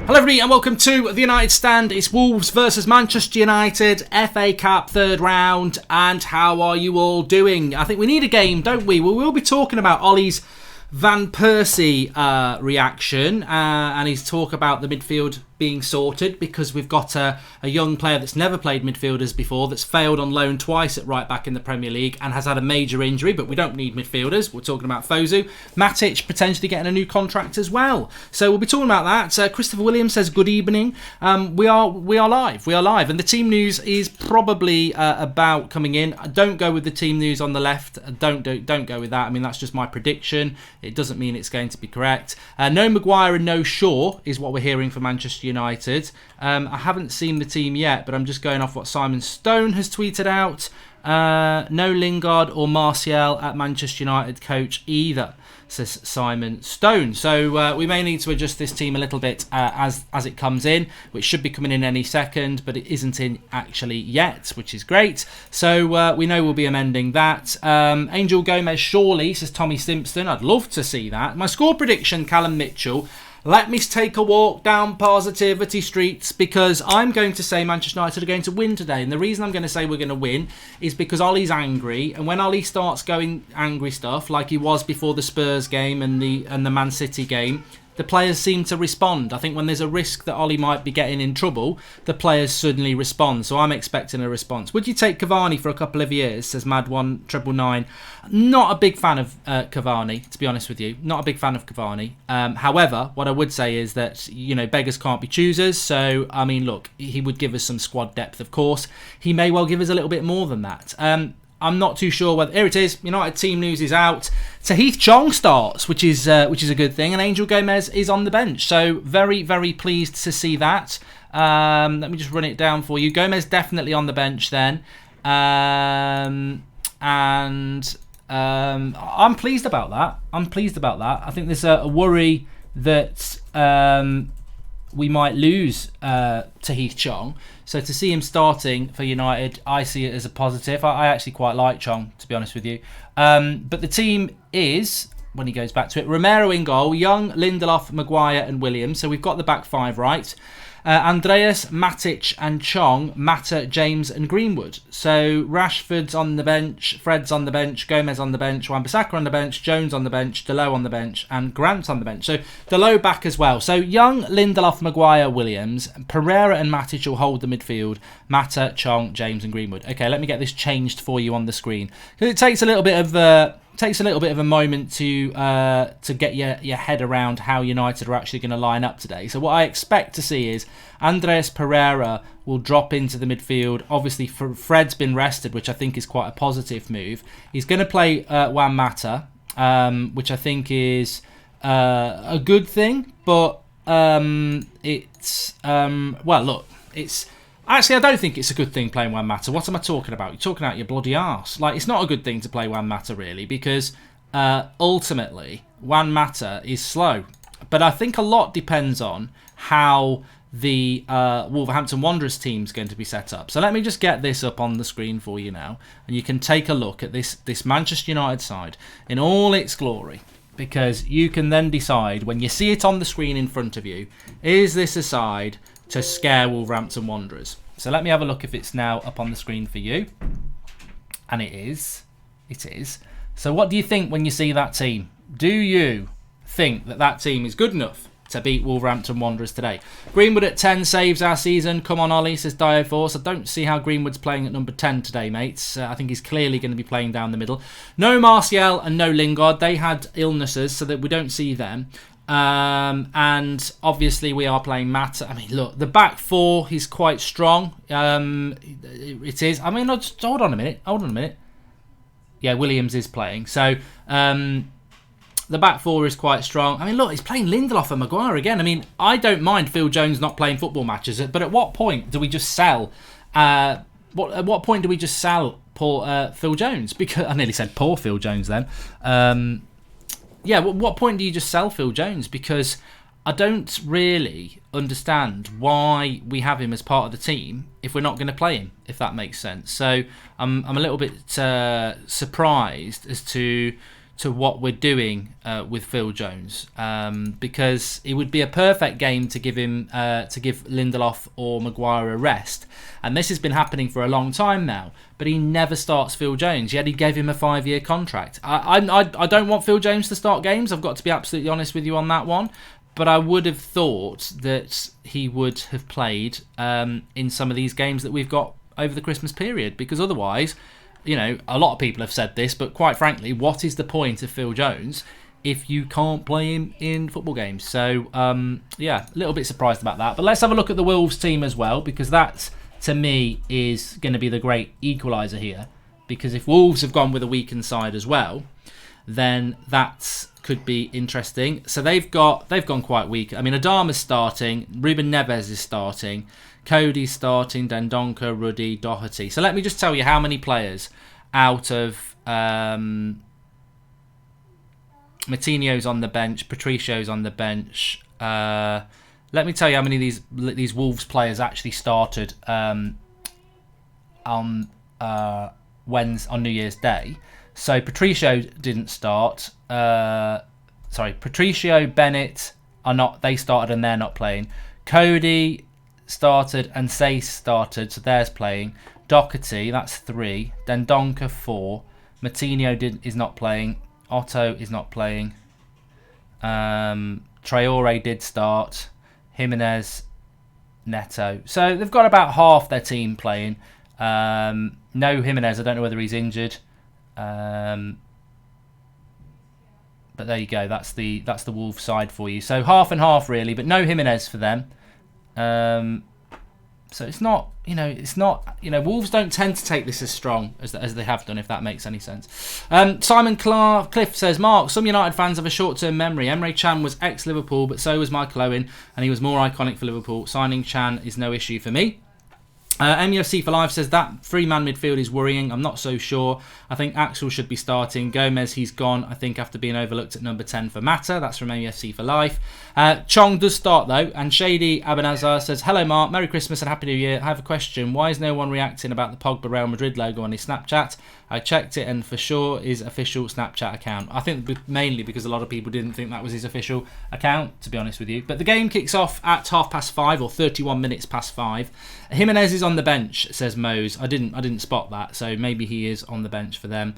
Hello everybody and welcome to the United Stand. It's Wolves versus Manchester United, FA Cup third round, and how are you all doing? I think we need a game, don't we? We will be talking about Ollie's Van Persie reaction and his talk about the midfield being sorted, because we've got a young player that's never played midfielders before, that's failed on loan twice at right back in the Premier League and has had a major injury, but we don't need midfielders. We're talking about Fosu. Matic potentially getting a new contract as well. So we'll be talking about that. Christopher Williams says good evening. We are live. And the team news is probably about coming in. Don't go with the team news on the left. Don't go with that. I mean, that's just my prediction. It doesn't mean it's going to be correct. No Maguire and no Shaw is what we're hearing from Manchester United. I haven't seen the team yet, but I'm just going off what Simon Stone has tweeted out. No Lingard or Martial at Manchester United coach either, says Simon Stone. So we may need to adjust this team a little bit as it comes in, which should be coming in any second, but it isn't in actually yet, which is great. So we know we'll be amending that. Angel Gomez surely, says Tommy Simpson. I'd love to see that. My score prediction, Callum Mitchell. Let me take a walk down positivity streets, because I'm going to say Manchester United are going to win today. And the reason I'm going to say we're going to win is because Ollie's angry. And when Ollie starts going angry stuff, like he was before the Spurs game and the Man City game, the players seem to respond. I think when there's a risk that Ollie might be getting in trouble, the players suddenly respond. So I'm expecting a response. Would you take Cavani for a couple of years, says Mad1999. Not a big fan of Cavani, to be honest with you. Not a big fan of Cavani. However, what I would say is that, you know, beggars can't be choosers. So, I mean, look, he would give us some squad depth, of course. He may well give us a little bit more than that. I'm not too sure whether... Here it is. United team news is out. Tahith Chong starts, which is a good thing. And Angel Gomez is on the bench. So very, very pleased to see that. Let me just run it down for you. Gomez definitely on the bench then. I'm pleased about that. I think there's a worry that we might lose Tahith Chong. So to see him starting for United, I see it as a positive. I actually quite like Chong, to be honest with you. But the team is, when he goes back to it, Romero in goal, Young, Lindelof, Maguire and Williams. So we've got the back five right. Andreas, Matic and Chong, Mata, James and Greenwood. So Rashford's on the bench, Fred's on the bench, Gomez on the bench, Wan-Bissaka on the bench, Jones on the bench, Delot on the bench and Grant on the bench. So Delot back as well. So Young, Lindelof, Maguire, Williams, Pereira and Matic will hold the midfield, Mata, Chong, James and Greenwood. Okay, let me get this changed for you on the screen. It takes a little bit of a moment to get your head around how United are actually going to line up today. So what I expect to see is Andreas Pereira will drop into the midfield. Obviously, Fred's been rested, which I think is quite a positive move. He's going to play Juan Mata, which I think is a good thing. But it's actually, I don't think it's a good thing playing Juan Mata. What am I talking about? You're talking out your bloody arse. Like, it's not a good thing to play Juan Mata, really, because ultimately, Juan Mata is slow. But I think a lot depends on how the Wolverhampton Wanderers team is going to be set up. So let me just get this up on the screen for you now, and you can take a look at this Manchester United side in all its glory, because you can then decide, when you see it on the screen in front of you, is this a side to scare Wolverhampton Wanderers. So let me have a look if it's now up on the screen for you. And it is. It is. So what do you think when you see that team? Do you think that team is good enough to beat Wolverhampton Wanderers today? Greenwood at 10 saves our season. Come on, Ollie, says Dio Force. I don't see how Greenwood's playing at number 10 today, mates. I think he's clearly going to be playing down the middle. No Martial and no Lingard. They had illnesses, so that we don't see them. And obviously we are playing Mata. I mean, look, the back four is quite strong. It is. I mean, hold on a minute. Yeah, Williams is playing. So the back four is quite strong. I mean, look, he's playing Lindelof and Maguire again. I mean, I don't mind Phil Jones not playing football matches, but at what point do we just sell? At what point do we just sell Phil Jones? Because I nearly said poor Phil Jones then. Yeah, what point do you just sell Phil Jones? Because I don't really understand why we have him as part of the team if we're not going to play him, if that makes sense. So I'm a little bit surprised as to what we're doing with Phil Jones, because it would be a perfect game to give him to give Lindelof or Maguire a rest, and this has been happening for a long time now. But he never starts Phil Jones, yet he gave him a 5-year contract. I don't want Phil Jones to start games. I've got to be absolutely honest with you on that one. But I would have thought that he would have played in some of these games that we've got over the Christmas period, because otherwise, you know, a lot of people have said this, but quite frankly, what is the point of Phil Jones if you can't play him in football games? So, yeah, a little bit surprised about that. But let's have a look at the Wolves team as well, because that, to me, is going to be the great equaliser here. Because if Wolves have gone with a weakened side as well, then that could be interesting. So they've gone quite weak. I mean, Adama's starting, Ruben Neves is starting, Cody's starting, Dendoncker, Ruddy, Doherty. So let me just tell you how many players out of Moutinho's on the bench, Patricio's on the bench. Let me tell you how many of these Wolves players actually started on New Year's Day. So Patricio didn't start. Patricio, Bennett are not. They started and they're not playing. Cody started and Sace started, so there's playing. Doherty, that's 3. Dendoncker 4. Moutinho is not playing. Otto is not playing. Traore did start. Jimenez, Neto. So they've got about half their team playing. No Jimenez. I don't know whether he's injured. But there you go. That's the Wolves side for you. So half and half really, but no Jimenez for them. So it's not. Wolves don't tend to take this as strong as they have done, if that makes any sense. Simon Cliff says, Mark, some United fans have a short-term memory. Emre Can was ex-Liverpool, but so was Michael Owen, and he was more iconic for Liverpool. Signing Can is no issue for me. MUFC for Life says that 3-man midfield is worrying. I'm not so sure. I think Axel should be starting. Gomez, he's gone, I think, after being overlooked at number 10 for Mata. That's from MUFC for Life. Chong does start, though. And Shady Abanazar says, hello, Mark. Merry Christmas and Happy New Year. I have a question. Why is no one reacting about the Pogba Real Madrid logo on his Snapchat? I checked it and for sure his official Snapchat account. I think mainly because a lot of people didn't think that was his official account, to be honest with you. But the game kicks off at 5:30 or 31 minutes past 5. Jimenez is on the bench, says Mose. I didn't spot that, so maybe he is on the bench for them.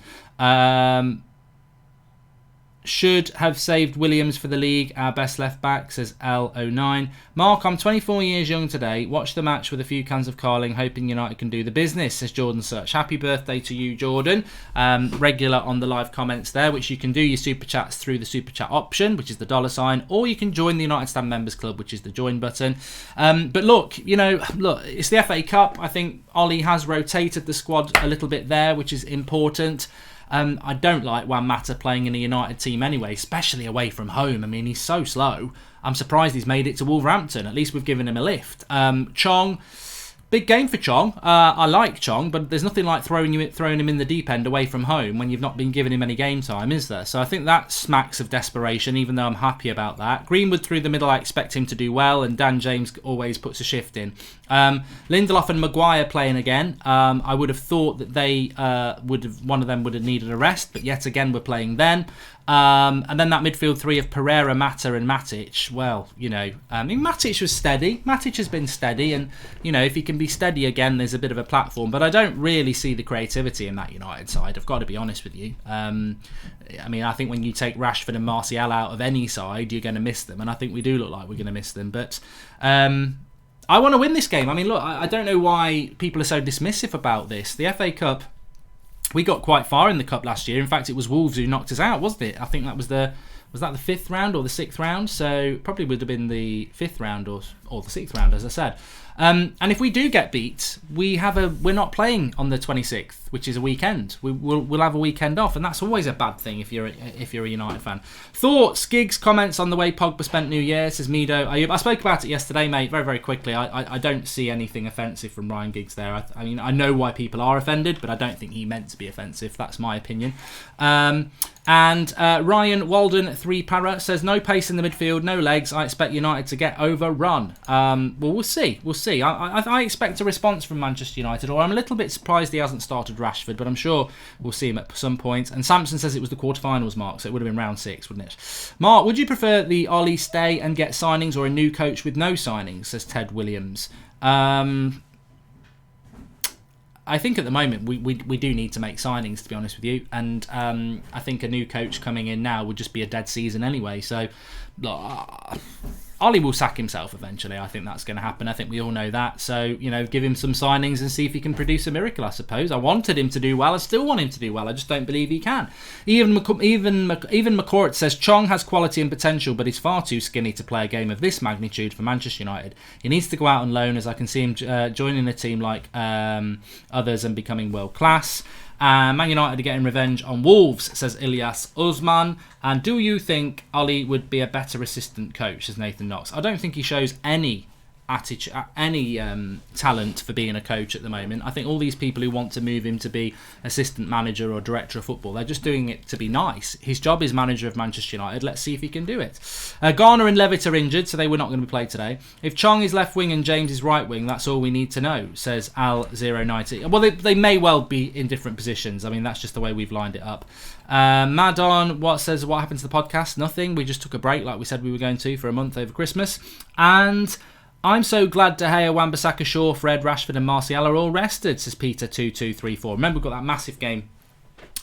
Should have saved Williams for the league, our best left back, says L09. Mark, I'm 24 years young today. Watch the match with a few cans of Carling, hoping United can do the business, says Jordan Search. Happy birthday to you, Jordan. Regular on the live comments there, which you can do your super chats through the super chat option, which is the $sign, or you can join the United Stand Members Club, which is the join button. But look, it's the FA Cup. I think Ollie has rotated the squad a little bit there, which is important. I don't like Juan Mata playing in a United team anyway, especially away from home. I mean, he's so slow. I'm surprised he's made it to Wolverhampton. At least we've given him a lift. Chong, big game for Chong. I like Chong, but there's nothing like throwing him in the deep end away from home when you've not been giving him any game time, is there? So I think that smacks of desperation, even though I'm happy about that. Greenwood through the middle, I expect him to do well, and Dan James always puts a shift in. Lindelof and Maguire playing again. I would have thought that one of them would have needed a rest, but yet again we're playing then. And then that midfield three of Pereira, Mata and Matic. Well, Matic was steady. Matic has been steady. And, if he can be steady again, there's a bit of a platform. But I don't really see the creativity in that United side. I've got to be honest with you. I think when you take Rashford and Martial out of any side, you're going to miss them. And I think we do look like we're going to miss them. But I want to win this game. I don't know why people are so dismissive about this. The FA Cup, we got quite far in the Cup last year. In fact, it was Wolves who knocked us out, wasn't it? I think that was the 5th round or the 6th round? So probably would have been the 5th round or the 6th round, as I said. And if we do get beat, we're not playing on the 26th, which is a weekend. We'll have a weekend off, and that's always a bad thing if you're a United fan. Thoughts, Giggs, comments on the way Pogba spent New Year, says Mido. I spoke about it yesterday, mate, very, very quickly. I don't see anything offensive from Ryan Giggs there. I know why people are offended, but I don't think he meant to be offensive. That's my opinion. And Ryan Walden 3para says no pace in the midfield, no legs. I expect United to get overrun. Well, we'll see. I expect a response from Manchester United, or I'm a little bit surprised he hasn't started Rashford, but I'm sure we'll see him at some point. And Samson says it was the quarterfinals, Mark, so it would have been round 6, wouldn't it? Mark, would you prefer the Ollie stay and get signings, or a new coach with no signings? Says Ted Williams. I think at the moment we do need to make signings, to be honest with you, and I think a new coach coming in now would just be a dead season anyway. So Ollie will sack himself eventually. I think that's going to happen. I think we all know that. So, give him some signings and see if he can produce a miracle, I suppose. I wanted him to do well. I still want him to do well. I just don't believe he can. Even McCourt says Chong has quality and potential, but he's far too skinny to play a game of this magnitude for Manchester United. He needs to go out on loan, as I can see him joining a team like others and becoming world class. Man United are getting revenge on Wolves, says Ilyas Osman. And do you think Ollie would be a better assistant coach, says Nathan Knox? I don't think he shows any attitude, any talent for being a coach at the moment. I think all these people who want to move him to be assistant manager or director of football, they're just doing it to be nice. His job is manager of Manchester United. Let's see if he can do it. Garner and Levitt are injured, so they were not going to be played today. If Chong is left wing and James is right wing, that's all we need to know, says Al090. Well, they may well be in different positions. That's just the way we've lined it up. Madon what happened to the podcast? Nothing. We just took a break like we said we were going to for a month over Christmas. And I'm so glad De Gea, Wan-Bissaka, Shaw, Fred, Rashford and Martial are all rested, says Peter2234. Remember, we've got that massive game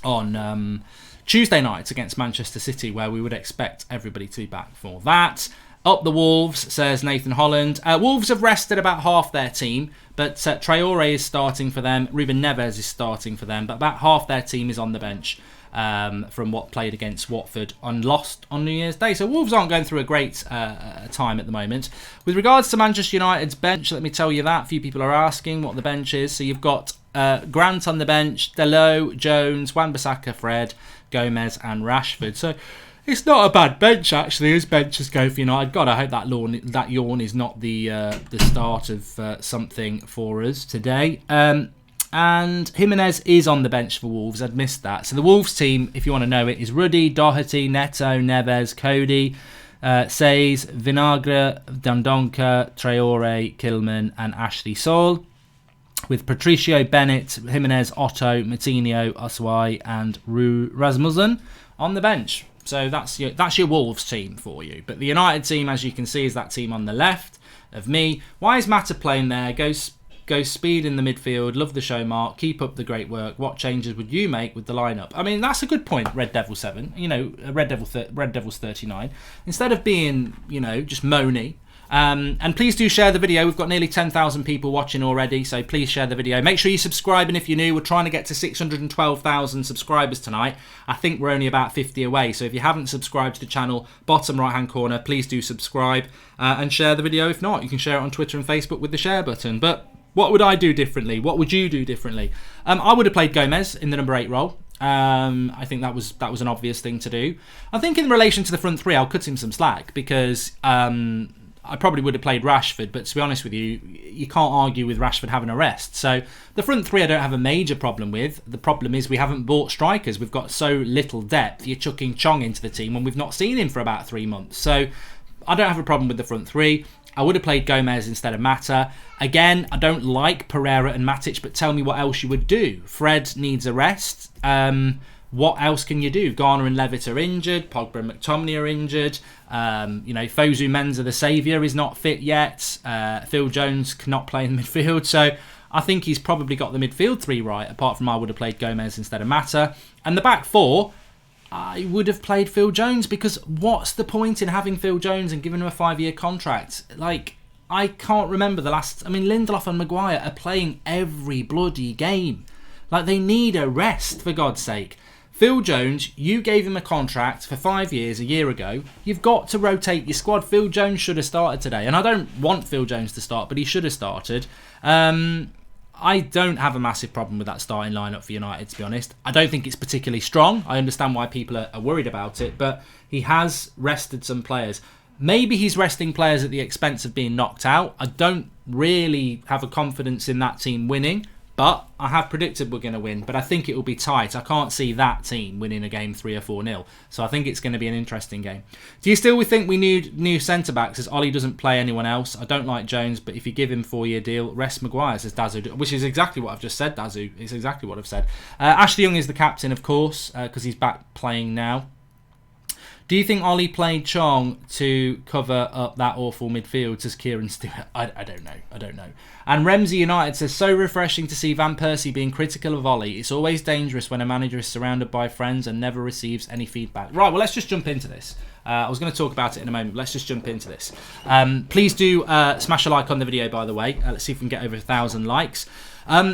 on Tuesday night against Manchester City where we would expect everybody to be back for that. Up the Wolves, says Nathan Holland. Wolves have rested about half their team, but Traore is starting for them. Ruben Neves is starting for them, but about half their team is on the bench. From what played against Watford and lost on New Year's Day. So Wolves aren't going through a great time at the moment. With regards to Manchester United's bench, let me tell you that. A few people are asking what the bench is. So you've got Grant on the bench, Delot, Jones, Wan-Bissaka, Fred, Gomez and Rashford. So it's not a bad bench, actually, as benches go for United. God, I hope that yawn is not the start of something for us today. And Jimenez is on the bench for Wolves. I'd missed that. So the Wolves team, if you want to know it, is Ruddy, Doherty, Neto, Neves, Cody, Says, Vinagre, Dendoncker, Traore, Kilman and Ashley Saul. With Patricio, Bennett, Jimenez, Otto, Matinho, Oswai and Rasmussen on the bench. So that's your Wolves team for you. But the United team, as you can see, is that team on the left of me. Why is Mata playing there? Go speed in the midfield. Love the show, Mark. Keep up the great work. What changes would you make with the lineup? That's a good point, Red Devil 7. Red Devil's 39. Instead of being, just moany. And please do share the video. We've got nearly 10,000 people watching already, so please share the video. Make sure you subscribe, and if you're new, we're trying to get to 612,000 subscribers tonight. I think we're only about 50 away, so if you haven't subscribed to the channel, bottom right-hand corner, please do subscribe and share the video. If not, you can share it on Twitter and Facebook with the share button. But what would I do differently? What would you do differently? I would have played Gomez in the number 8 role. I think that was an obvious thing to do. I think in relation to the front three, I'll cut him some slack because I probably would have played Rashford, but to be honest with you, you can't argue with Rashford having a rest. So the front three I don't have a major problem with. The problem is we haven't bought strikers. We've got so little depth. You're chucking Chong into the team when we've not seen him for about 3 months. So I don't have a problem with the front three. I would have played Gomez instead of Mata. Again, I don't like Pereira and Matic, but tell me what else you would do. Fred needs a rest. what else can you do? Garner and Levitt are injured. Pogba and McTominay are injured. Fosu Mensah, the saviour, is not fit yet. Phil Jones cannot play in midfield. So I think he's probably got the midfield three right, apart from I would have played Gomez instead of Mata. And the back four, I would have played Phil Jones, because what's the point in having Phil Jones and giving him a 5-year contract? Like, I can't remember the last... I mean, Lindelof and Maguire are playing every bloody game. Like, they need a rest, for God's sake. Phil Jones, you gave him a contract for 5 years a year ago. You've got to rotate your squad. Phil Jones should have started today. And I don't want Phil Jones to start, but he should have started. I don't have a massive problem with that starting lineup for United, to be honest. I don't think it's particularly strong. I understand why people are worried about it, but he has rested some players. Maybe he's resting players at the expense of being knocked out. I don't really have a confidence in that team winning, but I have predicted we're going to win. But I think it will be tight. I can't see that team winning a game 3 or 4-0. So I think it's going to be an interesting game. Do you still think we need new centre-backs, as Ollie doesn't play anyone else? I don't like Jones, but if you give him 4-year deal, rest Maguire, says Dazu, which is exactly what I've just said, Dazu. It's exactly what I've said. Ashley Young is the captain, of course, because he's back playing now. Do you think Ollie played Chong to cover up that awful midfield, says Kieran Stewart? I don't know. And Remsey United says, so refreshing to see Van Persie being critical of Ollie. It's always dangerous when a manager is surrounded by friends and never receives any feedback. Right, well, let's just jump into this. I was going to talk about it in a moment. Let's just jump into this. Please do smash a like on the video, by the way. Let's see if we can get over 1,000 likes.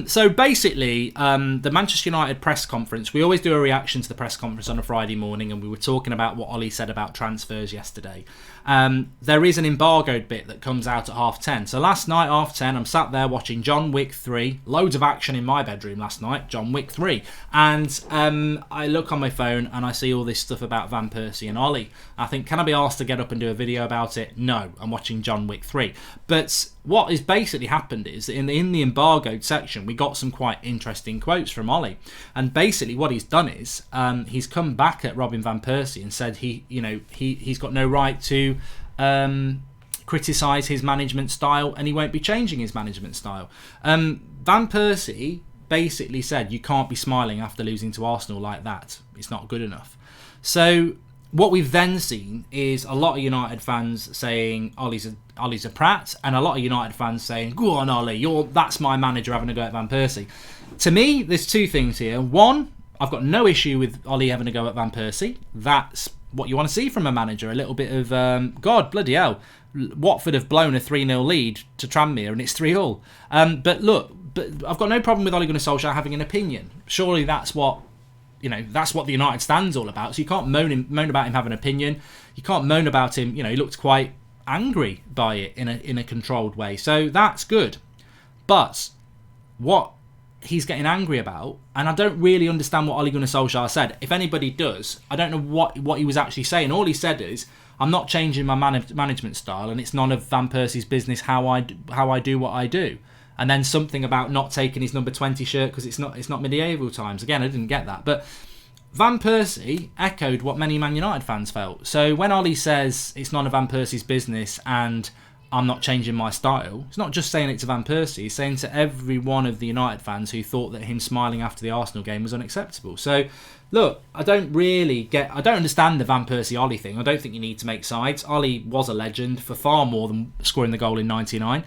So basically, the Manchester United press conference, we always do a reaction to the press conference on a Friday morning, and we were talking about what Ollie said about transfers yesterday. There is an embargoed bit that comes out at 10:30. So last night, 10:30, I'm sat there watching John Wick 3. Loads of action in my bedroom last night, John Wick 3. And I look on my phone and I see all this stuff about Van Persie and Ollie. I think, can I be asked to get up and do a video about it? No, I'm watching John Wick 3. But what has basically happened is that in the embargoed section, we got some quite interesting quotes from Ollie. And basically what he's done is he's come back at Robin Van Persie and said he's got no right to criticise his management style, and he won't be changing his management style. Van Persie basically said, you can't be smiling after losing to Arsenal like that. It's not good enough. So what we've then seen is a lot of United fans saying Ollie's a prat, and a lot of United fans saying, go on Ollie, that's my manager having a go at Van Persie. To me, there's two things here. One, I've got no issue with Ollie having a go at Van Persie. That's what you want to see from a manager. A little bit of, God, bloody hell. Watford have blown a 3-0 lead to Tranmere and it's 3-all. But I've got no problem with Ole Gunnar Solskjaer having an opinion. Surely that's what the United stand's all about. So you can't moan about him having an opinion. You can't moan about him. He looked quite angry by it in a controlled way. So that's good. But what he's getting angry about, and I don't really understand what Ole Gunnar Solskjaer said. If anybody does, I don't know what he was actually saying. All he said is, I'm not changing my management style, and it's none of Van Persie's business how I do what I do. And then something about not taking his number 20 shirt because it's not medieval times. Again, I didn't get that. But Van Persie echoed what many Man United fans felt. So when Ollie says it's none of Van Persie's business and I'm not changing my style, he's not just saying it to Van Persie, he's saying to every one of the United fans who thought that him smiling after the Arsenal game was unacceptable. So look, I don't understand the Van Persie Ollie thing. I don't think you need to make sides. Ollie was a legend for far more than scoring the goal in '99.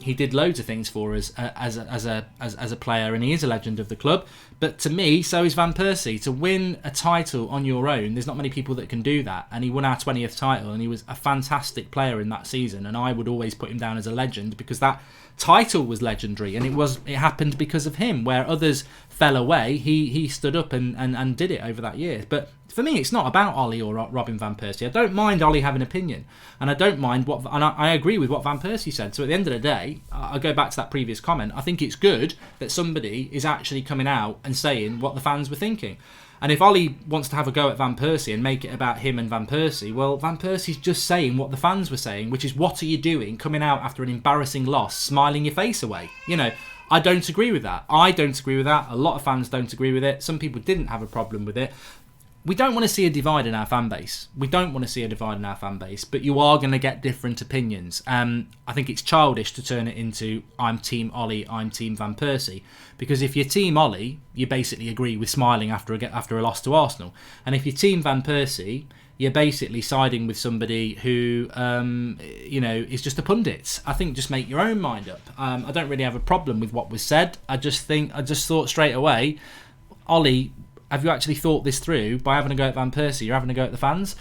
He did loads of things for us as a player, and he is a legend of the club. But to me, so is Van Persie. To win a title on your own, there's not many people that can do that. And he won our 20th title, and he was a fantastic player in that season. And I would always put him down as a legend because that title was legendary, and it happened because of him. Where others fell away, he stood up and did it over that year. But for me, it's not about Ollie or Robin Van Persie. I don't mind Ollie having an opinion, and I don't mind I agree with what Van Persie said. So at the end of the day, I go back to that previous comment. I think it's good that somebody is actually coming out and saying what the fans were thinking. And if Ollie wants to have a go at Van Persie and make it about him and Van Persie, well, Van Persie's just saying what the fans were saying, which is, what are you doing coming out after an embarrassing loss, smiling your face away? I don't agree with that. I don't agree with that. A lot of fans don't agree with it. Some people didn't have a problem with it. we don't want to see a divide in our fan base. We don't want to see a divide in our fan base, but you are going to get different opinions. I think it's childish to turn it into I'm Team Ollie, I'm Team Van Persie, because if you're Team Ollie, you basically agree with smiling after a loss to Arsenal, and if you're Team Van Persie, you're basically siding with somebody who, is just a pundit. I think just make your own mind up. I don't really have a problem with what was said. I just thought straight away, Ollie, have you actually thought this through by having a go at Van Persie? You're having a go at the fans.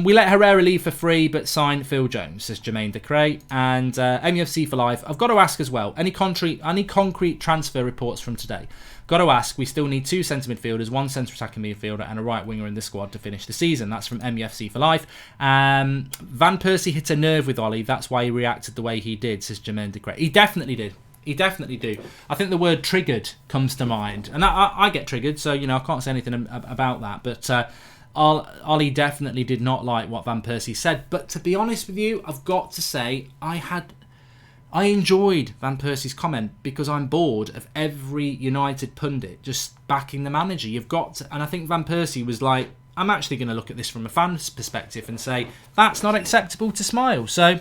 We let Herrera leave for free, but sign Phil Jones, says Jermaine Decray. And MUFC for life. I've got to ask as well, any concrete transfer reports from today? Got to ask, we still need 2 centre midfielders, 1 centre attacking midfielder and a right winger in the squad to finish the season. That's from MUFC for life. Van Persie hit a nerve with Ollie. That's why he reacted the way he did, says Jermaine Decray. He definitely did. He definitely do. I think the word triggered comes to mind. And I get triggered, so, I can't say anything about that. But Ollie definitely did not like what Van Persie said. But to be honest with you, I've got to say, I enjoyed Van Persie's comment because I'm bored of every United pundit just backing the manager. And I think Van Persie was like, I'm actually going to look at this from a fan's perspective and say, that's not acceptable to smile. So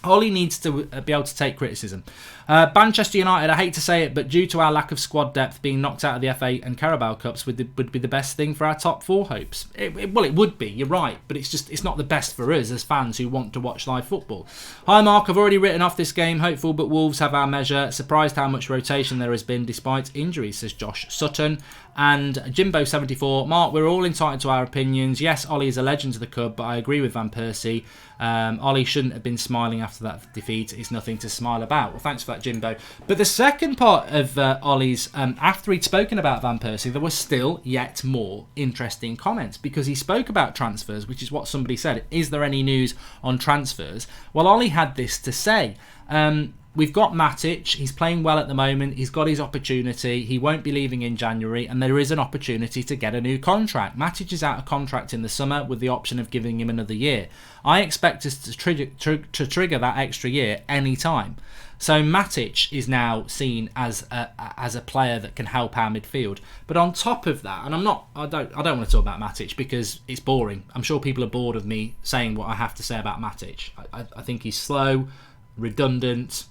Ollie needs to be able to take criticism. Manchester United, I hate to say it, but due to our lack of squad depth, being knocked out of the FA and Carabao Cups would be the best thing for our top 4 hopes. It would be, you're right, but it's not the best for us as fans who want to watch live football. Hi Mark, I've already written off this game, hopeful, but Wolves have our measure. Surprised how much rotation there has been despite injuries, says Josh Sutton. And Jimbo74, Mark, we're all entitled to our opinions. Yes, Ollie is a legend to the club, but I agree with Van Persie. Ollie shouldn't have been smiling after that defeat. It's nothing to smile about. Well, thanks for that, Jimbo. But the second part of Ollie's, after he'd spoken about Van Persie, there was still yet more interesting comments because he spoke about transfers, which is what somebody said. Is there any news on transfers? Well, Ollie had this to say. We've got Matic, he's playing well at the moment, he's got his opportunity, he won't be leaving in January, and there is an opportunity to get a new contract. Matic is out of contract in the summer with the option of giving him another year. I expect us to trigger that extra year any time. So Matic is now seen as a player that can help our midfield. But on top of that, and I don't want to talk about Matic because it's boring. I'm sure people are bored of me saying what I have to say about Matic. I think he's slow, redundant,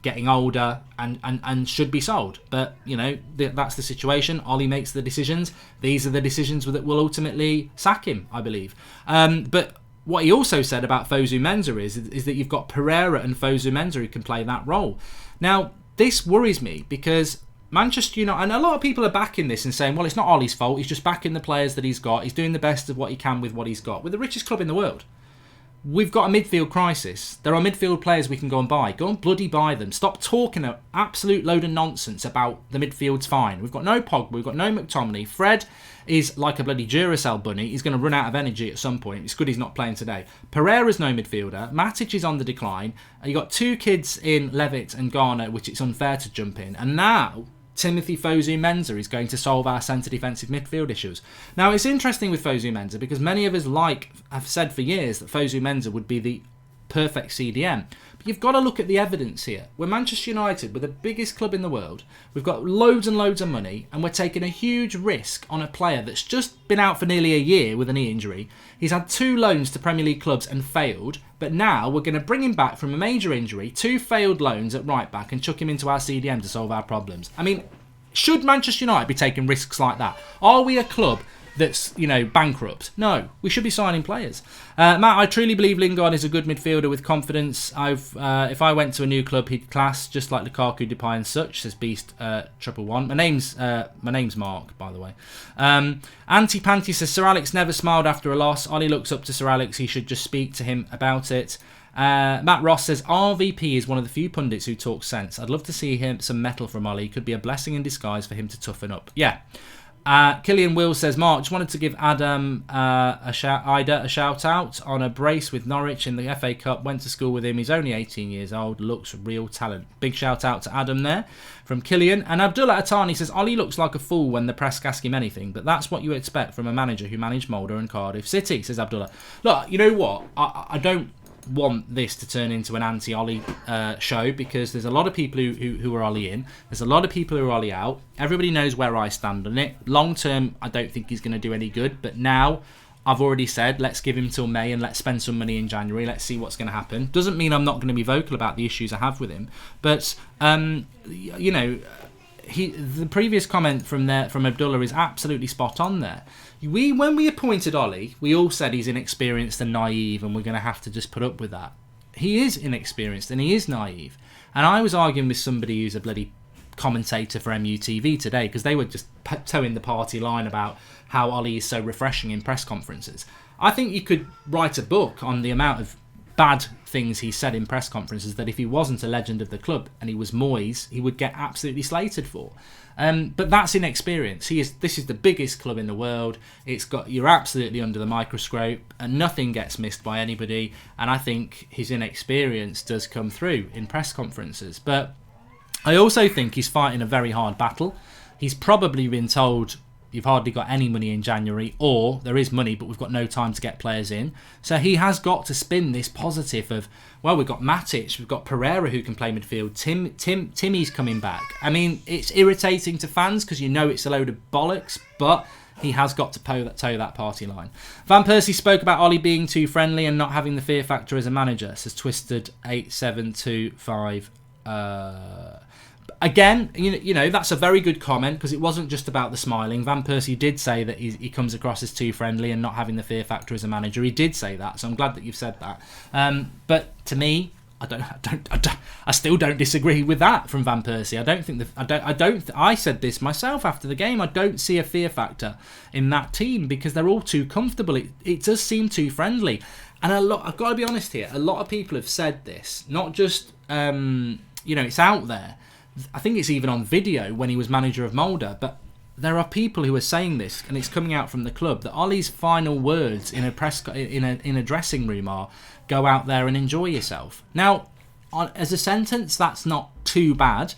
getting older and should be sold. But, that's the situation. Ollie makes the decisions. These are the decisions that will ultimately sack him, I believe. But what he also said about Fosu Mensah is that you've got Pereira and Fosu Mensah who can play that role. Now, this worries me because Manchester United, and a lot of people are backing this and saying, well, it's not Ollie's fault. He's just backing the players that he's got. He's doing the best of what he can with what he's got. We're the richest club in the world. We've got a midfield crisis. There are midfield players we can go and buy. Go and bloody buy them. Stop talking an absolute load of nonsense about the midfield's fine. We've got no Pogba. We've got no McTominay. Fred is like a bloody Duracell bunny. He's going to run out of energy at some point. It's good he's not playing today. Pereira's no midfielder. Matic is on the decline. You've got 2 kids in Levitt and Garner, which it's unfair to jump in. And now Timothy Fosu Mensah is going to solve our centre defensive midfield issues. Now, it's interesting with Fosu Mensah because many of us have said for years that Fosu Mensah would be the perfect CDM. But you've got to look at the evidence here. We're Manchester United, we're the biggest club in the world. We've got loads and loads of money, and we're taking a huge risk on a player that's just been out for nearly a year with a knee injury. He's had 2 loans to Premier League clubs and failed, but now we're going to bring him back from a major injury, 2 failed loans at right back, and chuck him into our CDM to solve our problems. I mean, should Manchester United be taking risks like that? Are we a club that's, bankrupt? No, we should be signing players. Matt, I truly believe Lingard is a good midfielder with confidence. If I went to a new club, he'd class just like Lukaku, Depay and such, says Beast 111. My name's Mark, by the way. Anti-Panty says Sir Alex never smiled after a loss. Ollie looks up to Sir Alex. He should just speak to him about it. Matt Ross says RVP is one of the few pundits who talk sense. I'd love to see some metal from Ollie. Could be a blessing in disguise for him to toughen up. Yeah. Killian Will says, Mark, just wanted to give Adam a shout out on a brace with Norwich in the FA Cup. Went to school with him. He's only 18 years old. Looks real talent. Big shout out to Adam there from Killian. And Abdullah Atani says, Ollie looks like a fool when the press ask him anything, but that's what you expect from a manager who managed Mulder and Cardiff City, says Abdullah. Look, you know what? I don't want this to turn into an anti-Ollie show, because there's a lot of people who are Ollie in. There's a lot of people who are Ollie out. Everybody knows where I stand on it. Long term, I don't think he's going to do any good. But now, I've already said, let's give him till May and let's spend some money in January. Let's see what's going to happen. Doesn't mean I'm not going to be vocal about the issues I have with him. But, the previous comment from Abdullah is absolutely spot on there. When we appointed Ollie, we all said he's inexperienced and naive, and we're going to have to just put up with that. He is inexperienced and he is naive. And I was arguing with somebody who's a bloody commentator for MUTV today, because they were just towing the party line about how Ollie is so refreshing in press conferences. I think you could write a book on the amount of bad things he said in press conferences that if he wasn't a legend of the club and he was Moyes, he would get absolutely slated for. But that's inexperience. This is the biggest club in the world. You're absolutely under the microscope and nothing gets missed by anybody. And I think his inexperience does come through in press conferences. But I also think he's fighting a very hard battle. He's probably been told, you've hardly got any money in January, or there is money but we've got no time to get players in. So he has got to spin this positive of, well, we've got Matic, we've got Pereira who can play midfield, Timmy's coming back. I mean, it's irritating to fans because you know it's a load of bollocks, but he has got to toe that party line. Van Persie spoke about Ollie being too friendly and not having the fear factor as a manager, says Twisted8725. Again, that's a very good comment, because it wasn't just about the smiling. Van Persie did say that he comes across as too friendly and not having the fear factor as a manager. He did say that, so I'm glad that you've said that. But to me, I still don't disagree with that from Van Persie. I said this myself after the game. I don't see a fear factor in that team because they're all too comfortable. It does seem too friendly, and I've got to be honest here. A lot of people have said this, not just it's out there. I think it's even on video when he was manager of Mulder, but there are people who are saying this, and it's coming out from the club, that Ollie's final words in a dressing room are, go out there and enjoy yourself. Now, as a sentence, that's not too bad,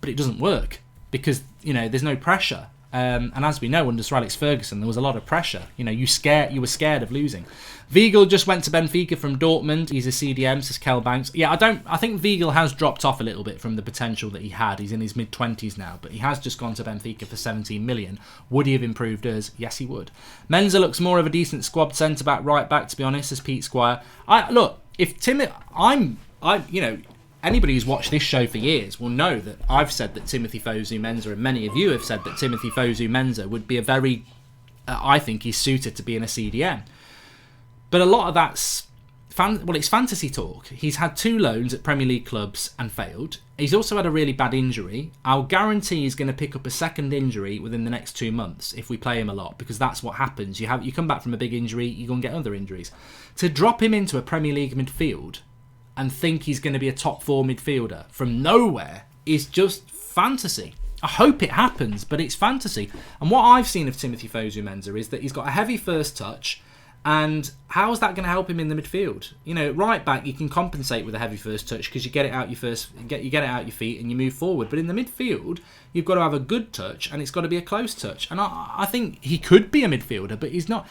but it doesn't work because, there's no pressure. And as we know, under Sir Alex Ferguson, there was a lot of pressure. You were scared of losing. Weigl just went to Benfica from Dortmund. He's a CDM, says Kel Banks. Yeah, I think Weigl has dropped off a little bit from the potential that he had. He's in his mid-20s now, but he has just gone to Benfica for 17 million. Would he have improved us? Yes, he would. Menza looks more of a decent squad centre-back, right-back, to be honest, as Pete Squire. Anybody who's watched this show for years will know that I've said that Timothy Fosu-Mensah, and many of you have said that Timothy Fosu-Mensah would be I think he's suited to being a CDM. But a lot of that's, it's fantasy talk. He's had 2 loans at Premier League clubs and failed. He's also had a really bad injury. I'll guarantee he's going to pick up a second injury within the next 2 months if we play him a lot, because that's what happens. You come back from a big injury, you're going to get other injuries. To drop him into a Premier League midfield and think he's going to be a top 4 midfielder from nowhere is just fantasy. I hope it happens, but it's fantasy. And what I've seen of Timothy Fosu-Mensah is that he's got a heavy first touch, and how is that going to help him in the midfield? Right back, you can compensate with a heavy first touch because you get it out your feet and you move forward. But in the midfield, you've got to have a good touch, and it's got to be a close touch. And I think he could be a midfielder, but he's not.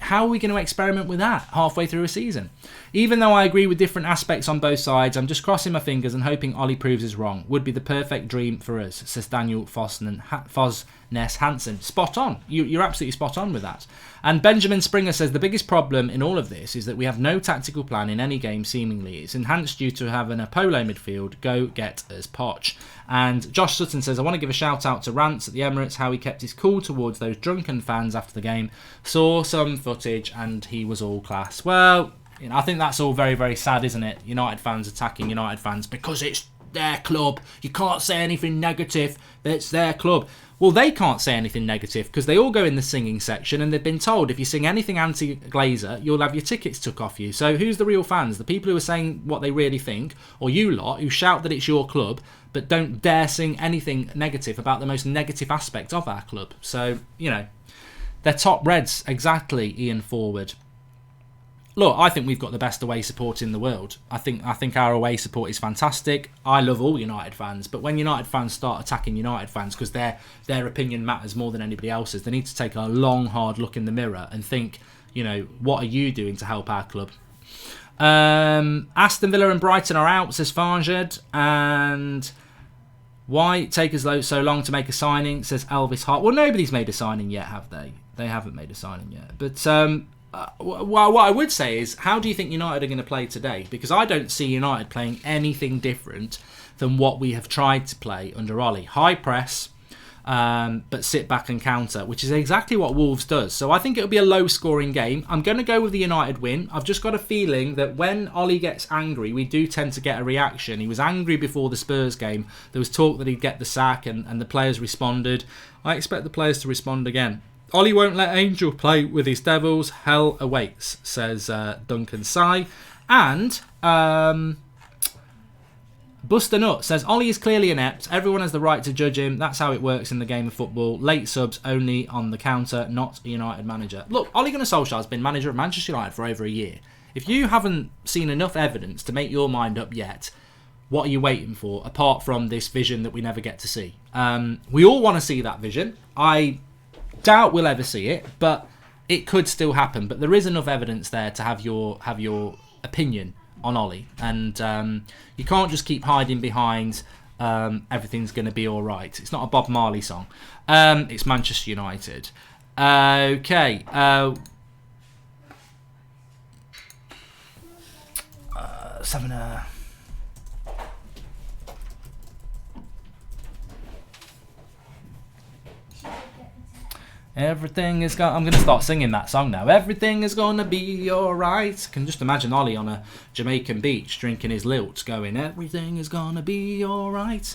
How are we going to experiment with that halfway through a season? Even though I agree with different aspects on both sides, I'm just crossing my fingers and hoping Ollie proves us wrong. Would be the perfect dream for us, says Daniel Fosness Hansen. Spot on. You're absolutely spot on with that. And Benjamin Springer says the biggest problem in all of this is that we have no tactical plan in any game seemingly. It's enhanced due to having a polo midfield. Go get us Poch. And Josh Sutton says, I want to give a shout out to Rance at the Emirates, how he kept his cool towards those drunken fans after the game. Saw some footage and he was all class. Well, I think that's all very, very sad, isn't it? United fans attacking United fans because it's their club. You can't say anything negative. It's their club. Well, they can't say anything negative because they all go in the singing section and they've been told if you sing anything anti-Glazer, you'll have your tickets took off you. So who's the real fans? The people who are saying what they really think, or you lot who shout that it's your club but don't dare sing anything negative about the most negative aspect of our club. So, they're top Reds. Exactly, Ian Forward. Look, I think we've got the best away support in the world. I think our away support is fantastic. I love all United fans, but when United fans start attacking United fans because their opinion matters more than anybody else's, they need to take a long, hard look in the mirror and think, what are you doing to help our club? Aston Villa and Brighton are out, says Farnjed. And why take us so long to make a signing, says Elvis Hart. Well, nobody's made a signing yet, have they? They haven't made a signing yet. But what I would say is, how do you think United are going to play today? Because I don't see United playing anything different than what we have tried to play under Ollie. High press, but sit back and counter, which is exactly what Wolves does. So I think it'll be a low-scoring game. I'm going to go with the United win. I've just got a feeling that when Ollie gets angry, we do tend to get a reaction. He was angry before the Spurs game. There was talk that he'd get the sack, and the players responded. I expect the players to respond again. Ollie won't let Angel play with his Devils. Hell awaits, says Duncan Sy. And Buster Nut says, Ollie is clearly inept. Everyone has the right to judge him. That's how it works in the game of football. Late subs only on the counter, not a United manager. Look, Ole Gunnar Solskjaer has been manager of Manchester United for over a year. If you haven't seen enough evidence to make your mind up yet, what are you waiting for, apart from this vision that we never get to see? We all want to see that vision. I doubt we'll ever see it, but it could still happen. But there is enough evidence there to have your opinion on Ollie, and you can't just keep hiding behind everything's going to be all right. It's not a Bob Marley song. It's Manchester United. Okay. Everything is going. I'm going to start singing that song now. Everything is going to be alright. I can just imagine Ollie on a Jamaican beach drinking his lilt, going, everything is going to be alright.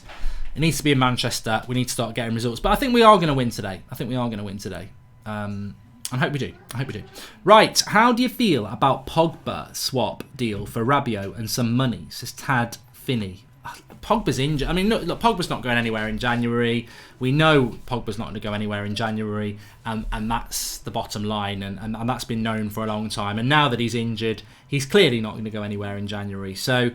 It needs to be in Manchester. We need to start getting results. But I think we are going to win today. And I hope we do. Right, how do you feel about Pogba swap deal for Rabiot and some money, says Tad Finney. Pogba's injured. I mean, look, Pogba's not going anywhere in January. We know Pogba's not going to go anywhere in January, and that's the bottom line, and that's been known for a long time. And now that he's injured, he's clearly not going to go anywhere in January. So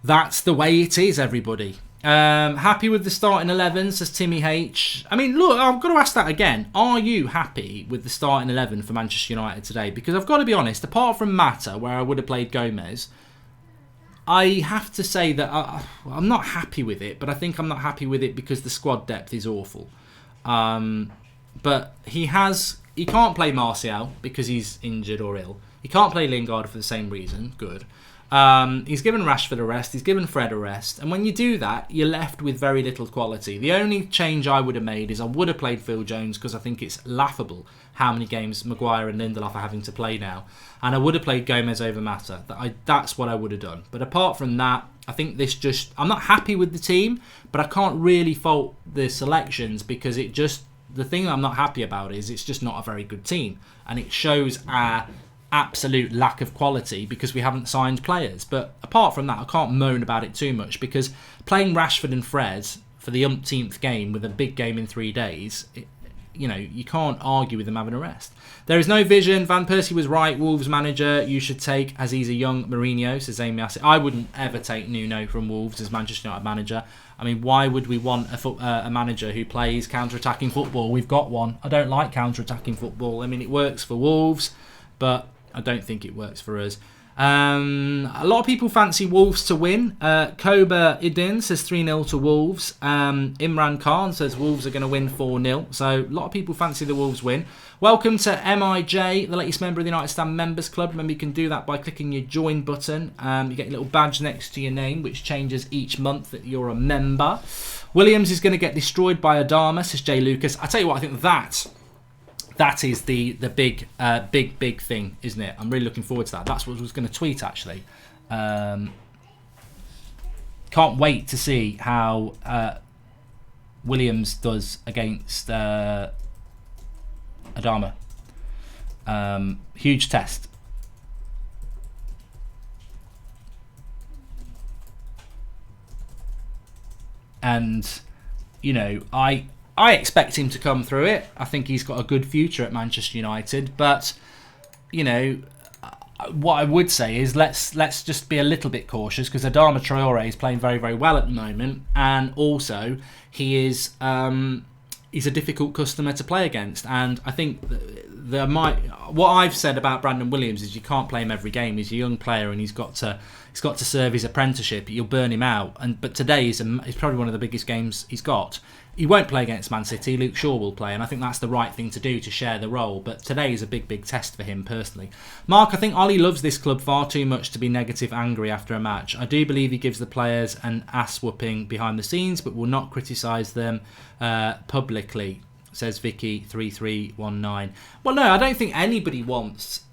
that's the way it is, everybody. Happy with the starting 11, says Timmy H. I mean, look, I've got to ask that again. Are you happy with the starting 11 for Manchester United today? Because I've got to be honest, apart from Mata, where I would have played Gomez, I have to say that I'm not happy with it, but I think I'm not happy with it because the squad depth is awful. But he can't play Martial because he's injured or ill. He can't play Lingard for the same reason. Good. He's given Rashford a rest. He's given Fred a rest. And when you do that, you're left with very little quality. The only change I would have made is I would have played Phil Jones because I think it's laughable how many games Maguire and Lindelof are having to play now. And I would have played Gomez over Mata. That's what I would have done. But apart from that, I think I'm not happy with the team, but I can't really fault the selections because the thing I'm not happy about is it's just not a very good team. And it shows our absolute lack of quality because we haven't signed players. But apart from that, I can't moan about it too much because playing Rashford and Fred for the umpteenth game with a big game in 3 days, you can't argue with them having a rest. There is no vision. Van Persie was right. Wolves manager you should take as he's a young Mourinho, says Amy Assett. I wouldn't ever take Nuno from Wolves as Manchester United manager. I mean, why would we want a manager who plays counter-attacking football? We've got one. I don't like counter-attacking football. I mean, it works for Wolves, but I don't think it works for us. A lot of people fancy Wolves to win. Koba Idin says 3-0 to Wolves. Imran Khan says Wolves are going to win 4-0. So a lot of people fancy the Wolves win. Welcome to MIJ, the latest member of the United Stand Members Club. Remember, you can do that by clicking your join button. You get a little badge next to your name, which changes each month that you're a member. Williams is going to get destroyed by Adama, says Jay Lucas. I tell you what, I think that is the big thing, isn't it? I'm really looking forward to that. That's what I was going to tweet, actually. Can't wait to see how Williams does against Adama. Huge test. And, I expect him to come through it. I think he's got a good future at Manchester United. But, what I would say is let's just be a little bit cautious because Adama Traore is playing very, very well at the moment. And also, he is he's a difficult customer to play against. And I think what I've said about Brandon Williams is you can't play him every game. He's a young player and he's got to serve his apprenticeship. You'll burn him out. But today is probably one of the biggest games he's got. He won't play against Man City. Luke Shaw will play, and I think that's the right thing to do, to share the role. But today is a big test for him personally. Mark, I think Ollie loves this club far too much to be negative angry after a match. I do believe he gives the players an ass whooping behind the scenes, but will not criticise them publicly, says Vicky3319. Well, no, I don't think anybody wants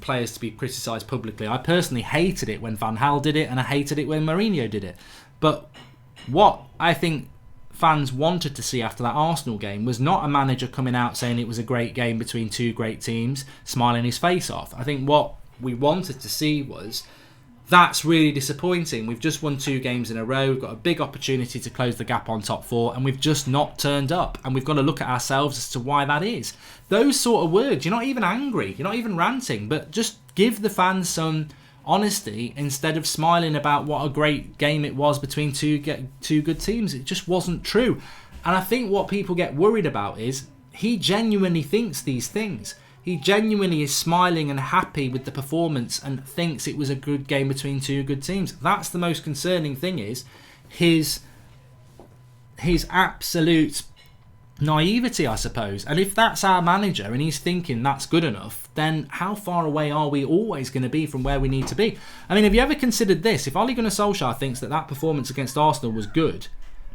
players to be criticised publicly. I personally hated it when Van Gaal did it, and I hated it when Mourinho did it. But what I think fans wanted to see after that Arsenal game was not a manager coming out saying it was a great game between two great teams, smiling his face off. I think what we wanted to see was, that's really disappointing. We've just won 2 games in a row. We've got a big opportunity to close the gap on top 4, and we've just not turned up. And we've got to look at ourselves as to why that is. Those sort of words, you're not even angry, you're not even ranting, but just give the fans some honesty instead of smiling about what a great game it was between two good teams. It just wasn't true. And I think what people get worried about is he genuinely thinks these things. He genuinely is smiling and happy with the performance and thinks it was a good game between 2 good teams. That's the most concerning thing, is his absolute naivety, I suppose. And if that's our manager and he's thinking that's good enough, then how far away are we always going to be from where we need to be? I mean, have you ever considered this? If Ole Gunnar Solskjaer thinks that performance against Arsenal was good,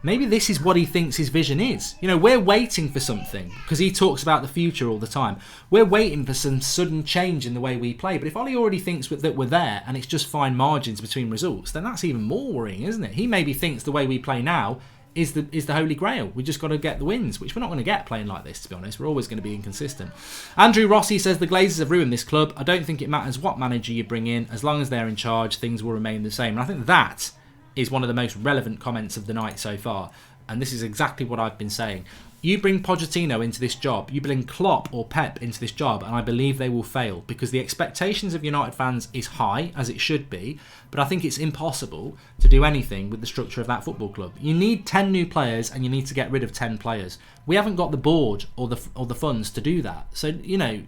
maybe this is what he thinks his vision is. You know, we're waiting for something, because he talks about the future all the time. We're waiting for some sudden change in the way we play. But if Ole already thinks that we're there and it's just fine margins between results, then that's even more worrying, isn't it? He maybe thinks the way we play now is the holy grail. We just got to get the wins, which we're not going to get playing like this, to be honest. We're always going to be inconsistent. Andrew Rossi says the Glazers have ruined this club. I don't think it matters what manager you bring in. As long as they're in charge, things will remain the same. And I think that is one of the most relevant comments of the night so far. And this is exactly what I've been saying. You bring Pochettino into this job, you bring Klopp or Pep into this job, and I believe they will fail, because the expectations of United fans is high, as it should be, but I think it's impossible to do anything with the structure of that football club. You need 10 new players, and you need to get rid of 10 players. We haven't got the board or the funds to do that. So, you know,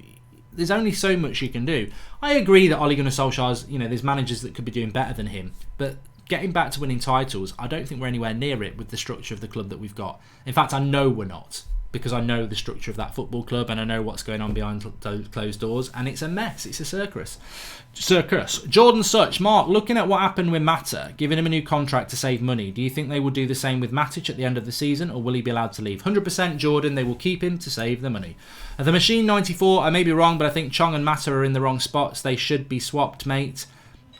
there's only so much you can do. I agree that Ole Gunnar Solskjaer's, you know, there's managers that could be doing better than him, but getting back to winning titles, I don't think we're anywhere near it with the structure of the club that we've got. In fact, I know we're not, because I know the structure of that football club and I know what's going on behind those closed doors, and it's a mess. It's a circus. Jordan Such, Mark, looking at what happened with Mata, giving him a new contract to save money, do you think they will do the same with Matic at the end of the season, or will he be allowed to leave? 100% Jordan, they will keep him to save the money. The Machine 94, I may be wrong, but I think Chong and Mata are in the wrong spots. They should be swapped, mate.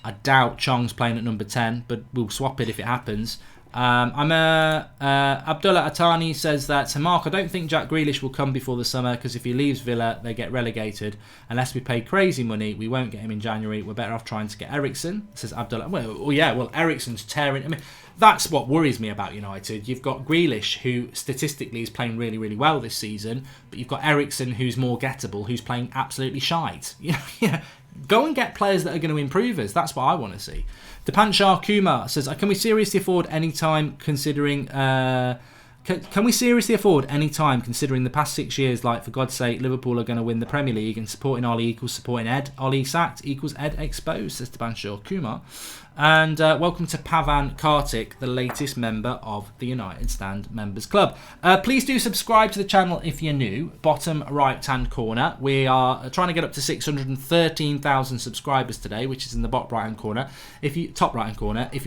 I doubt Chong's playing at number 10, but we'll swap it if it happens. Abdullah Atani says that, Mark, I don't think Jack Grealish will come before the summer, because if he leaves Villa, they get relegated. Unless we pay crazy money, we won't get him in January. We're better off trying to get Eriksen, says Abdullah. Well, Eriksen's tearing. I mean, that's what worries me about United. You've got Grealish, who statistically is playing really, really well this season, but you've got Eriksen, who's more gettable, who's playing absolutely shite. Go and get players that are going to improve us. That's what I want to see. Dipanshar Kumar says, can we seriously afford any time considering... Can we seriously afford any time considering the past 6 years, like, for God's sake, Liverpool are going to win the Premier League, and supporting Ollie equals supporting Ed. Ollie sacked equals Ed exposed, says Dipanshar Kumar. And welcome to Pavan Kartik, the latest member of the United Stand Members Club. Please do subscribe to the channel if you're new. Bottom right-hand corner. We are trying to get up to 613,000 subscribers today, which is in the top right-hand corner. If you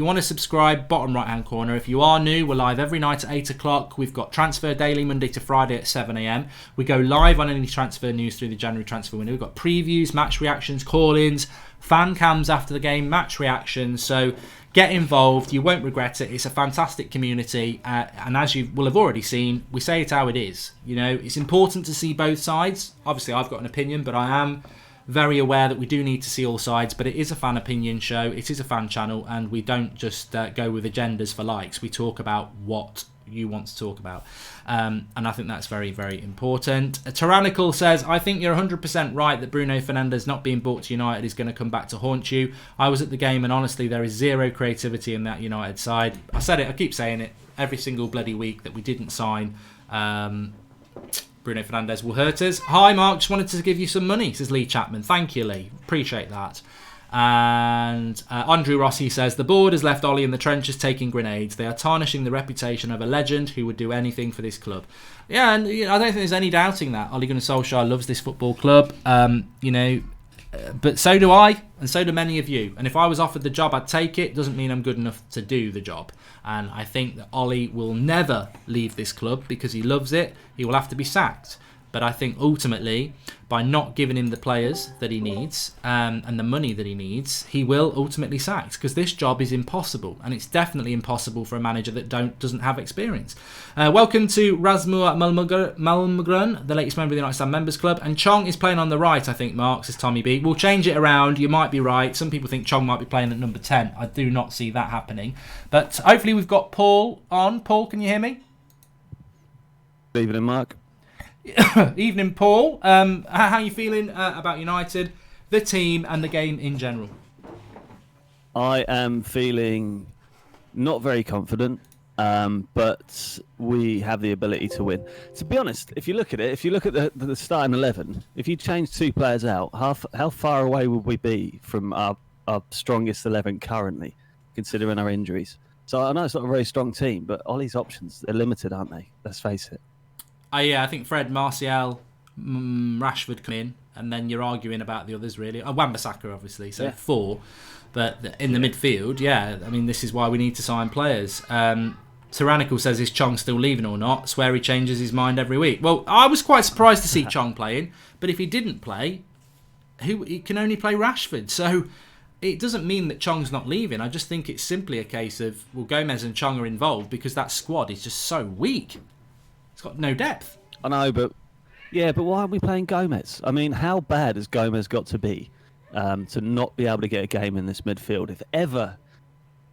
want to subscribe, bottom right-hand corner. If you are new, we're live every night at 8 o'clock. We've got Transfer Daily Monday to Friday at 7 a.m. We go live on any transfer news through the January transfer window. We've got previews, match reactions, call-ins, fan cams after the game, match reactions. So get involved, you won't regret it. It's a fantastic community, and as you will have already seen, we say it how it is. You know, it's important to see both sides. Obviously I've got an opinion, but I am very aware that we do need to see all sides. But it is a fan opinion show, it is a fan channel, and we don't just go with agendas for likes. We talk about what you want to talk about, and I think that's very, very important. Tyrannical says, I think you're 100% right that Bruno Fernandes not being bought to United is going to come back to haunt you. I was at the game, and honestly there is zero creativity in that United side. I said it, I keep saying it every single bloody week, that we didn't sign Bruno Fernandes will hurt us. Hi, Mark. Just wanted to give you some money, says Lee Chapman. Thank you, Lee. Appreciate that. And Andrew Rossi says, the board has left Ollie in the trenches taking grenades. They are tarnishing the reputation of a legend who would do anything for this club. Yeah, and I don't think there's any doubting that. Ole Gunnar Solskjaer loves this football club. But so do I, and so do many of you. And if I was offered the job, I'd take it. Doesn't mean I'm good enough to do the job. And I think that Ollie will never leave this club because he loves it. He will have to be sacked. But I think ultimately, by not giving him the players that he needs and the money that he needs, he will ultimately sacked because this job is impossible, and it's definitely impossible for a manager that doesn't have experience. Welcome to Rasmur Malmgren, the latest member of the United Stand Members Club, and Chong is playing on the right, I think, Mark, says Tommy B. We'll change it around. You might be right. Some people think Chong might be playing at number 10. I do not see that happening. But hopefully we've got Paul on. Paul, can you hear me? Good evening, Mark. Evening, Paul. How are you feeling about United, the team, and the game in general? I am feeling not very confident, but we have the ability to win. To be honest, if you look at the starting 11, if you change 2 players out, how far away would we be from our strongest 11 currently, considering our injuries? So I know it's not a very strong team, but Ollie's options are limited, aren't they? Let's face it. I think Fred, Martial, Rashford come in, and then you're arguing about the others, really. Wan-Bissaka, obviously, so 4. But in the midfield, I mean, this is why we need to sign players. Tyrannical says, is Chong still leaving or not? Swear he changes his mind every week. Well, I was quite surprised to see Chong playing, but if he didn't play, he can only play Rashford. So it doesn't mean that Chong's not leaving. I just think it's simply a case of, well, Gomez and Chong are involved because that squad is just so weak. It's got no depth. I know, but why aren't we playing Gomez? I mean, how bad has Gomez got to be to not be able to get a game in this midfield? If ever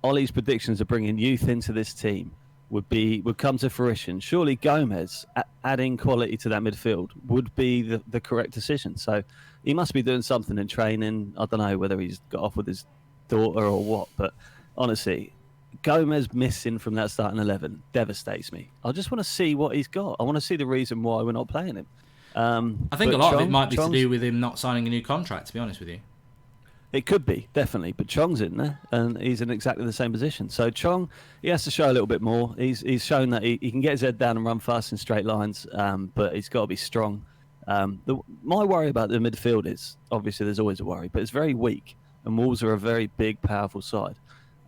Ollie's predictions of bringing youth into this team would come to fruition, surely Gomez adding quality to that midfield would be the correct decision. So he must be doing something in training. I don't know whether he's got off with his daughter or what, but honestly, Gomez missing from that starting 11 devastates me. I just want to see what he's got. I want to see the reason why we're not playing him. I think a lot of it might be to do with him not signing a new contract, to be honest with you. It could be, definitely. But Chong's in there, and he's in exactly the same position. So Chong, he has to show a little bit more. He's shown that he can get his head down and run fast in straight lines, but he's got to be strong. My worry about the midfield is, obviously there's always a worry, but it's very weak, and Wolves are a very big, powerful side.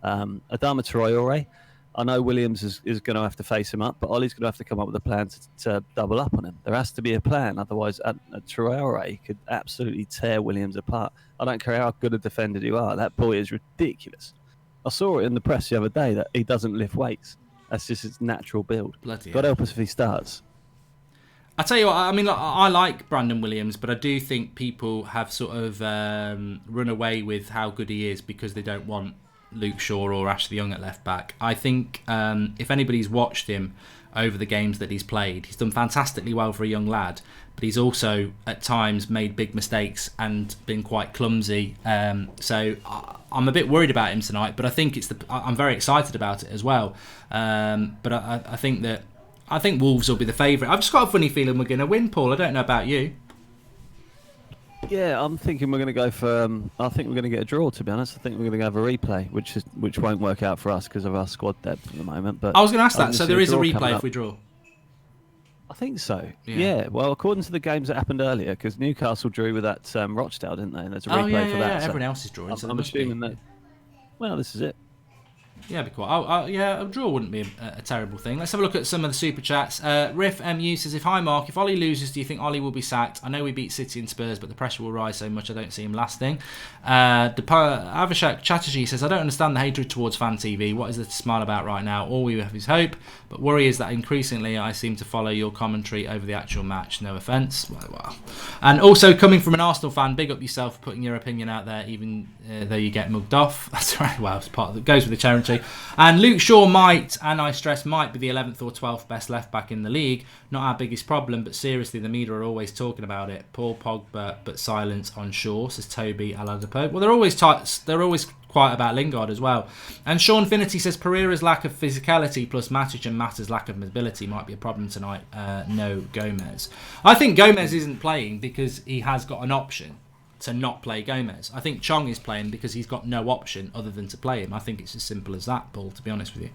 Adama Traore, I know Williams is going to have to face him up, but Ollie's going to have to come up with a plan to double up on him. There has to be a plan, otherwise Traore could absolutely tear Williams apart. I don't care how good a defender you are, that boy is ridiculous. I saw it in the press the other day that he doesn't lift weights. That's just his natural build. Bloody God help us if he starts. I tell you what, I mean, I like Brandon Williams, but I do think people have sort of run away with how good he is because they don't want Luke Shaw or Ashley Young at left back. I think if anybody's watched him over the games that he's played, he's done fantastically well for a young lad, but he's also at times made big mistakes and been quite clumsy. So I'm a bit worried about him tonight, but I think I'm very excited about it as well. But I think Wolves will be the favourite. I've just got a funny feeling we're going to win, Paul. I don't know about you. Yeah, I'm thinking we're going to go for. I think we're going to get a draw. To be honest, I think we're going to have a replay, which won't work out for us because of our squad depth at the moment. But I was going to ask that. So there is a replay if we draw. I think so. Yeah. Well, according to the games that happened earlier, because Newcastle drew with that Rochdale, didn't they? And there's a replay for that. Yeah. So Everyone else is drawing. I'm assuming that. Well, this is it. Yeah, be quite. A draw wouldn't be a terrible thing. Let's have a look at some of the super chats. Riff MU says, "Hi Mark, if Ollie loses, do you think Ollie will be sacked? I know we beat City and Spurs, but the pressure will rise so much I don't see him lasting." Avishak Chatterjee says, "I don't understand the hatred towards Fan TV. What is there to smile about right now? All we have is hope, but worry is that increasingly I seem to follow your commentary over the actual match. No offence." Well. And also coming from an Arsenal fan, big up yourself for putting your opinion out there, even though you get mugged off. That's right. Well, it's part of it. Goes with the challenge. actually. And Luke Shaw might, and I stress might, be the 11th or 12th best left back in the league. Not our biggest problem, but seriously, the media are always talking about it. Paul Pogba, but silence on Shaw, says Toby Aladapo. Well, they're always quiet about Lingard as well. And Sean Finity says Pereira's lack of physicality plus Matic and Mata's lack of mobility might be a problem tonight. No Gomez. I think Gomez isn't playing because he has got an option to not play Gomez. I think Chong is playing because he's got no option other than to play him. I think it's as simple as that, Paul, to be honest with you.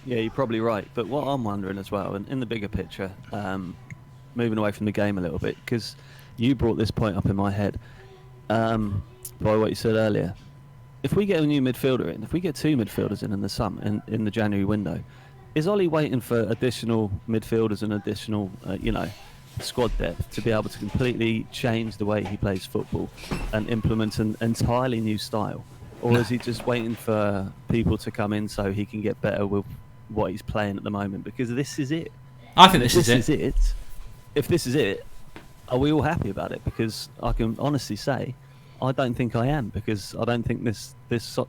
Yeah, you're probably right. But what I'm wondering as well, and in the bigger picture, moving away from the game a little bit, because you brought this point up in my head by what you said earlier. If we get a new midfielder in, if we get 2 midfielders in the summer, in the January window, is Ollie waiting for additional midfielders and additional, squad depth to be able to completely change the way he plays football and implement an entirely new style? Or is he just waiting for people to come in so he can get better with what he's playing at the moment? Because this is it. I think this is it. If this is it, are we all happy about it? Because I can honestly say, I don't think I am, because I don't think this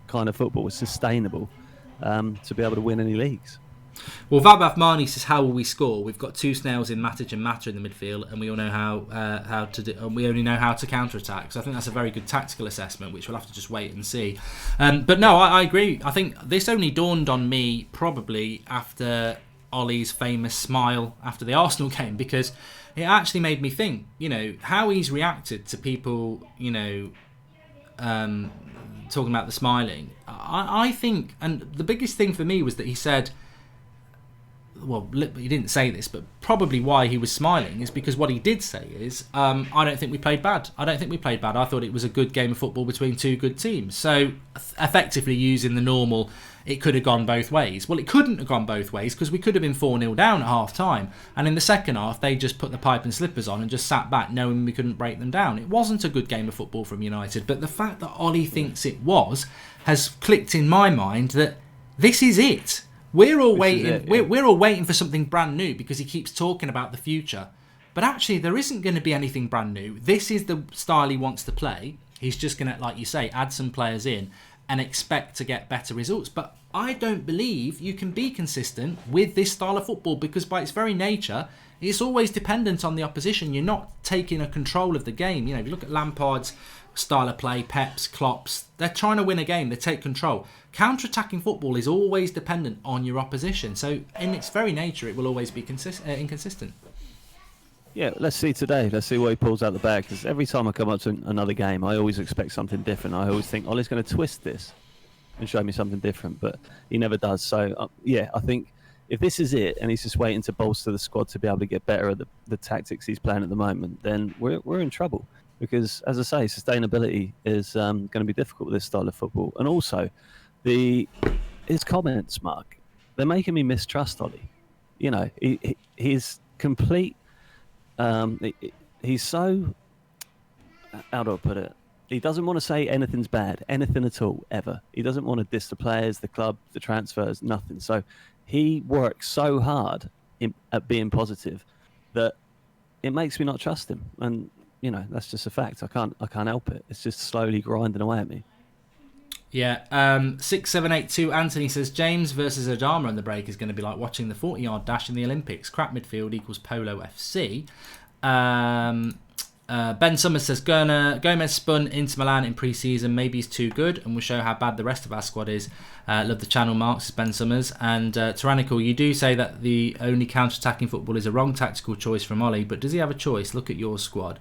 kind of football is sustainable to be able to win any leagues. Well, Vabav Marni says, how will we score? We've got 2 snails in Matic and Mata in the midfield, and we all know how to do, and we only know how to counter-attack. So I think that's a very good tactical assessment, which we'll have to just wait and see. But no, I agree. I think this only dawned on me probably after Ollie's famous smile after the Arsenal game, because it actually made me think, how he's reacted to people, talking about the smiling. I think, and the biggest thing for me was that he said, well, he didn't say this, but probably why he was smiling is because what he did say is, I don't think we played bad. I thought it was a good game of football between 2 good teams. So effectively using the normal, it could have gone both ways. Well, it couldn't have gone both ways because we could have been 4-0 down at half time. And in the second half, they just put the pipe and slippers on and just sat back knowing we couldn't break them down. It wasn't a good game of football from United. But the fact that Ollie thinks it was has clicked in my mind that this is it. We're all waiting. We're all waiting for something brand new because he keeps talking about the future. But actually, there isn't going to be anything brand new. This is the style he wants to play. He's just going to, like you say, add some players in and expect to get better results. But I don't believe you can be consistent with this style of football because by its very nature, it's always dependent on the opposition. You're not taking a control of the game. If you look at Lampard's style of play, Pep's, Klopp's, they're trying to win a game. They take control. Counter-attacking football is always dependent on your opposition. So in its very nature, it will always be inconsistent. Yeah, let's see today. Let's see what he pulls out the bag. Because every time I come up to another game, I always expect something different. I always think, Ollie's going to twist this and show me something different. But he never does. So, I think if this is it and he's just waiting to bolster the squad to be able to get better at the tactics he's playing at the moment, then we're in trouble. Because, as I say, sustainability is going to be difficult with this style of football. And also, his comments, Mark, they're making me mistrust Ollie. He's complete. He's so. How do I put it? He doesn't want to say anything's bad, anything at all, ever. He doesn't want to diss the players, the club, the transfers, nothing. So he works so hard at being positive that it makes me not trust him. And that's just a fact. I can't help it. It's just slowly grinding away at me. Yeah, 6782 Anthony says James versus Adama on the break is going to be like watching the 40-yard dash in the Olympics. Crap midfield equals Polo FC. Ben Summers says Gomez spun Inter Milan in pre-season. Maybe he's too good and will show how bad the rest of our squad is. Love the channel, Mark, says Ben Summers. And Tyrannical, you do say that the only counter-attacking football is a wrong tactical choice from Ollie, but does he have a choice? Look at your squad.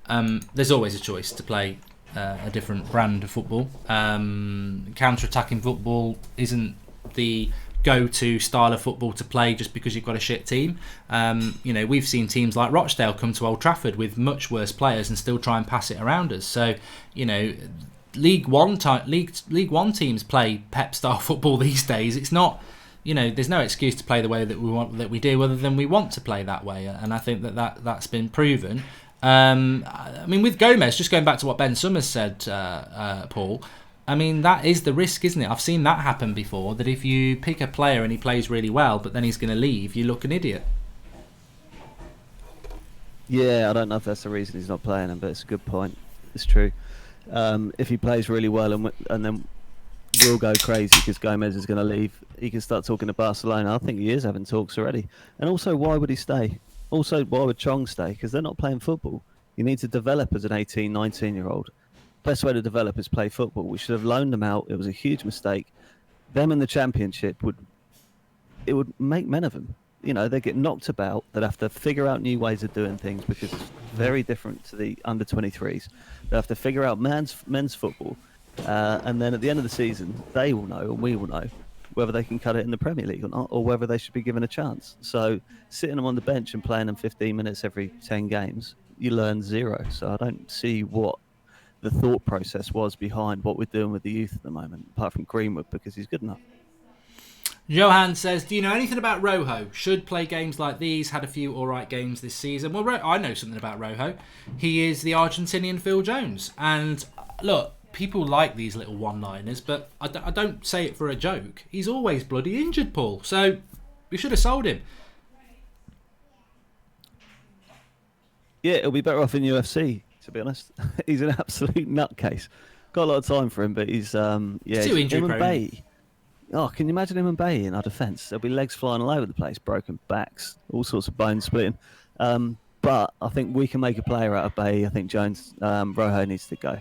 There's always a choice to play a different brand of football. Counter-attacking football isn't the go-to style of football to play just because you've got a shit team. We've seen teams like Rochdale come to Old Trafford with much worse players and still try and pass it around us. So, League One teams play Pep-style football these days. It's not, there's no excuse to play the way that we do, other than we want to play that way. And I think that's been proven. With Gomez, just going back to what Ben Summers said, Paul, that is the risk, isn't it? I've seen that happen before, that if you pick a player and he plays really well, but then he's going to leave, you look an idiot. Yeah, I don't know if that's the reason he's not playing him, but it's a good point. It's true. If he plays really well and then will go crazy because Gomez is going to leave. He can start talking to Barcelona. I think he is having talks already. And also, why would he stay? Also, why would Chong stay? Because they're not playing football. You need to develop as an 18, 19-year-old. Best way to develop is play football. We should have loaned them out. It was a huge mistake. Them in the Championship would make men of them. You know, they get knocked about. They'd have to figure out new ways of doing things because it's very different to the under-23s. They have to figure out men's football. And then at the end of the season, they will know, and we will know, whether they can cut it in the Premier League or not, or whether they should be given a chance. So sitting them on the bench and playing them 15 minutes every 10 games, you learn zero. So I don't see what the thought process was behind what we're doing with the youth at the moment, apart from Greenwood, because he's good enough. Johan says, do you know anything about Rojo? Should play games like these, had a few alright games this season. Well, I know something about Rojo. He is the Argentinian Phil Jones. And look, people like these little one-liners, but I don't say it for a joke. He's always bloody injured, Paul. So we should have sold him. Yeah, it'll be better off in UFC, to be honest. He's an absolute nutcase. Got a lot of time for him, but he's too injury prone. Oh, can you imagine him and Bay in our defence? There'll be legs flying all over the place, broken backs, all sorts of bones splitting. But I think we can make a player out of Bay. I think Rojo needs to go.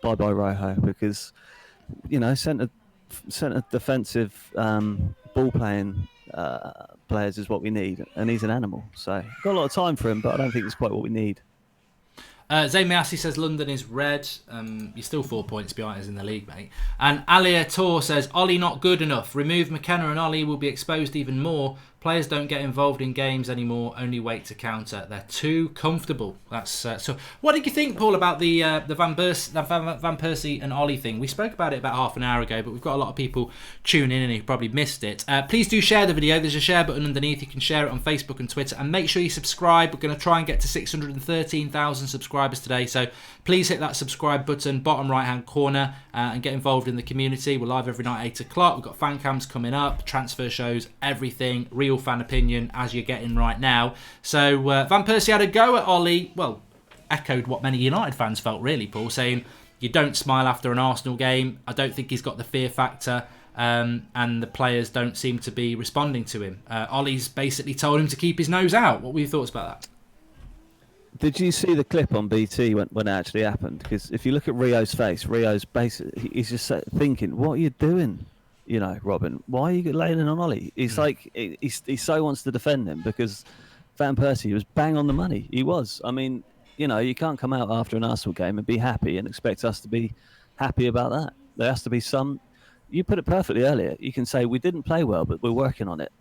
Bye-bye Rojo, because, you know, centre defensive ball-playing players is what we need, and he's an animal. So got a lot of time for him, but I don't think it's quite what we need. Zayn Miassi says London is red. You're still 4 points behind us in the league, mate. And Alia Tor says Ollie not good enough. Remove McKenna and Ollie will be exposed even more. Players don't get involved in games anymore. Only wait to counter. They're too comfortable. That's so. What did you think, Paul, about the Van Persie and Ollie thing? We spoke about it about half an hour ago, but we've got a lot of people tuning in and who probably missed it. Please do share the video. There's a share button underneath. You can share it on Facebook and Twitter, and make sure you subscribe. We're going to try and get to 613,000 subscribers today, so please hit that subscribe button, bottom right hand corner, and get involved in the community. We're live every night at 8 o'clock. We've got fan cams coming up, transfer shows, everything, real fan opinion as you're getting right now. So Van Persie had a go at Ollie, well, echoed what many United fans felt really, Paul, saying you don't smile after an Arsenal game. I don't think he's got the fear factor, and the players don't seem to be responding to him. Ollie's basically told him to keep his nose out. What were your thoughts about that? Did you see the clip on BT when it actually happened? Because if you look at Rio's face, Rio's basically, he's just thinking, what are you doing? You know, Robin, why are you laying in on Ollie? He's like, he so wants to defend him because Van Persie was bang on the money. He was. I mean, you know, you can't come out after an Arsenal game and be happy and expect us to be happy about that. There has to be some, you put it perfectly earlier. You can say we didn't play well, but we're working on it.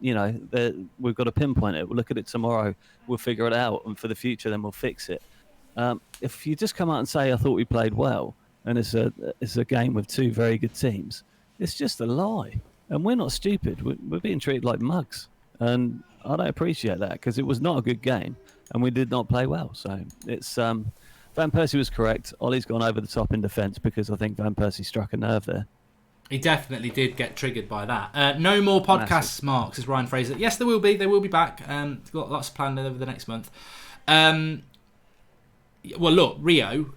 You know, we've got to pinpoint it. We'll look at it tomorrow. We'll figure it out. And for the future, then we'll fix it. If you just come out and say, I thought we played well, and it's a game with two very good teams, it's just a lie. And we're not stupid. We're being treated like mugs. And I don't appreciate that because it was not a good game and we did not play well. So it's Van Persie was correct. Ollie's gone over the top in defence because I think Van Persie struck a nerve there. He definitely did get triggered by that. No more podcasts, Mark, says Ryan Fraser. Yes, there will be. They will be back. Got lots planned over the next month. Well, look, Rio,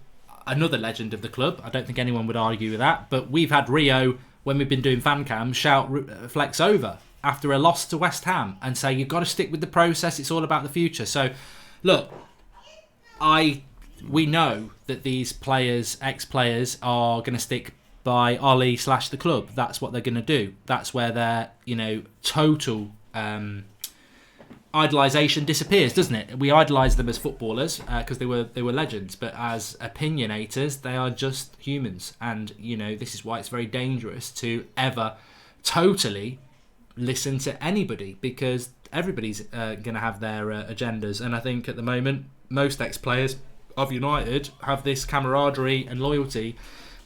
another legend of the club. I don't think anyone would argue with that. But we've had Rio, when we've been doing fan cams, shout Flex over after a loss to West Ham and say, you've got to stick with the process. It's all about the future. So, look, we know that these players, ex-players, are going to stick by Ollie / the club. That's what they're going to do. That's where their, total idolisation disappears, doesn't it? We idolise them as footballers because they were legends, but as opinionators, they are just humans. And this is why it's very dangerous to ever totally listen to anybody, because everybody's going to have their agendas. And I think at the moment, most ex-players of United have this camaraderie and loyalty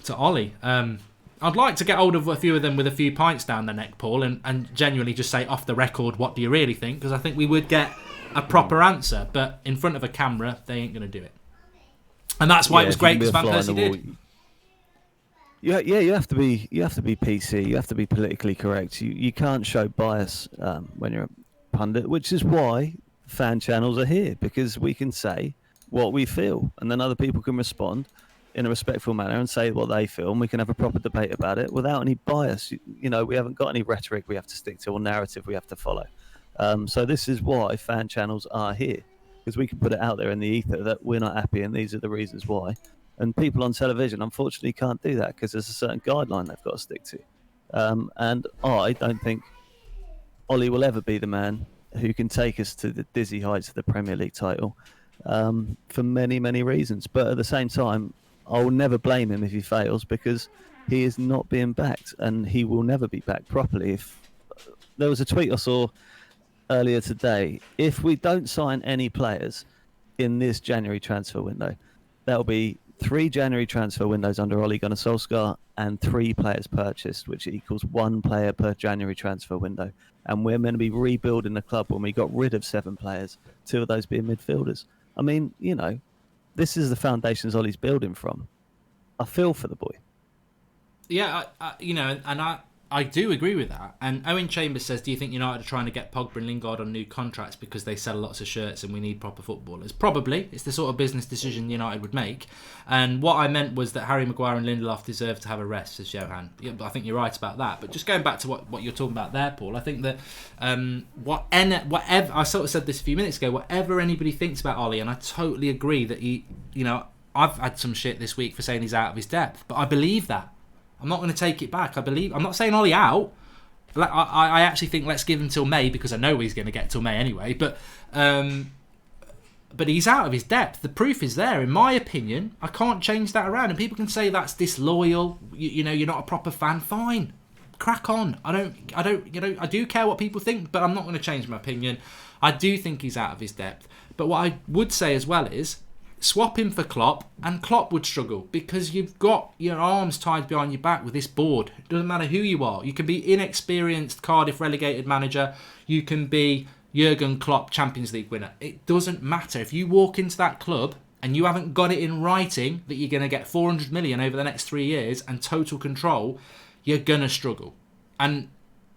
to Ollie. I'd like to get hold of a few of them with a few pints down their neck, Paul, and genuinely just say off the record, what do you really think? Because I think we would get a proper answer, but in front of a camera, they ain't going to do it. And that's why it was great because Van Persie did. Yeah, you have to be PC. You have to be politically correct. You can't show bias when you're a pundit, which is why fan channels are here, because we can say what we feel, and then other people can respond in a respectful manner and say what they feel, and we can have a proper debate about it without any bias. We haven't got any rhetoric we have to stick to or narrative we have to follow. So this is why fan channels are here, because we can put it out there in the ether that we're not happy and these are the reasons why. And people on television, unfortunately, can't do that because there's a certain guideline they've got to stick to. And I don't think Ollie will ever be the man who can take us to the dizzy heights of the Premier League title, for many, many reasons. But at the same time, I will never blame him if he fails, because he is not being backed, and he will never be backed properly. If there was a tweet I saw earlier today, if we don't sign any players in this January transfer window, that'll be 3 January transfer windows under Ole Gunnar Solskjaer and 3 players purchased, which equals 1 player per January transfer window. And we're meant to be rebuilding the club when we got rid of 7 players, 2 of those being midfielders. I mean, this is the foundations Ollie's building from. I feel for the boy. Yeah, I do agree with that. And Owen Chambers says, do you think United are trying to get Pogba and Lingard on new contracts because they sell lots of shirts and we need proper footballers? Probably. It's the sort of business decision United would make. And what I meant was that Harry Maguire and Lindelof deserve to have a rest, says Johan. Yeah, I think you're right about that. But just going back to what you're talking about there, Paul, I think that whatever, I sort of said this a few minutes ago, whatever anybody thinks about Ollie, and I totally agree that he, I've had some shit this week for saying he's out of his depth, but I believe that. I'm not going to take it back. I'm not saying Ollie out. I actually think let's give him till May, because I know he's going to get till May anyway. But he's out of his depth. The proof is there, in my opinion. I can't change that around. And people can say that's disloyal. You're not a proper fan. Fine, crack on. I do care what people think, but I'm not going to change my opinion. I do think he's out of his depth. But what I would say as well is, swap him for Klopp, and Klopp would struggle, because you've got your arms tied behind your back with this board. It doesn't matter who you are. You can be inexperienced Cardiff relegated manager. You can be Jurgen Klopp, Champions League winner. It doesn't matter. If you walk into that club and you haven't got it in writing that you're going to get 400 million over the next 3 years and total control, you're going to struggle. And,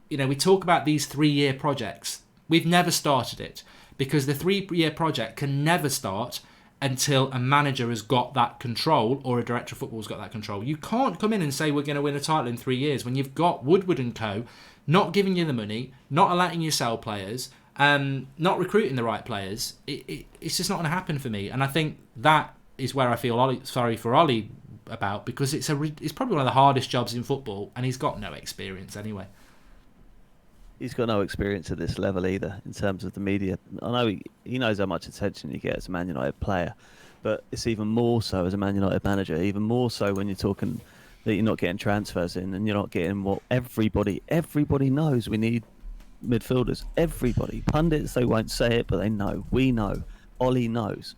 we talk about these 3-year projects. We've never started it, because the 3-year project can never start until a manager has got that control, or a director of football has got that control. You can't come in and say we're going to win a title in 3 years when you've got Woodward and co. not giving you the money, not letting you sell players, not recruiting the right players. It's just not going to happen for me. And I think that is where I feel sorry for Ollie about, because it's probably one of the hardest jobs in football, and he's got no experience anyway. He's got no experience at this level either, in terms of the media. I know he knows how much attention he gets as a Man United player, but it's even more so as a Man United manager, even more so when you're talking that you're not getting transfers in, and you're not getting what everybody knows. We need midfielders. Everybody. Pundits, they won't say it, but they know. We know. Ollie knows.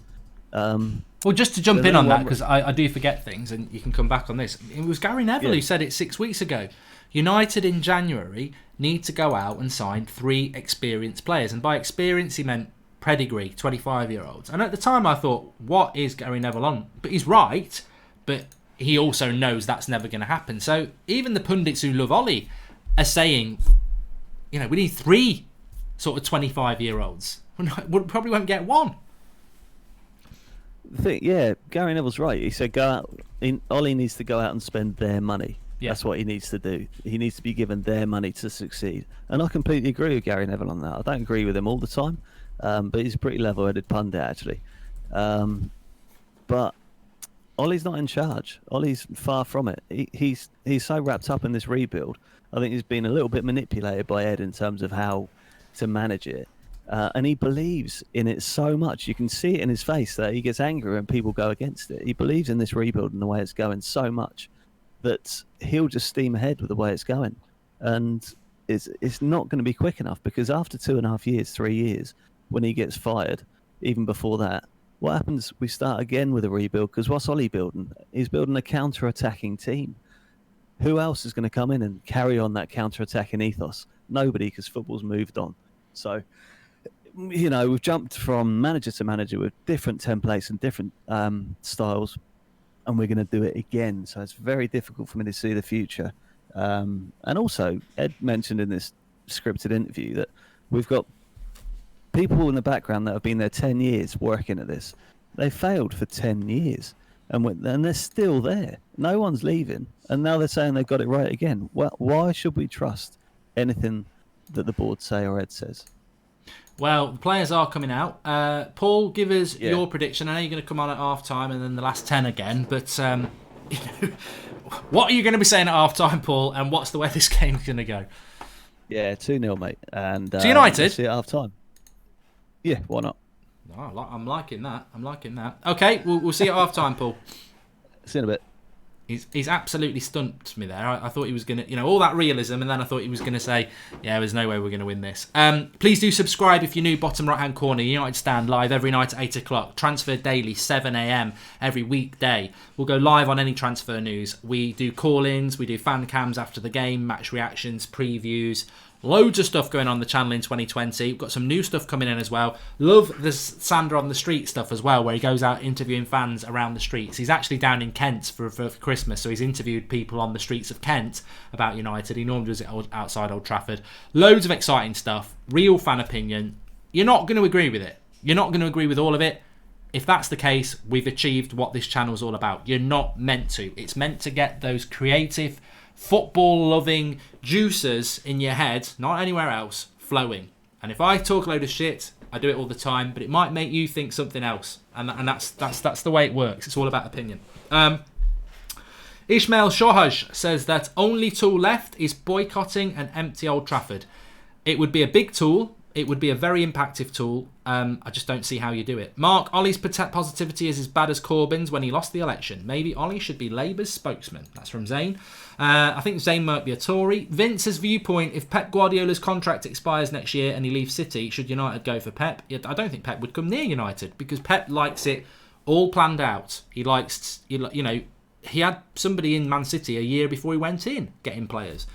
Well, just to jump in on that, because I do forget things, and you can come back on this. It was Gary Neville who said it 6 weeks ago. United in January need to go out and sign 3 experienced players. And by experience, he meant pedigree, 25-year-olds. And at the time, I thought, what is Gary Neville on? But he's right, but he also knows that's never going to happen. So even the pundits who love Ollie are saying, we need 3 sort of 25-year-olds. We probably won't get 1. Gary Neville's right. He said Ollie needs to go out and spend their money. Yeah. That's what he needs to do. He needs to be given their money to succeed. And I completely agree with Gary Neville on that. I don't agree with him all the time, but he's a pretty level-headed pundit, actually. But Ollie's not in charge. Ollie's far from it. He's so wrapped up in this rebuild. I think he's been a little bit manipulated by Ed in terms of how to manage it. And he believes in it so much. You can see it in his face that he gets angry when people go against it. He believes in this rebuild and the way it's going so much that he'll just steam ahead with the way it's going. And it's not going to be quick enough, because after 2.5 years, 3 years, when he gets fired, even before that, what happens? We start again with a rebuild, because what's Ollie building? He's building a counter-attacking team. Who else is going to come in and carry on that counter-attacking ethos? Nobody, because football's moved on. So, we've jumped from manager to manager with different templates and different styles, and we're going to do it again. So it's very difficult for me to see the future. And also, Ed mentioned in this scripted interview that we've got people in the background that have been there 10 years working at this. They failed for 10 years. and they're still there. No one's leaving, and now they're saying they've got it right again. Well, why should we trust anything that the board say or Ed says? Well, the players are coming out. Paul, give us Yeah. your prediction. I know you're going to come on at half time and then the last 10 again, but you know, what are you going to be saying at half time, Paul, and what's the way this game's going to go? Yeah, 2-0, mate. And To United? we'll see at half time. Yeah, why not? Oh, I'm liking that. Okay, we'll see at half time, Paul. See you in a bit. He's absolutely stumped me there. I thought he was going to, all that realism, and then I thought he was going to say, yeah, there's no way we're going to win this. Please do subscribe if you're new, bottom right-hand corner. United Stand live every night at 8 o'clock. Transfer daily, 7 a.m. every weekday. We'll go live on any transfer news. We do call-ins, we do fan cams after the game, match reactions, previews. Loads of stuff going on the channel in 2020. We've got some new stuff coming in as well. Love the Sander on the Street stuff as well, where he goes out interviewing fans around the streets. He's actually down in Kent for Christmas, so he's interviewed people on the streets of Kent about United. He normally does it outside Old Trafford. Loads of exciting stuff. Real fan opinion. You're not going to agree with it. You're not going to agree with all of it. If that's the case, we've achieved what this channel's all about. You're not meant to. It's meant to get those creative, football-loving juicers in your head, not anywhere else, flowing. And if I talk a load of shit, I do it all the time, but it might make you think something else. And that's the way it works. It's all about opinion. Ishmael Shohaj says that only tool left is boycotting an empty Old Trafford. It would be a big tool. It would be a very impactful tool. I just don't see how you do it. Mark, Ollie's positivity is as bad as Corbyn's when he lost the election. Maybe Ollie should be Labour's spokesman. That's from Zane. I think Zane might be a Tory. Vince's viewpoint, if Pep Guardiola's contract expires next year and he leaves City, should United go for Pep? I don't think Pep would come near United because Pep likes it all planned out. He likes, he had somebody in Man City a year before he went in, getting players.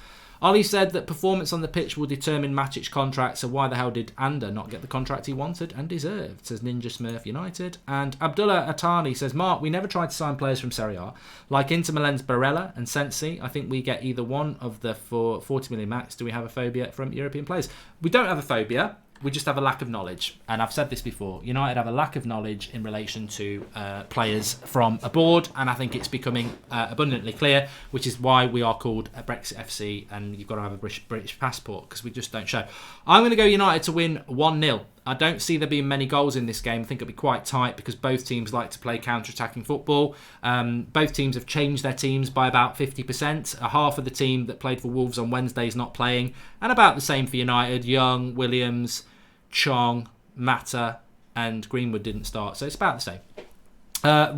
Ollie said that performance on the pitch will determine Matic's contract, so why the hell did Ander not get the contract he wanted and deserved, says Ninja Smurf United. And Abdullah Atani says, Mark, we never tried to sign players from Serie A. Like Inter Milan's Barella and Sensi, I think we get either one of the for 40 million max. Do we have a phobia from European players? We don't have a phobia. We just have a lack of knowledge. And I've said this before. United have a lack of knowledge in relation to players from abroad. And I think it's becoming abundantly clear, which is why we are called a Brexit FC. And you've got to have a British passport because we just don't show. I'm going to go United to win 1-0. I don't see there being many goals in this game. I think it'll be quite tight because both teams like to play counter-attacking football. Both teams have changed their teams by about 50%. Half of the team that played for Wolves on Wednesday is not playing. And about the same for United. Young, Williams, Chong, Mata and Greenwood didn't start. So it's about the same.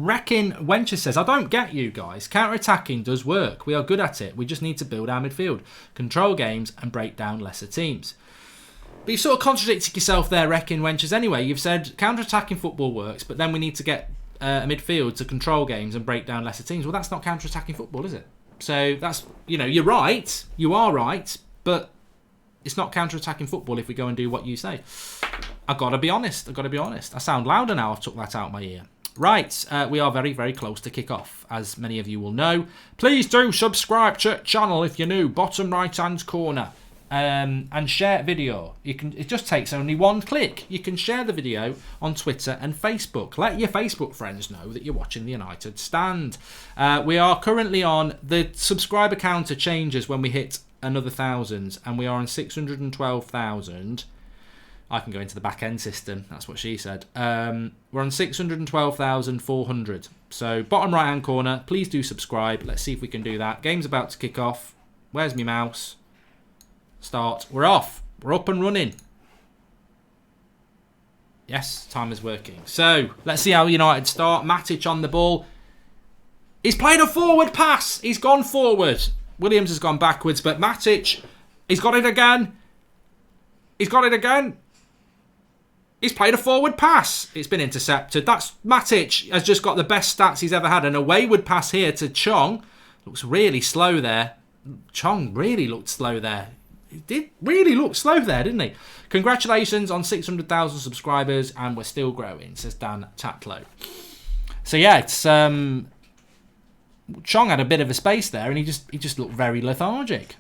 Wrecking Wencher says, I don't get you guys. Counter-attacking does work. We are good at it. We just need to build our midfield, control games and break down lesser teams. But you've sort of contradicted yourself there, Wrecking Wenchers. Anyway, you've said counter-attacking football works, but then we need to get a midfield to control games and break down lesser teams. Well, that's not counter-attacking football, is it? So that's, you're right. You are right, but it's not counter-attacking football if we go and do what you say. I've got to be honest. I sound louder now. I've took that out of my ear. Right, we are very, very close to kick-off, as many of you will know. Please do subscribe to the channel if you're new. Bottom right-hand corner. And share video. It just takes only one click. You can share the video on Twitter and Facebook. Let your Facebook friends know that you're watching the United Stand. We are currently on, the subscriber counter changes when we hit another thousands, and we are on 612,000. I can go into the back end system. That's what she said. We're on 612,400. So bottom right hand corner, please do subscribe. Let's see if we can do that. Game's about to kick off. Where's my mouse? Start. We're off. We're up and running. Yes, time is working. So, let's see how United start. Matic on the ball. He's played a forward pass. He's gone forward. Williams has gone backwards, but Matic, he's got it again. He's got it again. He's played a forward pass. It's been intercepted. That's Matic has just got the best stats he's ever had. And a wayward pass here to Chong. Looks really slow there. Chong really looked slow there. He did really look slow there, didn't he? Congratulations on 600,000 subscribers, and we're still growing, says Dan Tatlow. So yeah, it's Chong had a bit of a space there, and he just looked very lethargic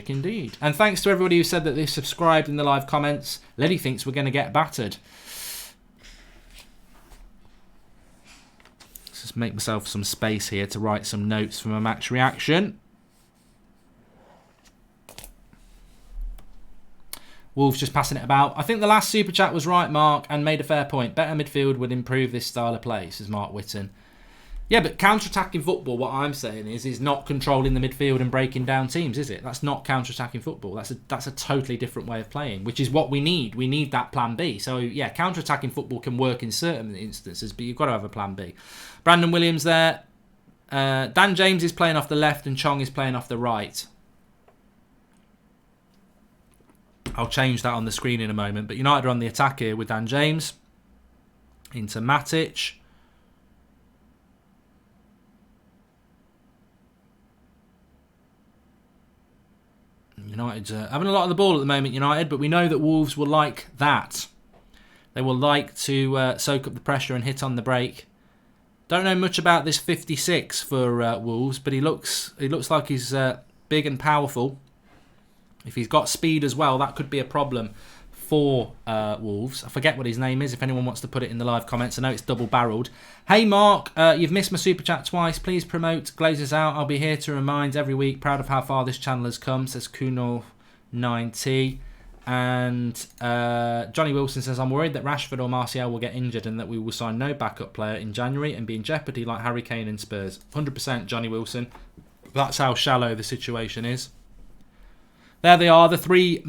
indeed. And thanks to everybody who said that they subscribed in the live comments. Liddy thinks we're going to get battered. This is make myself some space here to write some notes from a match reaction. Wolves just passing it about. I think the last super chat was right, Mark, and made a fair point. Better midfield would improve this style of play, says Mark Whitten. Yeah, but counter-attacking football, what I'm saying is not controlling the midfield and breaking down teams, is it? That's not counter-attacking football. That's a totally different way of playing, which is what we need. We need that plan B. So, yeah, counter-attacking football can work in certain instances, but you've got to have a plan B. Brandon Williams there. Dan James is playing off the left and Chong is playing off the right. I'll change that on the screen in a moment. But United are on the attack here with Dan James. Into Matic. United's having a lot of the ball at the moment, United, but we know that Wolves will like that. They will like to soak up the pressure and hit on the break. Don't know much about this 56 for Wolves, but he looks like he's big and powerful. If he's got speed as well, that could be a problem for Wolves. I forget what his name is. If anyone wants to put it in the live comments, I know it's double-barrelled. Hey, Mark, you've missed my super chat twice. Please promote Glazers Out. I'll be here to remind every week. Proud of how far this channel has come, says Kuno9T. And Johnny Wilson says, I'm worried that Rashford or Martial will get injured and that we will sign no backup player in January and be in jeopardy like Harry Kane and Spurs. 100% Johnny Wilson. That's how shallow the situation is. There they are, the three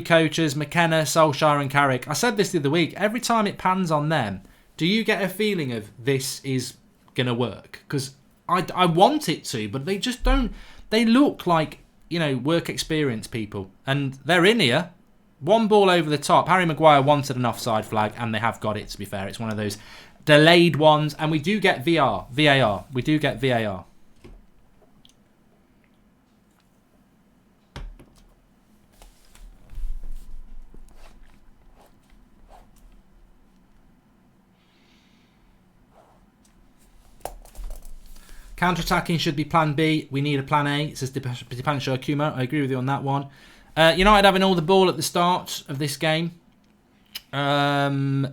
coaches, McKenna, Solskjaer and Carrick. I said this the other week. Every time it pans on them, do you get a feeling of this is going to work? Because I want it to, but they just don't. They look like, work experience people. And they're in here. One ball over the top. Harry Maguire wanted an offside flag, and they have got it, to be fair. It's one of those delayed ones. And we do get VAR. We do get VAR. Counter-attacking should be plan B. We need a plan A, says Dipansho Akuma. I agree with you on that one. United having all the ball at the start of this game. It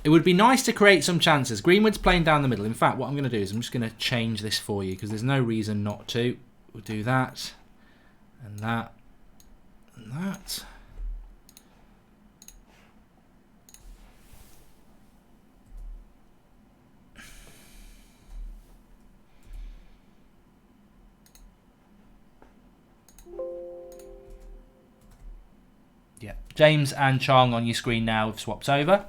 would be nice to create some chances. Greenwood's playing down the middle. In fact, what I'm going to do is I'm just going to change this for you because there's no reason not to. We'll do that and that and that. Yeah, James and Chong on your screen now have swapped over.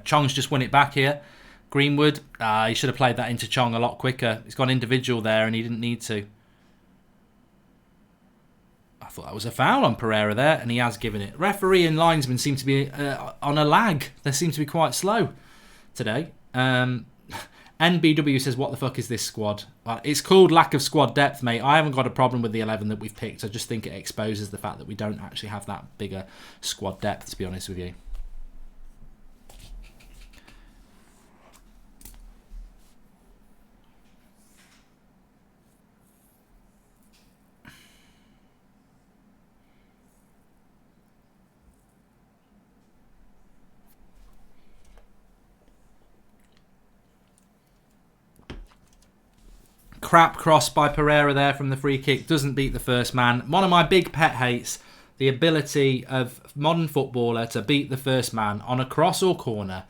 Chong's just won it back here. Greenwood, he should have played that into Chong a lot quicker. He's gone individual there and he didn't need to. I thought that was a foul on Pereira there and he has given it. Referee and linesman seem to be on a lag. They seem to be quite slow today. NBW says, what the fuck is this squad? It's called lack of squad depth, mate. I haven't got a problem with the 11 that we've picked. I just think it exposes the fact that we don't actually have that bigger squad depth, to be honest with you. Crap cross by Pereira there from the free kick. Doesn't beat the first man. One of my big pet hates, the ability of modern footballer to beat the first man on a cross or corner.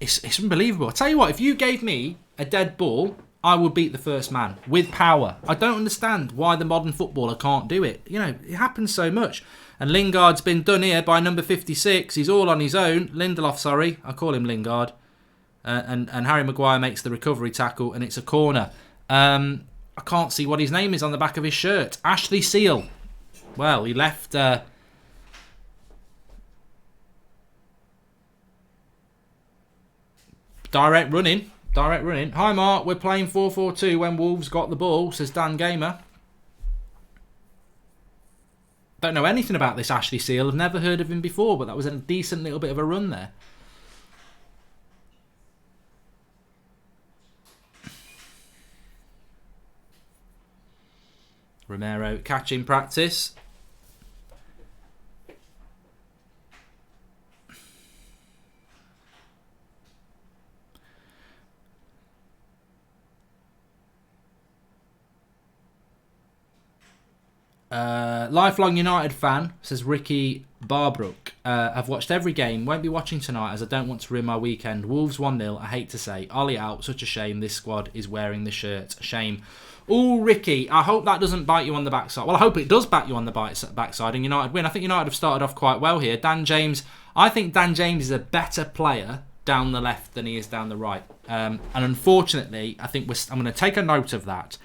It's unbelievable. I tell you what, if you gave me a dead ball, I would beat the first man with power. I don't understand why the modern footballer can't do it. It happens so much. And Lingard's been done here by number 56. He's all on his own. Lindelof, sorry. I call him Lingard. And Harry Maguire makes the recovery tackle and it's a corner. I can't see what his name is on the back of his shirt. Ashley Seal. Well, he left... Direct running. Hi, Mark. We're playing 4-4-2 when Wolves got the ball, says Dan Gamer. Don't know anything about this Ashley Seal. I've never heard of him before, but that was a decent little bit of a run there. Romero catching practice. Lifelong United fan, says Ricky Barbrook. I've watched every game. Won't be watching tonight as I don't want to ruin my weekend. Wolves 1-0. I hate to say. Ollie out. Such a shame. This squad is wearing the shirt. Shame. Oh, Ricky, I hope that doesn't bite you on the backside. Well, I hope it does bite you on the backside and United win. I think United have started off quite well here. Dan James, I think Dan James is a better player down the left than he is down the right. And unfortunately, I think I'm going to take a note of that.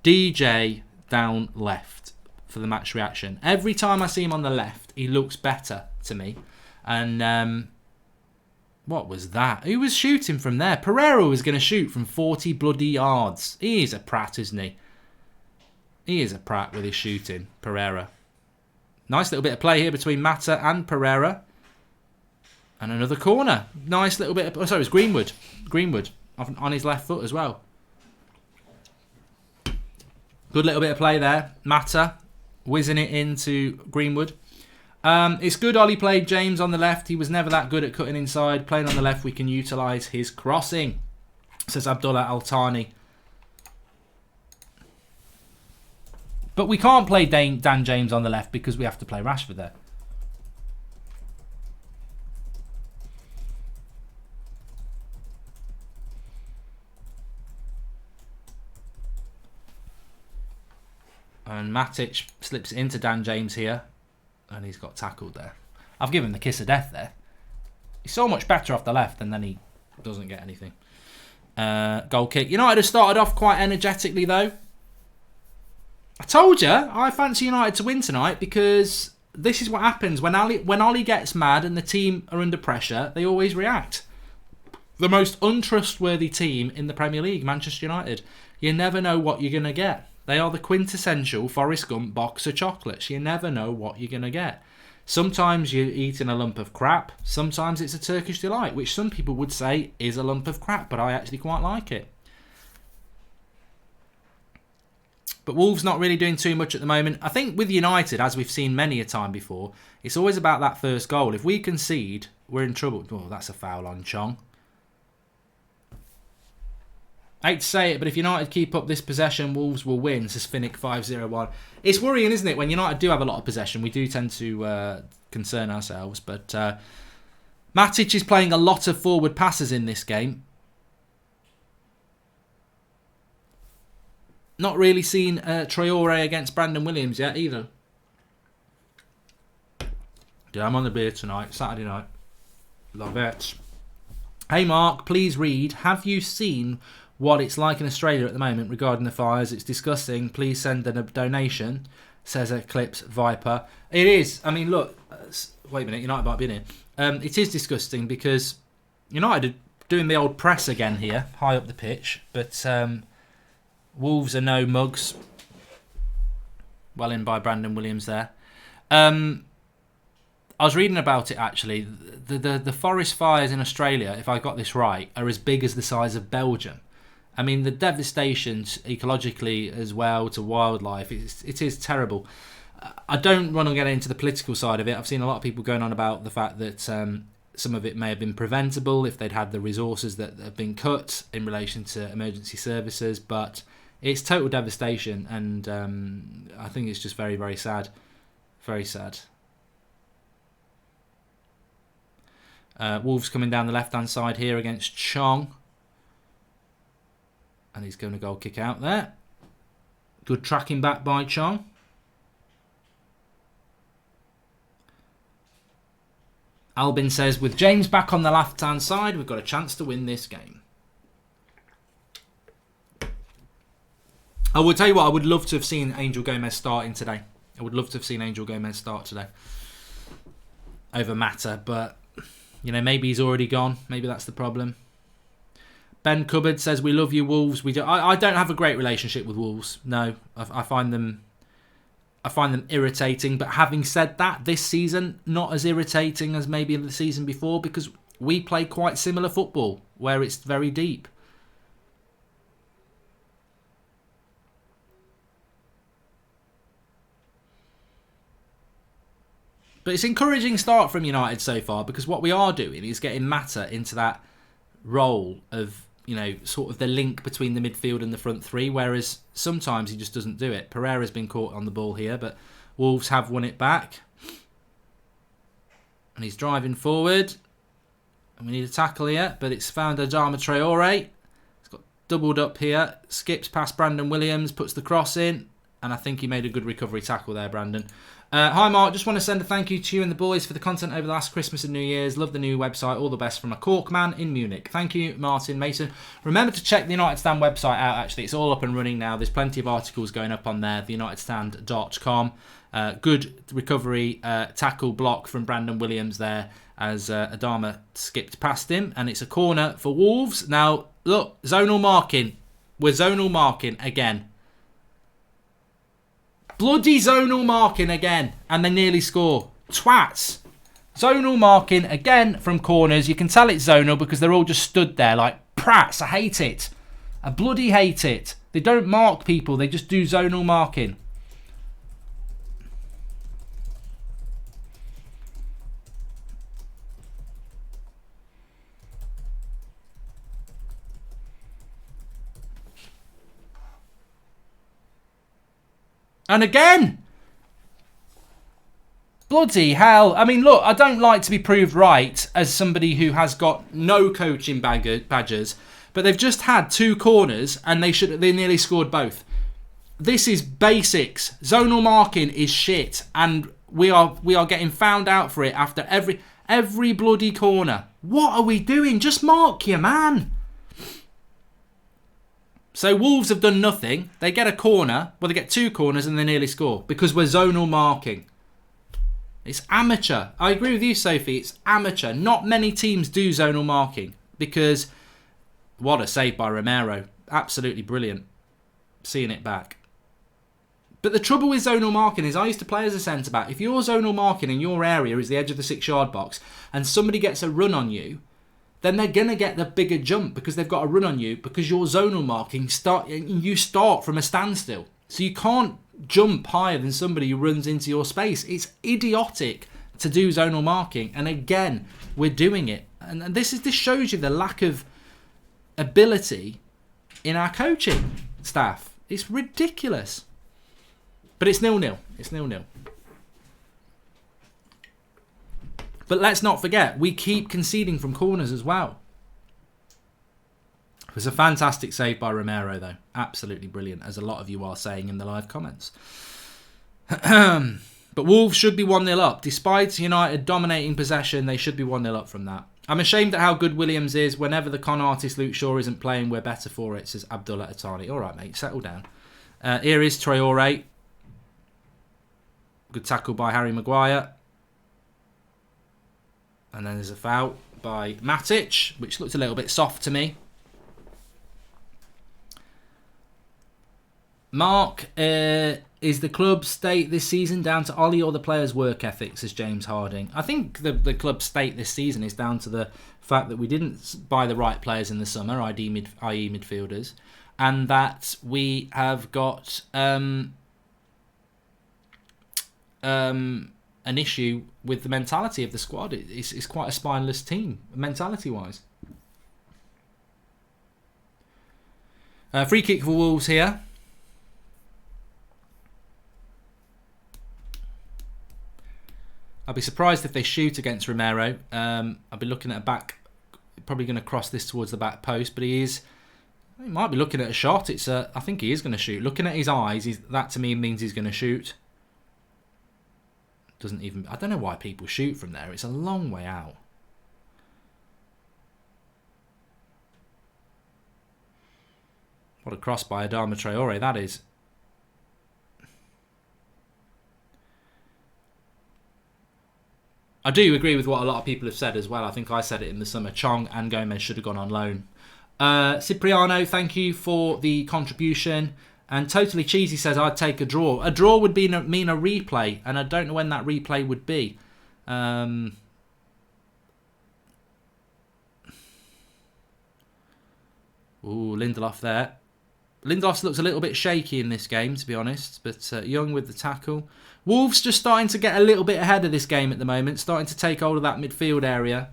DJ down left for the match reaction. Every time I see him on the left, he looks better to me. And what was that? Who was shooting from there? Pereira was going to shoot from 40 bloody yards. He is a prat, isn't he? He is a prat with his shooting, Pereira. Nice little bit of play here between Mata and Pereira. And another corner. Nice little bit of... Oh, sorry, it's Greenwood. Greenwood on his left foot as well. Good little bit of play there. Mata whizzing it into Greenwood. It's good Ollie played James on the left. He was never that good at cutting inside. Playing on the left, we can utilise his crossing, says Abdullah Al-Thani. But we can't play Dan James on the left because we have to play Rashford there. And Matic slips into Dan James here. And he's got tackled there. I've given him the kiss of death there. He's so much better off the left and then he doesn't get anything. Goal kick. United have started off quite energetically though. I told you, I fancy United to win tonight because this is what happens. When Ollie gets mad and the team are under pressure, they always react. The most untrustworthy team in the Premier League, Manchester United. You never know what you're going to get. They are the quintessential Forrest Gump box of chocolates. You never know what you're going to get. Sometimes you're eating a lump of crap. Sometimes it's a Turkish delight, which some people would say is a lump of crap, but I actually quite like it. But Wolves not really doing too much at the moment. I think with United, as we've seen many a time before, it's always about that first goal. If we concede, we're in trouble. Oh, that's a foul on Chong. I hate to say it, but if United keep up this possession, Wolves will win, says Finnick 501. It's worrying, isn't it? When United do have a lot of possession, we do tend to concern ourselves. But Matic is playing a lot of forward passes in this game. Not really seen Traore against Brandon Williams yet either. Yeah, I'm on the beer tonight, Saturday night. Love it. Hey Mark, please read. Have you seen what it's like in Australia at the moment regarding the fires? It's disgusting. Please send a donation, says Eclipse Viper. It is. I mean, look. Wait a minute. United might be in here. It is disgusting because United are doing the old press again here, high up the pitch. But Wolves are no mugs. Well in by Brandon Williams there. I was reading about it actually. The forest fires in Australia, if I got this right, are as big as the size of Belgium. I mean, the devastation ecologically as well to wildlife, it is terrible. I don't want to get into the political side of it. I've seen a lot of people going on about the fact that some of it may have been preventable if they'd had the resources that have been cut in relation to emergency services. But it's total devastation, and I think it's just very, very sad. Very sad. Wolves coming down the left-hand side here against Chong. And he's going to goal kick out there. Good tracking back by Chong. Albin says, with James back on the left-hand side, we've got a chance to win this game. I will tell you what, I would love to have seen Angel Gomez starting today. I would love to have seen Angel Gomez start today over Mata, but maybe he's already gone. Maybe that's the problem. Ben Cupboard says, we love you, Wolves. I don't have a great relationship with Wolves. No, I find them irritating. But having said that, this season, not as irritating as maybe the season before because we play quite similar football where it's very deep. But it's an encouraging start from United so far because what we are doing is getting Mata into that role of, sort of the link between the midfield and the front three, whereas sometimes he just doesn't do it. Pereira's been caught on the ball here, but Wolves have won it back. And he's driving forward. And we need a tackle here, but it's found Adama Traore. He's got doubled up here. Skips past Brandon Williams, puts the cross in. And I think he made a good recovery tackle there, Brandon. Hi, Mark. Just want to send a thank you to you and the boys for the content over the last Christmas and New Year's. Love the new website. All the best from a Cork man in Munich. Thank you, Martin Mason. Remember to check the United Stand website out, actually. It's all up and running now. There's plenty of articles going up on there, theunitedstand.com. Good recovery tackle block from Brandon Williams there as Adama skipped past him. And it's a corner for Wolves. Now, look, zonal marking. We're zonal marking again. Bloody zonal marking again. And they nearly score. Twats. Zonal marking again from corners. You can tell it's zonal because they're all just stood there like prats. I hate it. I bloody hate it. They don't mark people. They just do zonal marking. And again! Bloody hell. I mean, look, I don't like to be proved right as somebody who has got no coaching badges, but they've just had 2 corners and they nearly scored both. This is basics. Zonal marking is shit, and we are getting found out for it after every bloody corner. What are we doing? Just mark your man. So Wolves have done nothing. They get a corner. Well, they get 2 corners and they nearly score because we're zonal marking. It's amateur. I agree with you, Sophie. It's amateur. Not many teams do zonal marking because what a save by Romero. Absolutely brilliant. Seeing it back. But the trouble with zonal marking is I used to play as a centre-back. If your zonal marking in your area is the edge of the 6-yard box and somebody gets a run on you, then they're going to get the bigger jump because they've got a run on you because your zonal marking you start from a standstill. So you can't jump higher than somebody who runs into your space. It's idiotic to do zonal marking. And again, we're doing it. And this shows you the lack of ability in our coaching staff. It's ridiculous. But it's 0-0. It's 0-0. But let's not forget, we keep conceding from corners as well. It was a fantastic save by Romero, though. Absolutely brilliant, as a lot of you are saying in the live comments. But Wolves should be 1-0 up. Despite United dominating possession, they should be 1-0 up from that. I'm ashamed at how good Williams is. Whenever the con artist Luke Shaw isn't playing, we're better for it, says Abdullah Atani. All right, mate, settle down. Here is Traore. Good tackle by Harry Maguire. And then there's a foul by Matic, which looked a little bit soft to me. Mark, is the club's state this season down to Ollie or the players' work ethic, says James Harding. I think the club's state this season is down to the fact that we didn't buy the right players in the summer, i.e. midfielders, and that we have got an issue with the mentality of the squad. It's quite a spineless team, mentality-wise. Free kick for Wolves here. I'll be surprised if they shoot against Romero. I'll be looking at a back, probably going to cross this towards the back post, but he might be looking at a shot. I think he is going to shoot. Looking at his eyes, that to me means he's going to shoot. I don't know why people shoot from there. It's a long way out. What a cross by Adama Traore that is. I do agree with what a lot of people have said as well. I think I said it in the summer. Chong and Gomez should have gone on loan. Cipriano, thank you for the contribution. And Totally Cheesy says, I'd take a draw. A draw would mean a replay, and I don't know when that replay would be. Ooh, Lindelof there. Lindelof looks a little bit shaky in this game, to be honest, but Young with the tackle. Wolves just starting to get a little bit ahead of this game at the moment, starting to take hold of that midfield area.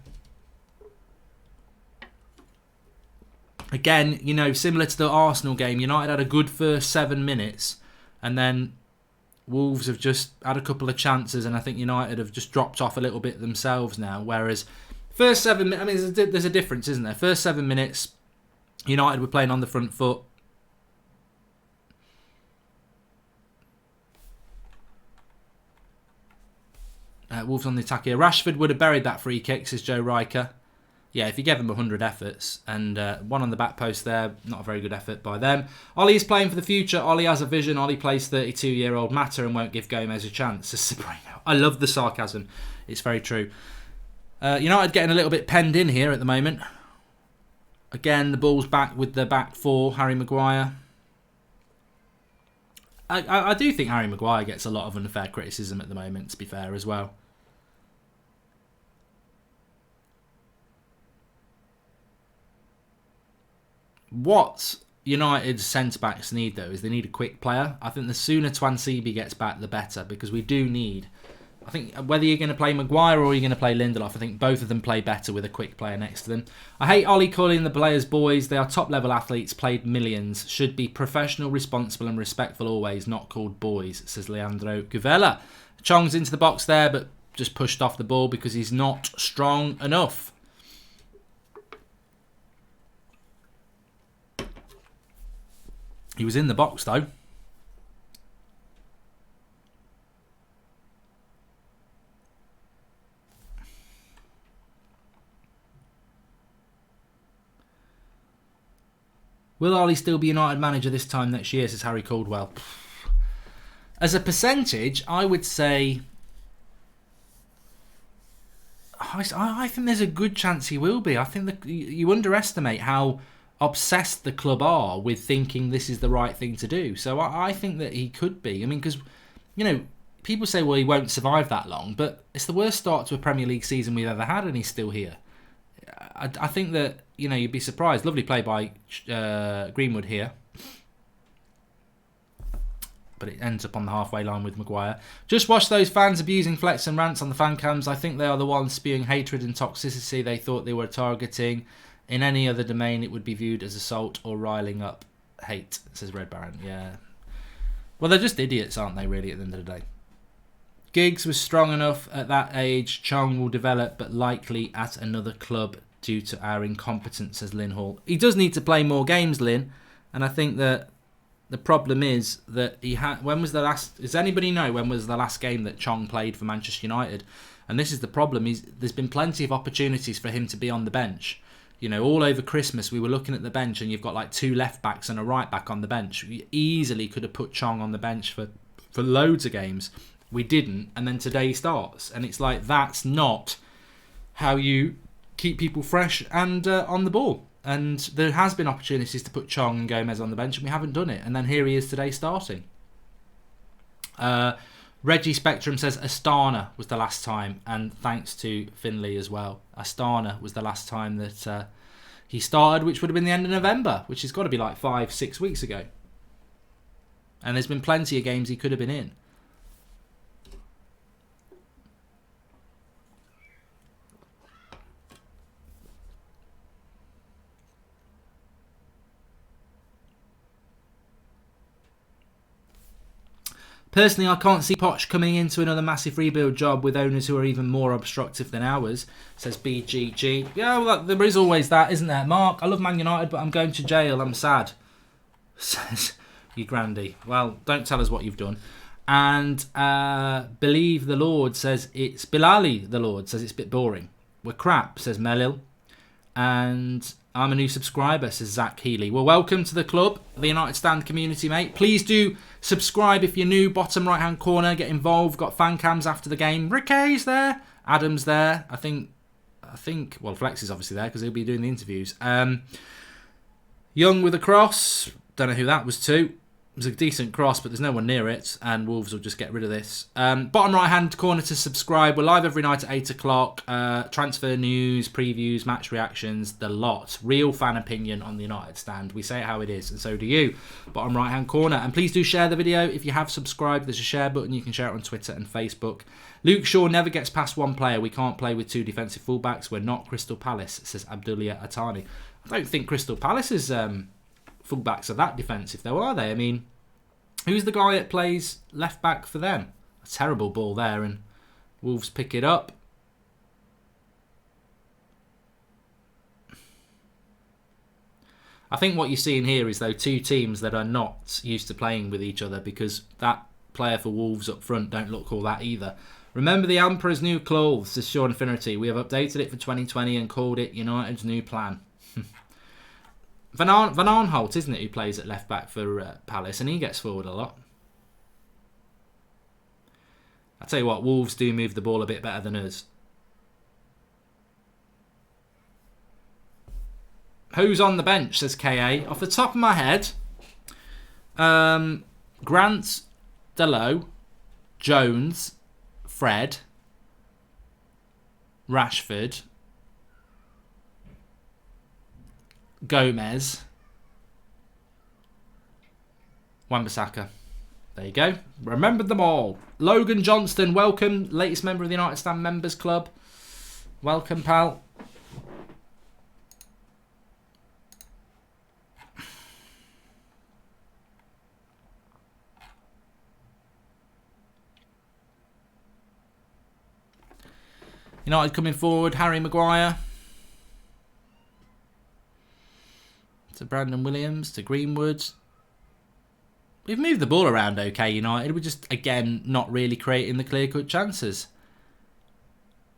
Again, similar to the Arsenal game, United had a good first 7 minutes, and then Wolves have just had a couple of chances, and I think United have just dropped off a little bit themselves now. Whereas first 7 minutes, I mean, there's a difference, isn't there? First 7 minutes, United were playing on the front foot. Wolves on the attack here. Rashford would have buried that free kick, says Joe Riker. Yeah, if you gave them 100 efforts, and one on the back post there, not a very good effort by them. Ollie is playing for the future. Ollie has a vision. Ollie plays 32-year-old Mata and won't give Gomez a chance, says Sabrina. I love the sarcasm. It's very true. United getting a little bit penned in here at the moment. Again, the ball's back with the back four, Harry Maguire. I do think Harry Maguire gets a lot of unfair criticism at the moment, to be fair, as well. What United's centre-backs need, though, is they need a quick player. I think the sooner Twansibi gets back, the better, because we do need... I think whether you're going to play Maguire or you're going to play Lindelof, I think both of them play better with a quick player next to them. I hate Ollie calling the players boys. They are top-level athletes, played millions. Should be professional, responsible and respectful always, not called boys, says Leandro Guvella. Chong's into the box there, but just pushed off the ball because he's not strong enough. He was in the box, though. Will Ollie still be United manager this time next year, says Harry Caldwell. As a percentage, I would say... I think there's a good chance he will be. I think that you underestimate how obsessed the club are with thinking this is the right thing to do. So I think that he could be. I mean, because, people say, well, he won't survive that long, but it's the worst start to a Premier League season we've ever had, and he's still here. I think that, you'd be surprised. Lovely play by Greenwood here. But it ends up on the halfway line with Maguire. Just watch those fans abusing flex and rants on the fan cams. I think they are the ones spewing hatred and toxicity they thought they were targeting. In any other domain, it would be viewed as assault or riling up hate, says Red Baron. Yeah. Well, they're just idiots, aren't they, really, at the end of the day? Giggs was strong enough at that age. Chong will develop, but likely at another club due to our incompetence, says Lynn Hall. He does need to play more games, Lynn, and I think that the problem is that he had... When was the last... Does anybody know when was the last game that Chong played for Manchester United? And this is the problem. There's been plenty of opportunities for him to be on the bench. All over Christmas, we were looking at the bench and you've got like 2 left-backs and a right-back on the bench. We easily could have put Chong on the bench for loads of games. We didn't, and then today he starts. And it's like, that's not how you keep people fresh and on the ball. And there has been opportunities to put Chong and Gomez on the bench, and we haven't done it. And then here he is today starting. Reggie Spectrum says Astana was the last time, and thanks to Finley as well. Astana was the last time that he started, which would have been the end of November, which has got to be like 5-6 weeks ago. And there's been plenty of games he could have been in. Personally, I can't see Poch coming into another massive rebuild job with owners who are even more obstructive than ours, says BGG. Yeah, well, there is always that, isn't there? Mark, I love Man United, but I'm going to jail. I'm sad, says you Grandy. Well, don't tell us what you've done. And Believe the Lord says it's... Bilali the Lord says it's a bit boring. We're crap, says Melil. And... I'm a new subscriber, says Zach Healy. Well, welcome to the club, the United Stand community, mate. Please do subscribe if you're new. Bottom right-hand corner, get involved. Got fan cams after the game. Rickey's there. Adam's there. I think. Well, Flex is obviously there because he'll be doing the interviews. Young with a cross. Don't know who that was to. It was a decent cross, but there's no one near it, and Wolves will just get rid of this. Bottom right-hand corner to subscribe. We're live every night at 8 o'clock. Transfer news, previews, match reactions, the lot. Real fan opinion on the United Stand. We say it how it is, and so do you. Bottom right-hand corner. And please do share the video. If you have subscribed, there's a share button. You can share it on Twitter and Facebook. Luke Shaw never gets past one player. We can't play with 2 defensive fullbacks. We're not Crystal Palace, says Abdullah Atani. I don't think Crystal Palace's... fullbacks are that defensive though, are they? I mean, Who's the guy that plays left back for them? A terrible ball there, and Wolves pick it up. I think what you're seeing here is, though, two teams that are not used to playing with each other, because that player for Wolves up front don't look all that either. Remember the Emperor's new clothes, says Sean Infinity. We have updated it for 2020 and called it United's new plan. Van Arnholt, isn't it, who plays at left back for Palace, and he gets forward a lot. I tell you what, Wolves do move the ball a bit better than us. Who's on the bench, says KA. Off the top of my head, Grant, Delo, Jones, Fred, Rashford, Gomez, Wan-Bissaka. There you go. Remembered them all. Logan Johnston, welcome. Latest member of the United Stand Members Club. Welcome, pal. United coming forward. Harry Maguire. To Brandon Williams. To Greenwood. We've moved the ball around okay, United. We're just, again, not really creating the clear-cut chances.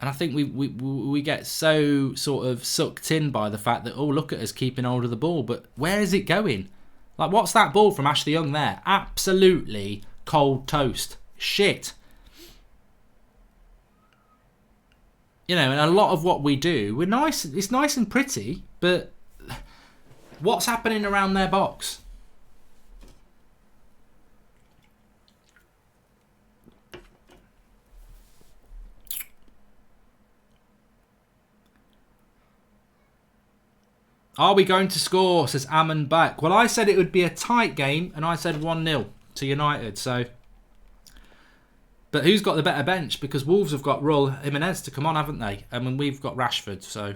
And I think we get so sort of sucked in by the fact that, oh, look at us keeping hold of the ball. But where is it going? Like, what's that ball from Ashley Young there? Absolutely cold toast. Shit. You know, and a lot of what we do, we're nice. It's nice and pretty, but what's happening around their box? Are we going to score, says Ammon back. Well, I said it would be a tight game, and I said 1-0 to United, so... But who's got the better bench? Because Wolves have got Raul Jimenez to come on, haven't they? I mean, we've got Rashford, so...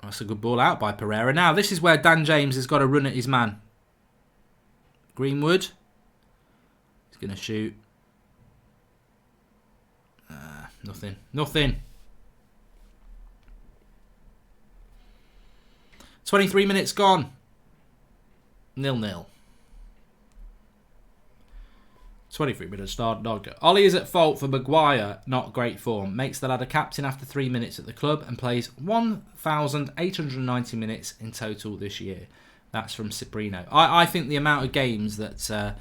That's a good ball out by Pereira. Now, this is where Dan James has got to run at his man. Greenwood. He's going to shoot. Nothing. Nothing. 23 minutes gone. 0-0. 23 minutes start. Ollie is at fault for Maguire, not great form. Makes the lad a captain after 3 minutes at the club and plays 1,890 minutes in total this year. That's from Ciprino. I think the amount of games that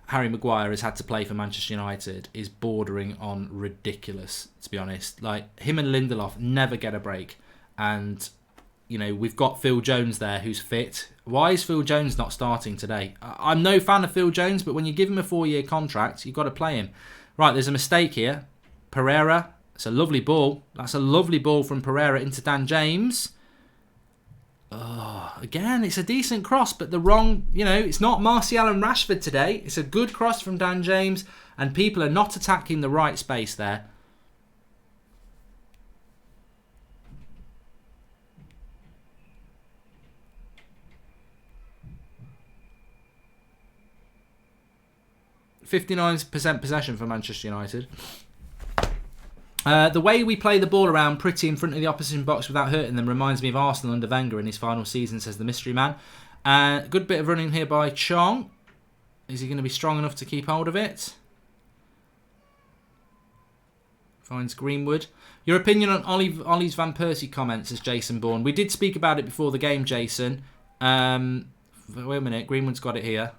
Harry Maguire has had to play for Manchester United is bordering on ridiculous, to be honest. Like, him and Lindelof never get a break. And, you know, we've got Phil Jones there who's fit. Why is Phil Jones not starting today? I'm no fan of Phil Jones, but when you give him a 4-year contract, you've got to play him. Right, there's a mistake here. Pereira, it's a lovely ball. That's a lovely ball from Pereira into Dan James. Oh, again, it's a decent cross, but the wrong, you know, it's not Martial and Rashford today. It's a good cross from Dan James, and people are not attacking the right space there. %59% possession for Manchester United. The way we play the ball around pretty in front of the opposition box without hurting them reminds me of Arsenal under Wenger in his final season, says the mystery man. Good bit of running here by Chong. Is he going to be strong enough to keep hold of it? Finds Greenwood. Your opinion on Ollie's Van Persie comments, says Jason Bourne. We did speak about it before the game, Jason. Wait a minute. Greenwood's got it here.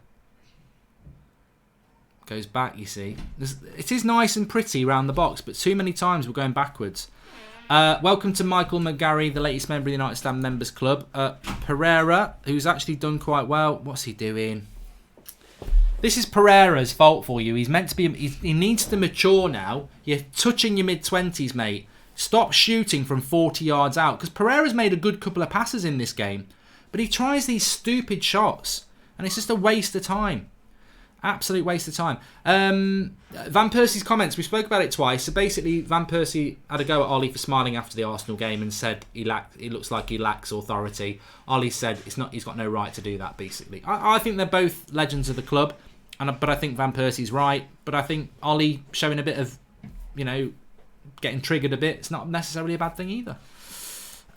Goes back, you see. It is nice and pretty around the box, but too many times we're going backwards. Welcome to Michael McGarry, the latest member of the United Stand Members Club. Pereira, who's actually done quite well. What's he doing? This is Pereira's fault for you. He's meant to be... He needs to mature now. You're touching your mid-20s, mate. Stop shooting from 40 yards out. Because Pereira's made a good couple of passes in this game. But he tries these stupid shots. And it's just a waste of time. Absolute waste of time. Van Persie's comments, we spoke about it twice. So basically, Van Persie had a go at Ollie for smiling after the Arsenal game and said it looks like he lacks authority. Ollie said he's got no right to do that, basically. I think they're both legends of the club, but I think Van Persie's right. But I think Ollie showing a bit of, getting triggered a bit, it's not necessarily a bad thing either.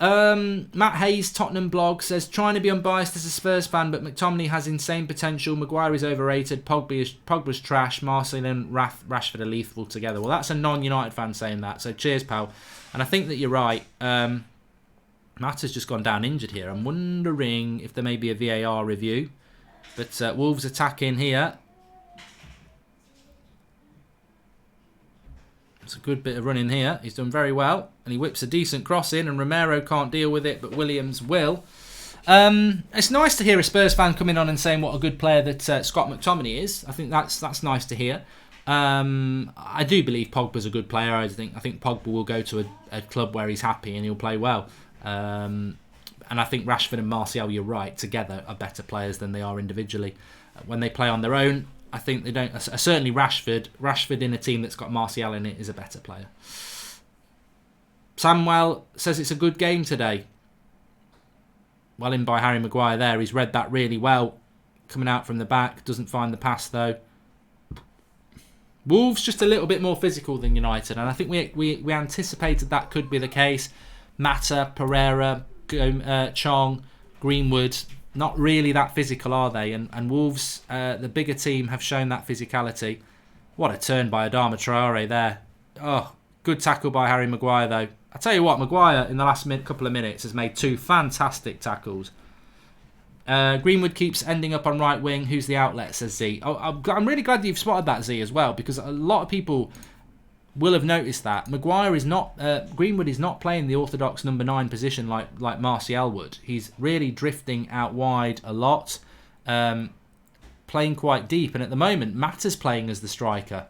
Matt Hayes, Tottenham blog, says, trying to be unbiased as a Spurs fan, but McTominay has insane potential. Maguire is overrated. Pogba's trash. Marseille and Rashford are lethal together. Well, that's a non-United fan saying that, so cheers, pal. And I think that you're right. Matt has just gone down injured here. I'm wondering if there may be a VAR review. But Wolves attacking here. It's a good bit of running here. He's done very well. And he whips a decent cross in. And Romero can't deal with it. But Williams will. It's nice to hear a Spurs fan coming on and saying what a good player that Scott McTominay is. I think that's nice to hear. I do believe Pogba's a good player. I think Pogba will go to a club where he's happy and he'll play well. And I think Rashford and Martial, you're right, together are better players than they are individually. When they play on their own, I think they don't. Certainly Rashford in a team that's got Martial in it is a better player. Samuel says it's a good game today. Well in by Harry Maguire there. He's read that really well. Coming out from the back. Doesn't find the pass though. Wolves just a little bit more physical than United. And I think we anticipated that could be the case. Mata, Pereira, Chong, Greenwood, not really that physical, are they? And Wolves, the bigger team, have shown that physicality. What a turn by Adama Traore there. Oh, good tackle by Harry Maguire, though. I tell you what, Maguire, in the last couple of minutes, has made 2 fantastic tackles. Greenwood keeps ending up on right wing. Who's the outlet, says Z. Oh, I'm really glad you've spotted that, Z, as well, because a lot of people will have noticed that. Greenwood is not playing the orthodox number 9 position like Martial would. He's really drifting out wide a lot, playing quite deep. And at the moment, Mata's playing as the striker.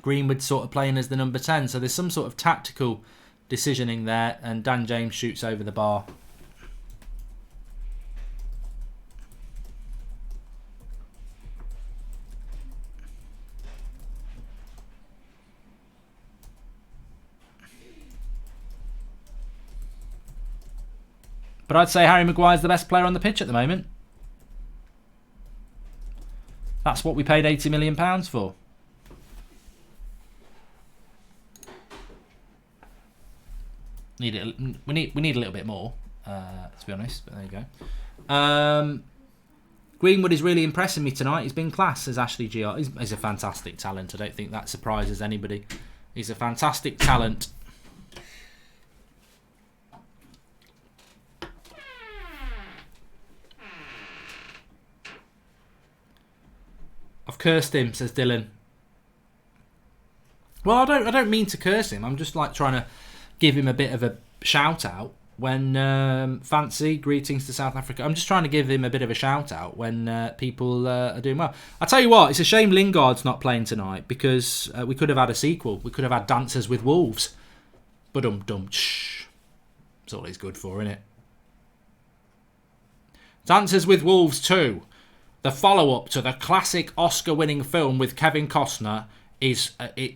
Greenwood sort of playing as the number 10. So there's some sort of tactical decisioning there. And Dan James shoots over the bar. But I'd say Harry Maguire's the best player on the pitch at the moment. That's what we paid £80 million for. We need a little bit more, to be honest. But there you go. Greenwood is really impressing me tonight. He's been class, says Ashley GR. He's a fantastic talent. I don't think that surprises anybody. He's a fantastic talent. I've cursed him, says Dylan. Well, I don't mean to curse him. I'm just like trying to give him a bit of a shout out when fancy greetings to South Africa. I'm just trying to give him a bit of a shout out when people are doing well. I tell you what, it's a shame Lingard's not playing tonight because we could have had a sequel. We could have had Dances with Wolves. But shh. That's all he's good for, isn't it? Dances with Wolves 2. The follow-up to the classic Oscar-winning film with Kevin Costner is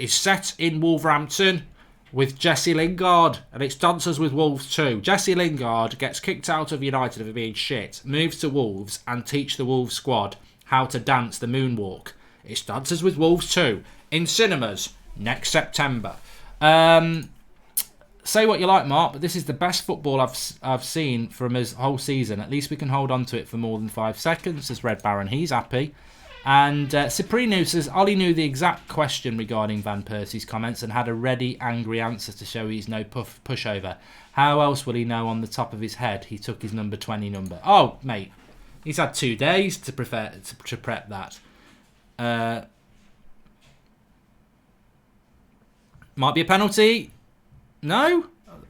set in Wolverhampton with Jesse Lingard, and it's Dances with Wolves 2. Jesse Lingard gets kicked out of United for being shit, moves to Wolves, and teach the Wolves squad how to dance the moonwalk. It's Dances with Wolves 2 in cinemas next September. Say what you like, Mark, but this is the best football I've seen from his whole season. At least we can hold on to it for more than 5 seconds, says Red Baron. He's happy. And Ciprino says, Ollie knew the exact question regarding Van Persie's comments and had a ready, angry answer to show he's no pushover. How else will he know on the top of his head he took his number 20 number? Oh, mate, he's had 2 days to prep that. Might be a penalty. No?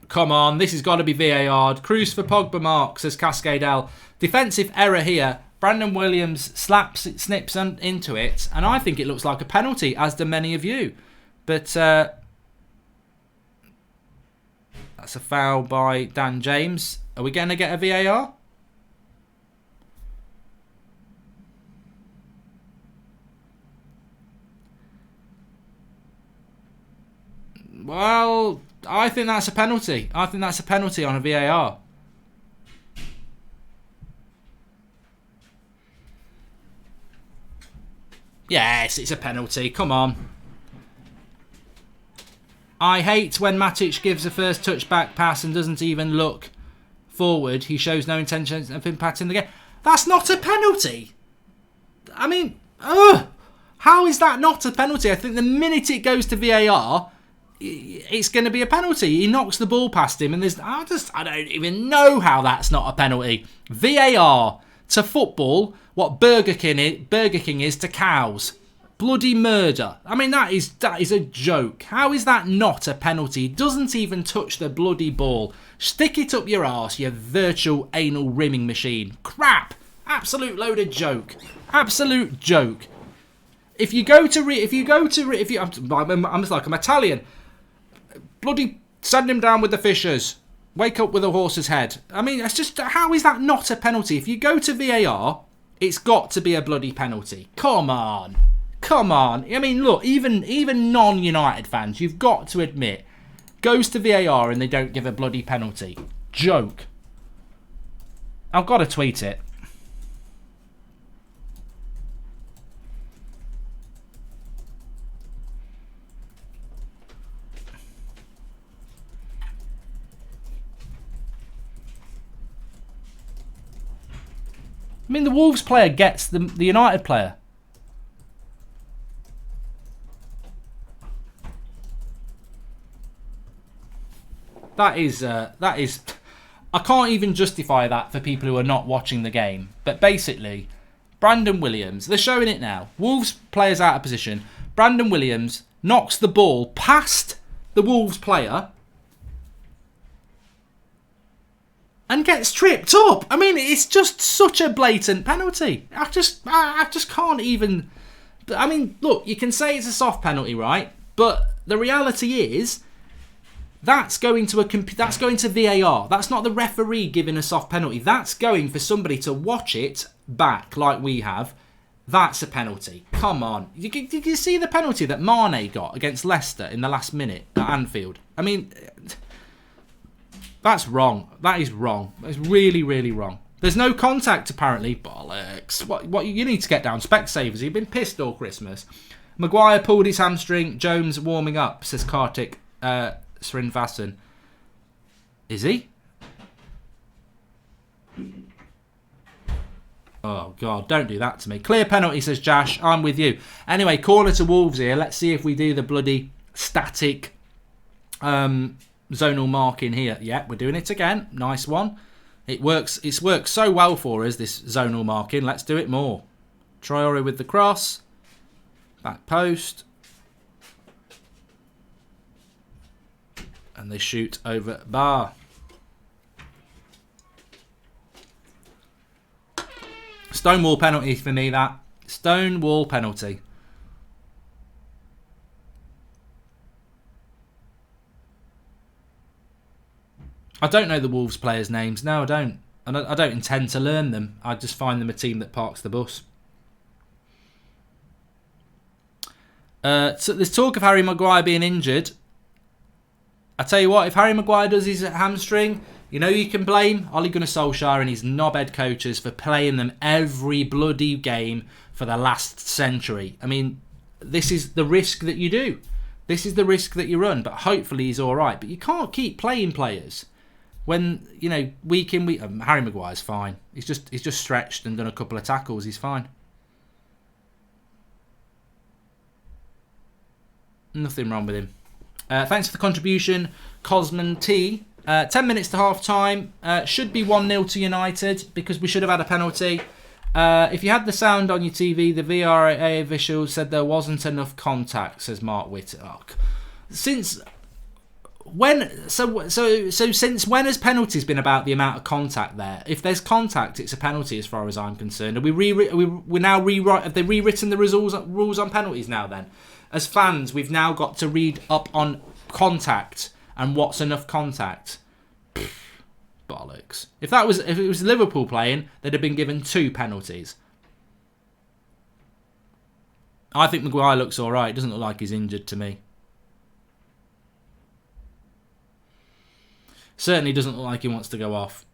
Come on, this has got to be VAR. Cruz for Pogba mark, says Cascade L. Defensive error here. Brandon Williams snips into it, and I think it looks like a penalty, as do many of you. But that's a foul by Dan James. Are we going to get a VAR? Well, I think that's a penalty. I think that's a penalty on a VAR. Yes, it's a penalty. Come on. I hate when Matic gives a first touchback pass and doesn't even look forward. He shows no intention of impacting the game. That's not a penalty. I mean, how is that not a penalty? I think the minute it goes to VAR, it's going to be a penalty. He knocks the ball past him, and I don't even know how that's not a penalty. VAR to football, what Burger King is to cows. Bloody murder. I mean, that is a joke. How is that not a penalty? He doesn't even touch the bloody ball. Stick it up your arse, you virtual anal rimming machine. Crap. Absolute load of joke. Absolute joke. I'm Italian. Bloody send him down with the fishers. Wake up with a horse's head. I mean, it's just, how is that not a penalty? If you go to VAR, it's got to be a bloody penalty. Come on. Come on. I mean, look, even non-United fans, you've got to admit, goes to VAR and they don't give a bloody penalty. Joke. I've got to tweet it. I mean, the Wolves player gets the United player. That is, I can't even justify that for people who are not watching the game. But basically, Brandon Williams, they're showing it now. Wolves player's out of position. Brandon Williams knocks the ball past the Wolves player and gets tripped up. I mean, it's just such a blatant penalty. I just can't even. I mean, look, you can say it's a soft penalty, right? But the reality is, that's going to VAR. That's not the referee giving a soft penalty. That's going for somebody to watch it back like we have. That's a penalty. Come on. Did you see the penalty that Mane got against Leicester in the last minute at Anfield? I mean, that's wrong. That is wrong. That's really, really wrong. There's no contact, apparently. Bollocks. What you need to get down. Specsavers. You've been pissed all Christmas. Maguire pulled his hamstring. Jones warming up, says Kartik Srinvasan. Is he? Oh, God, don't do that to me. Clear penalty, says Jash. I'm with you. Anyway, corner to Wolves here. Let's see if we do the bloody static zonal marking here. Yeah, we're doing it again. Nice one. It works. It's worked so well for us, this zonal marking. Let's do it more. Traore with the cross. Back post. And they shoot over bar. Stonewall penalty for me, that. Stonewall penalty. I don't know the Wolves players' names. No, I don't. And I don't intend to learn them. I just find them a team that parks the bus. So there's talk of Harry Maguire being injured. I tell you what, if Harry Maguire does his hamstring, you know you can blame Ole Gunnar Solskjaer and his knobhead coaches for playing them every bloody game for the last century. I mean, this is the risk that you do. This is the risk that you run, but hopefully he's all right. But you can't keep playing players when, you know, week in, week... Harry Maguire's fine. He's just stretched and done a couple of tackles. He's fine. Nothing wrong with him. Thanks for the contribution, Cosman T. 10 minutes to half time. Should be 1-0 to United because we should have had a penalty. If you had the sound on your TV, the VRA official said there wasn't enough contact, says Mark Whitlock. Since when? So since when has penalties been about the amount of contact there? If there's contact, it's a penalty as far as I'm concerned. Have they rewritten the rules on penalties now then? As fans, we've now got to read up on contact and what's enough contact. Pfft, bollocks. If it was Liverpool playing, they'd have been given 2 penalties. I think Maguire looks all right. Doesn't look like he's injured to me. Certainly doesn't look like he wants to go off.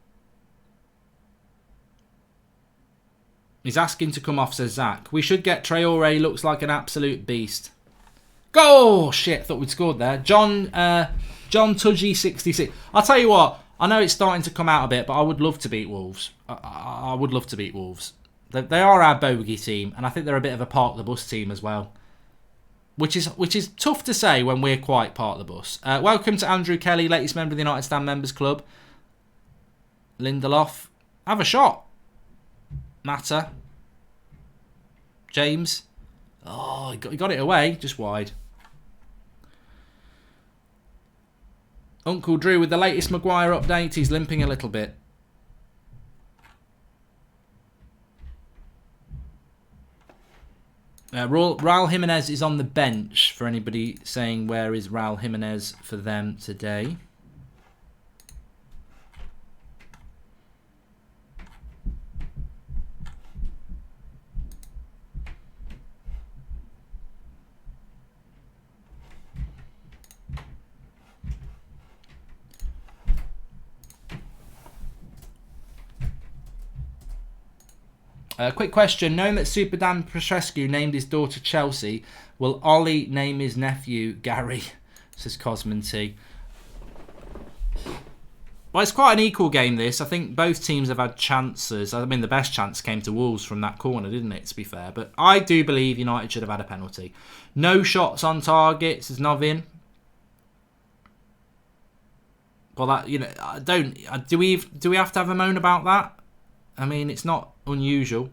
He's asking to come off, says Zach. We should get Traore. Looks like an absolute beast. Go! Oh, shit, thought we'd scored there. John Tudgy 66. I'll tell you what. I know it's starting to come out a bit, but I would love to beat Wolves. I would love to beat Wolves. They are our bogey team, and I think they're a bit of a park the bus team as well. Which is tough to say when we're quite part of the bus. Welcome to Andrew Kelly, latest member of the United Stand Members Club. Lindelof. Have a shot. Mata. James. Oh, he got it away. Just wide. Uncle Drew with the latest Maguire update. He's limping a little bit. Raul Jimenez is on the bench for anybody saying where is Raul Jimenez for them today. Quick question. Knowing that Super Dan Petrescu named his daughter Chelsea, will Ollie name his nephew Gary? Says Cosman T. Well, it's quite an equal game, this. I think both teams have had chances. I mean, the best chance came to Wolves from that corner, didn't it, to be fair? But I do believe United should have had a penalty. No shots on target, says Novin. Well, that, you know, do we have to have a moan about that? I mean, it's not unusual.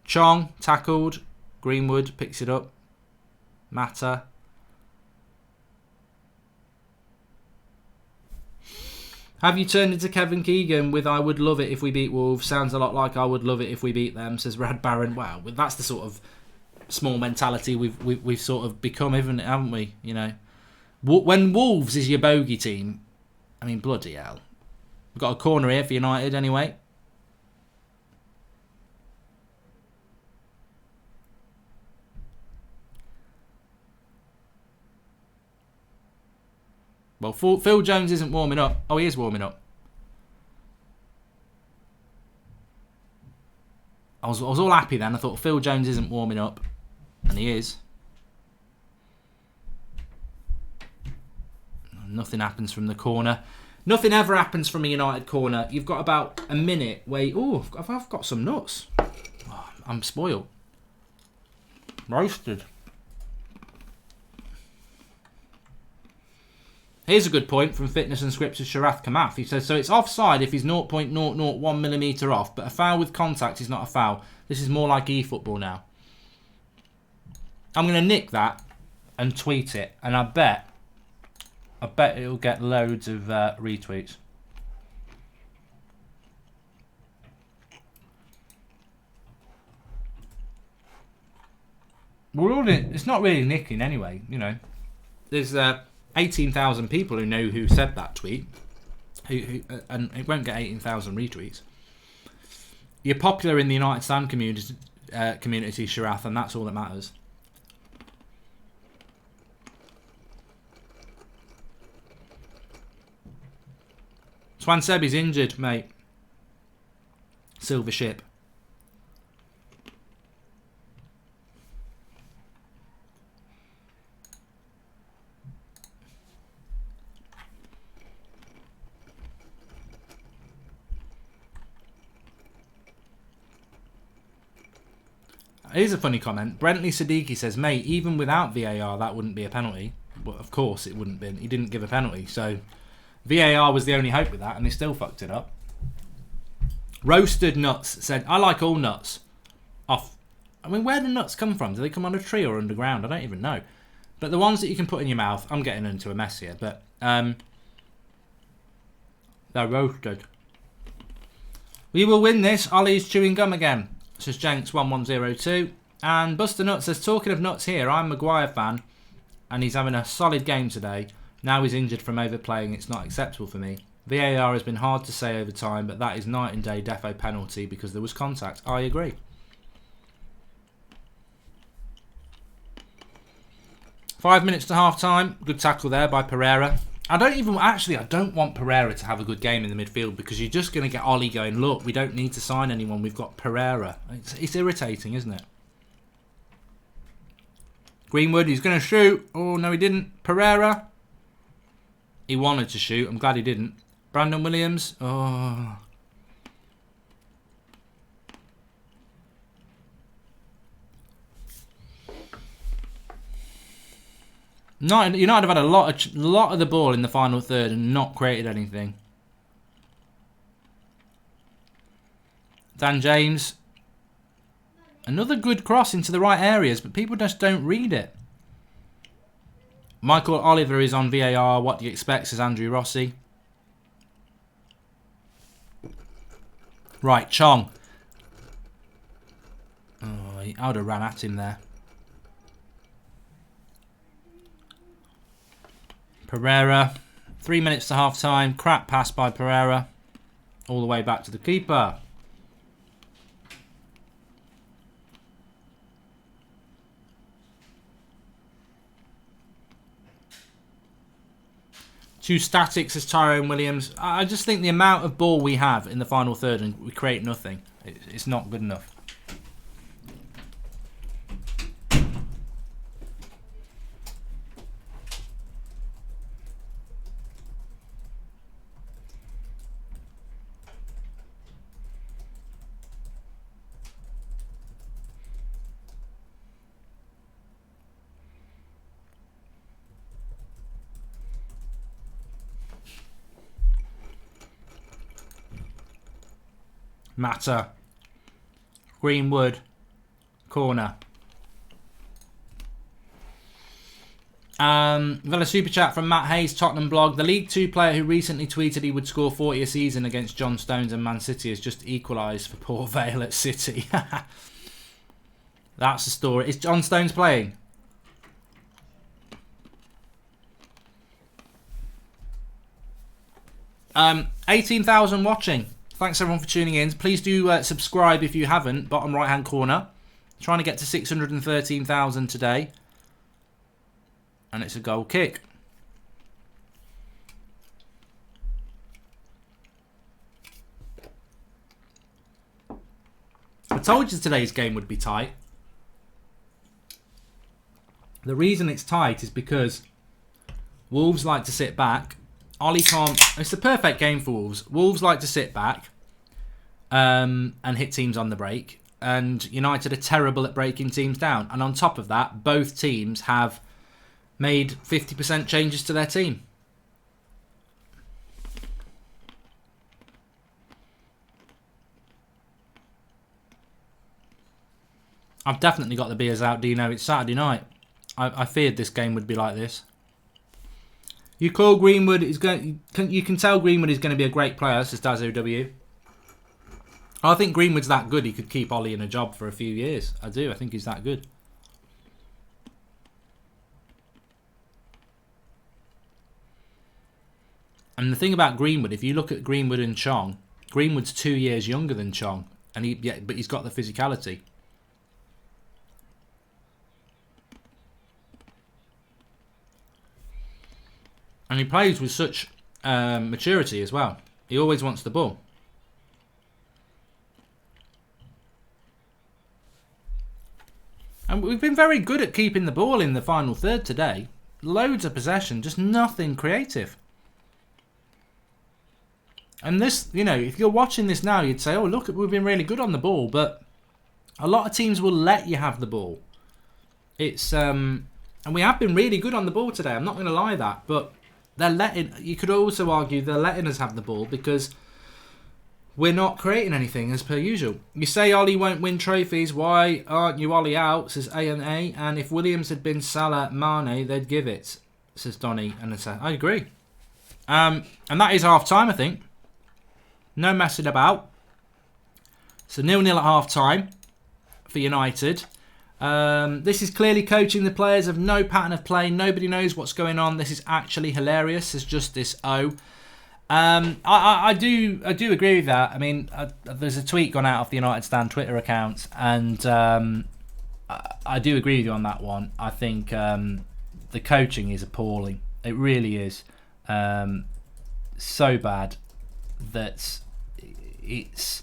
Chong tackled. Greenwood picks it up. Mata. Have you turned into Kevin Keegan with I would love it if we beat Wolves? Sounds a lot like I would love it if we beat them, says Rad Baron. Wow, that's the sort of small mentality we've sort of become, haven't we? You know, when Wolves is your bogey team, I mean, bloody hell. We've got a corner here for United anyway. Well, Phil Jones isn't warming up. Oh, he is warming up. I was all happy then. I thought Phil Jones isn't warming up. And he is. Nothing happens from the corner. Nothing ever happens from a United corner. You've got about a minute where... Oh, I've got some nuts. Oh, I'm spoiled. Roasted. Here's a good point from Fitness and Scripts of Sharath Kamath. He says, so it's offside if he's 0.001mm off, but a foul with contact is not a foul. This is more like eFootball now. I'm going to nick that and tweet it, and I bet it'll get loads of retweets. It's not really nicking anyway, you know. There's 18,000 people who know who said that tweet, and it won't get 18,000 retweets. You're popular in the United Stand community, Sharath, and that's all that matters. Swan Sebi's injured, mate. Silver ship. Here's a funny comment. Brentley Siddiqui says, mate, even without VAR, that wouldn't be a penalty. Well, of course it wouldn't be. He didn't give a penalty. So VAR was the only hope with that, and they still fucked it up. Roasted Nuts said, I like all nuts. Off. I mean, where do nuts come from? Do they come on a tree or underground? I don't even know. But the ones that you can put in your mouth, I'm getting into a mess here, but they're roasted. We will win this. Ollie's chewing gum again. Says Jenks1102. And Buster Nuts says, talking of nuts here, I'm a Maguire fan and he's having a solid game today. Now he's injured from overplaying. It's not acceptable for me. VAR has been hard to say over time, but that is night and day defo penalty because there was contact. I agree. "5 minutes to half time. Good tackle there by Pereira. I don't want Pereira to have a good game in the midfield because you're just going to get Ollie going, look, we don't need to sign anyone. We've got Pereira. It's irritating, isn't it? Greenwood, he's going to shoot. Oh, no, he didn't. Pereira. He wanted to shoot. I'm glad he didn't. Brandon Williams. Oh. United have had a lot of the ball in the final third and not created anything. Dan James. Another good cross into the right areas, but people just don't read it. Michael Oliver is on VAR. What do you expect, says Andrew Rossi. Right, Chong. Oh, I would have ran at him there. Pereira. 3 minutes to half time. Crap pass by Pereira. All the way back to the keeper. Too static, says Tyrone Williams. I just think the amount of ball we have in the final third and we create nothing. It's not good enough. Matter. Greenwood. Corner. We've got a super chat from Matt Hayes, Tottenham blog. The League Two player who recently tweeted he would score 40 a season against John Stones and Man City has just equalised for Port Vale at City. That's the story. Is John Stones playing? Um, 18,000 watching. Thanks everyone for tuning in. Please do subscribe if you haven't. Bottom right hand corner. Trying to get to 613,000 today. And it's a goal kick. I told you today's game would be tight. The reason it's tight is because Wolves like to sit back. Ollie can't. It's the perfect game for Wolves. Wolves like to sit back and hit teams on the break. And United are terrible at breaking teams down. And on top of that, both teams have made 50% changes to their team. I've definitely got the beers out, Dino. It's Saturday night. I feared this game would be like this. You call Greenwood is going. You can tell Greenwood is going to be a great player, says Dazo W. I think Greenwood's that good. He could keep Ollie in a job for a few years. I do. I think he's that good. And the thing about Greenwood, if you look at Greenwood and Chong, Greenwood's 2 years younger than Chong, and but he's got the physicality. And he plays with such maturity as well. He always wants the ball. And we've been very good at keeping the ball in the final third today. Loads of possession, just nothing creative. And this, if you're watching this now, you'd say, oh, look, we've been really good on the ball. But a lot of teams will let you have the ball. It's, and we have been really good on the ball today. I'm not going to lie that. But you could also argue they're letting us have the ball because we're not creating anything as per usual. You say Ollie won't win trophies. Why aren't you Ollie out, says A&A. And if Williams had been Salah, Mane, they'd give it, says Donny. And I agree. And that is half time, I think. No messing about. So 0-0 at half time for United. This is clearly coaching. The players have no pattern of play. Nobody knows what's going on. This is actually hilarious, says Justice O. I do agree with that. I mean, there's a tweet gone out of the United Stand Twitter account, and I do agree with you on that one. I think the coaching is appalling. It really is. So bad that it's...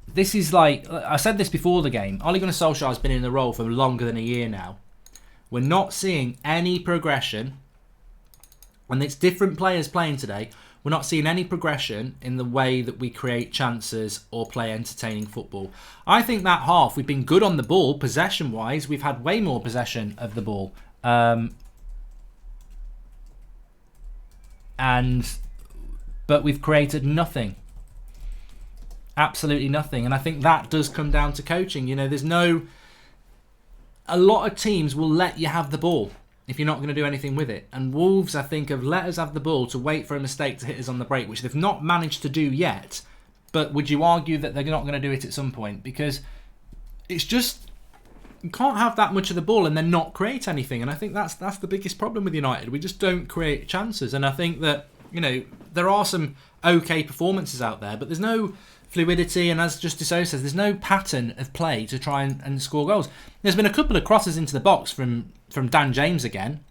This is like... I said this before the game. Ole Gunnar Solskjaer has been in the role for longer than a year now. We're not seeing any progression. And it's different players playing today. We're not seeing any progression in the way that we create chances or play entertaining football. I think that half, we've been good on the ball, possession-wise. We've had way more possession of the ball. But we've created nothing. Absolutely nothing. And I think that does come down to coaching. You know, a lot of teams will let you have the ball if you're not going to do anything with it. And Wolves, I think, have let us have the ball to wait for a mistake to hit us on the break, which they've not managed to do yet. But would you argue that they're not going to do it at some point? Because it's just... You can't have that much of the ball and then not create anything. And I think that's the biggest problem with United. We just don't create chances. And I think that, you know, there are some okay performances out there, but there's no fluidity, and as Justice O says, there's no pattern of play to try and score goals. There's been a couple of crosses into the box from Dan James again,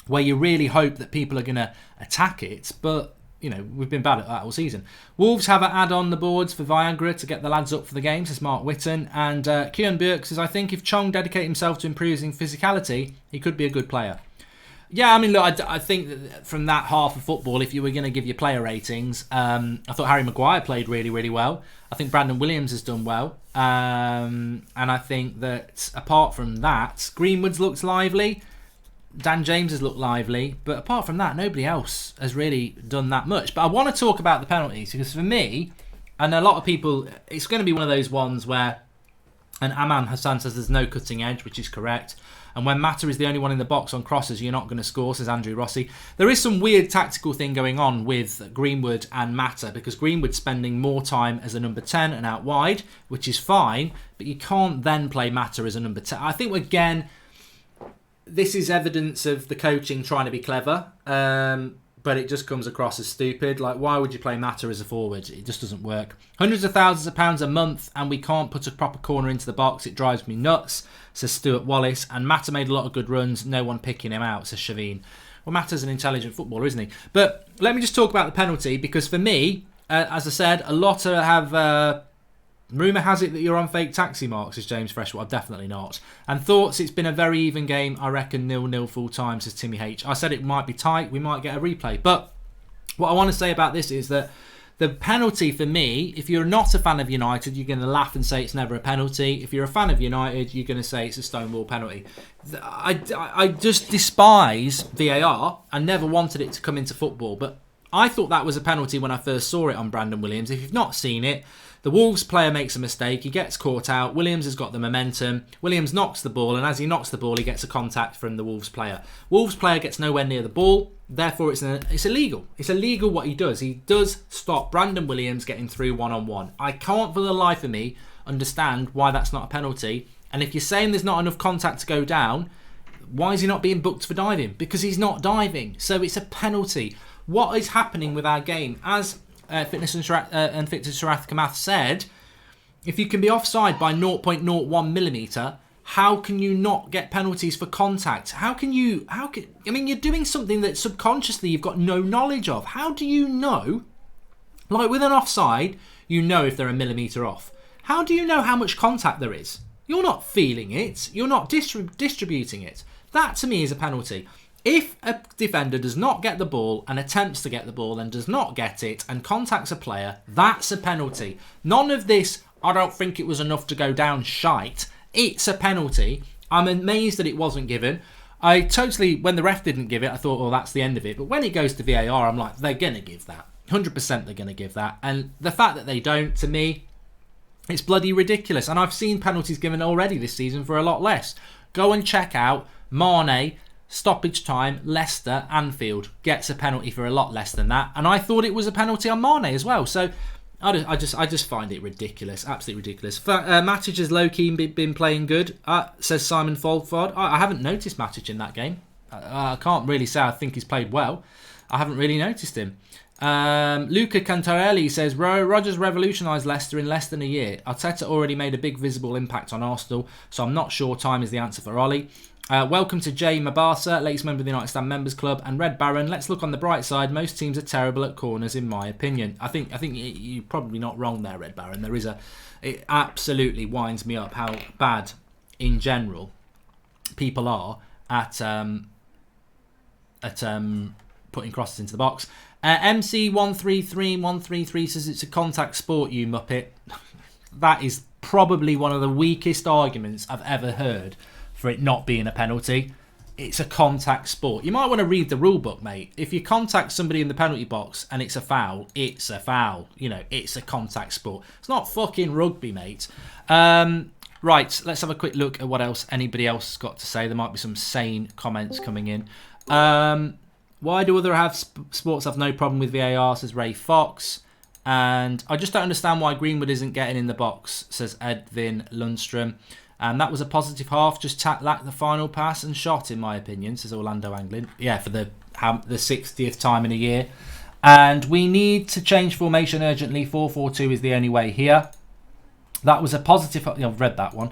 where you really hope that people are going to attack it, but, you know, we've been bad at that all season. Wolves have an ad on the boards for Viagra to get the lads up for the game, says Mark Whitten, and Kieran Burke says, I think if Chong dedicated himself to improving physicality, he could be a good player. Yeah, I mean, look, I think that from that half of football, if you were going to give your player ratings, I thought Harry Maguire played really, really well. I think Brandon Williams has done well. And I think that apart from that, Greenwood's looked lively. Dan James has looked lively. But apart from that, nobody else has really done that much. But I want to talk about the penalties, because for me, and a lot of people, it's going to be one of those ones where, and Aman Hassan says there's no cutting edge, which is correct. And when Mata is the only one in the box on crosses, you're not going to score, says Andrew Rossi. There is some weird tactical thing going on with Greenwood and Mata, because Greenwood's spending more time as a number 10 and out wide, which is fine, but you can't then play Mata as a number 10. I think, again, this is evidence of the coaching trying to be clever, but it just comes across as stupid. Like, why would you play Mata as a forward? It just doesn't work. Hundreds of thousands of pounds a month, and we can't put a proper corner into the box. It drives me nuts, says Stuart Wallace. And Mata made a lot of good runs. No one picking him out, says Shaveen. Well, Mata's an intelligent footballer, isn't he? But let me just talk about the penalty, because for me, as I said, a lot have... rumour has it that you're on fake taxi marks, says James Freshwater. Definitely not. And thoughts, it's been a very even game. I reckon 0-0 full time, says Timmy H. I said it might be tight. We might get a replay. But what I want to say about this is that the penalty for me, if you're not a fan of United, you're going to laugh and say it's never a penalty. If you're a fan of United, you're going to say it's a stonewall penalty. I just despise VAR. I never wanted it to come into football. But I thought that was a penalty when I first saw it on Brandon Williams. If you've not seen it, the Wolves player makes a mistake. He gets caught out. Williams has got the momentum. Williams knocks the ball, and as he knocks the ball, he gets a contact from the Wolves player. Wolves player gets nowhere near the ball. Therefore, it's illegal. It's illegal what he does. He does stop Brandon Williams getting through one-on-one. I can't for the life of me understand why that's not a penalty. And if you're saying there's not enough contact to go down, why is he not being booked for diving? Because he's not diving. So it's a penalty. What is happening with our game? As Fitness and Sharath Kamath said, if you can be offside by 0.01 millimetre, how can you not get penalties for contact? I mean, you're doing something that subconsciously you've got no knowledge of. How do you know? Like with an offside, you know if they're a millimetre off. How do you know how much contact there is? You're not feeling it. You're not distributing it. That to me is a penalty. If a defender does not get the ball and attempts to get the ball and does not get it and contacts a player, that's a penalty. None of this, I don't think it was enough to go down shite. It's a penalty. I'm amazed that it wasn't given. When the ref didn't give it, I thought, well, that's the end of it. But when it goes to VAR, I'm like, they're going to give that. 100% they're going to give that. And the fact that they don't, to me, it's bloody ridiculous. And I've seen penalties given already this season for a lot less. Go and check out Mane. Stoppage time, Leicester, Anfield gets a penalty for a lot less than that, and I thought it was a penalty on Mane as well. So I just find it ridiculous, absolutely ridiculous. Matic has low key been playing good, says Simon Folford. I haven't noticed Matic in that game. I can't really say I think he's played well. I haven't really noticed him. Luca Cantarelli says Rodgers revolutionised Leicester in less than a year. Arteta already made a big visible impact on Arsenal, so I'm not sure time is the answer for Ollie. Welcome to Jay Mabasa, latest member of the United Stand Members Club, and Red Baron. Let's look on the bright side. Most teams are terrible at corners, in my opinion. I think you're probably not wrong there, Red Baron. It absolutely winds me up how bad, in general, people are at putting crosses into the box. MC133133 says it's a contact sport, you muppet. That is probably one of the weakest arguments I've ever heard for it not being a penalty. It's a contact sport. You might want to read the rule book, mate. If you contact somebody in the penalty box and it's a foul, it's a foul. It's a contact sport. It's not fucking rugby, mate. Right, let's have a quick look at what else anybody else has got to say. There might be some sane comments coming in. Why do other sports have no problem with VAR, says Ray Fox. And I just don't understand why Greenwood isn't getting in the box, says Edvin Lundstrom. And that was a positive half, just lacked the final pass and shot, in my opinion, says Orlando Anglin. Yeah, for the 60th time in a year. And we need to change formation urgently. 4-4-2 is the only way here. That was a positive... I've read that one.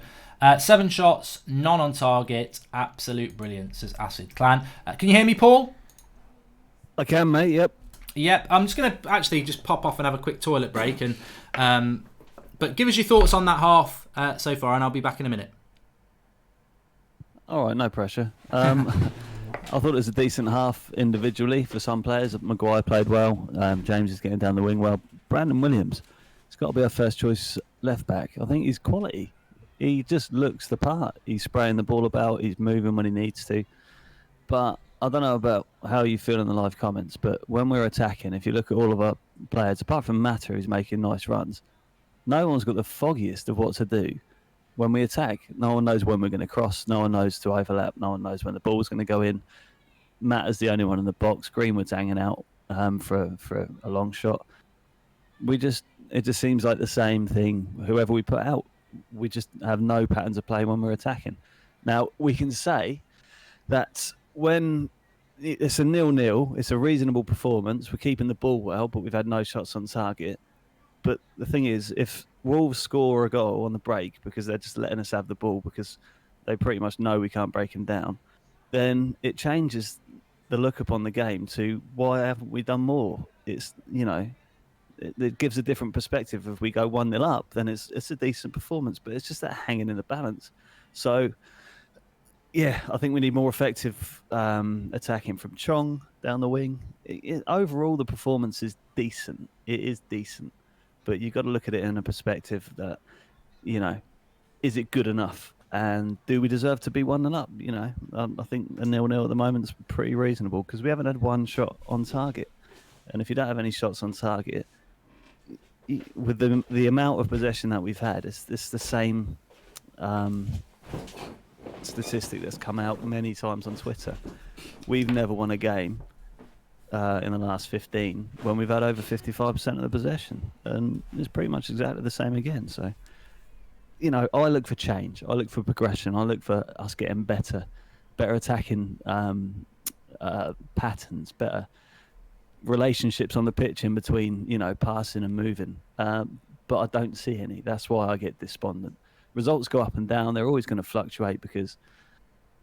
7 shots, none on target. Absolute brilliance, says Acid Clan. Can you hear me, Paul? I can, mate, yep. Yep, I'm just going to actually just pop off and have a quick toilet break. But give us your thoughts on that half so far, and I'll be back in a minute. All right, no pressure. I thought it was a decent half individually for some players. Maguire played well. James is getting down the wing well. Brandon Williams, he's got to be our first choice left back. I think he's quality. He just looks the part. He's spraying the ball about. He's moving when he needs to. But I don't know about how you feel in the live comments, but when we're attacking, if you look at all of our players, apart from Mata, who's making nice runs, no one's got the foggiest of what to do when we attack. No one knows when we're going to cross. No one knows to overlap. No one knows when the ball's going to go in. Mata's the only one in the box. Greenwood's hanging out for a long shot. It just seems like the same thing. Whoever we put out, we just have no patterns of play when we're attacking. Now, we can say that when it's a 0-0, it's a reasonable performance. We're keeping the ball well, but we've had no shots on target. But the thing is, if Wolves score a goal on the break because they're just letting us have the ball because they pretty much know we can't break them down, then it changes the look upon the game to why haven't we done more? It's, it gives a different perspective. If we go 1-0 up, then it's a decent performance, but it's just that hanging in the balance. So, yeah, I think we need more effective attacking from Chong down the wing. Overall, the performance is decent. It is decent. But you've got to look at it in a perspective that, is it good enough? And do we deserve to be 1-0 up? I think a 0-0 at the moment is pretty reasonable because we haven't had one shot on target. And if you don't have any shots on target, with the amount of possession that we've had, it's the same statistic that's come out many times on Twitter. We've never won a game in the last 15 when we've had over 55% of the possession, and it's pretty much exactly the same again. So, I look for change. I look for progression. I look for us getting better attacking patterns, better relationships on the pitch in between, passing and moving. But I don't see any. That's why I get despondent. Results go up and down. They're always going to fluctuate because,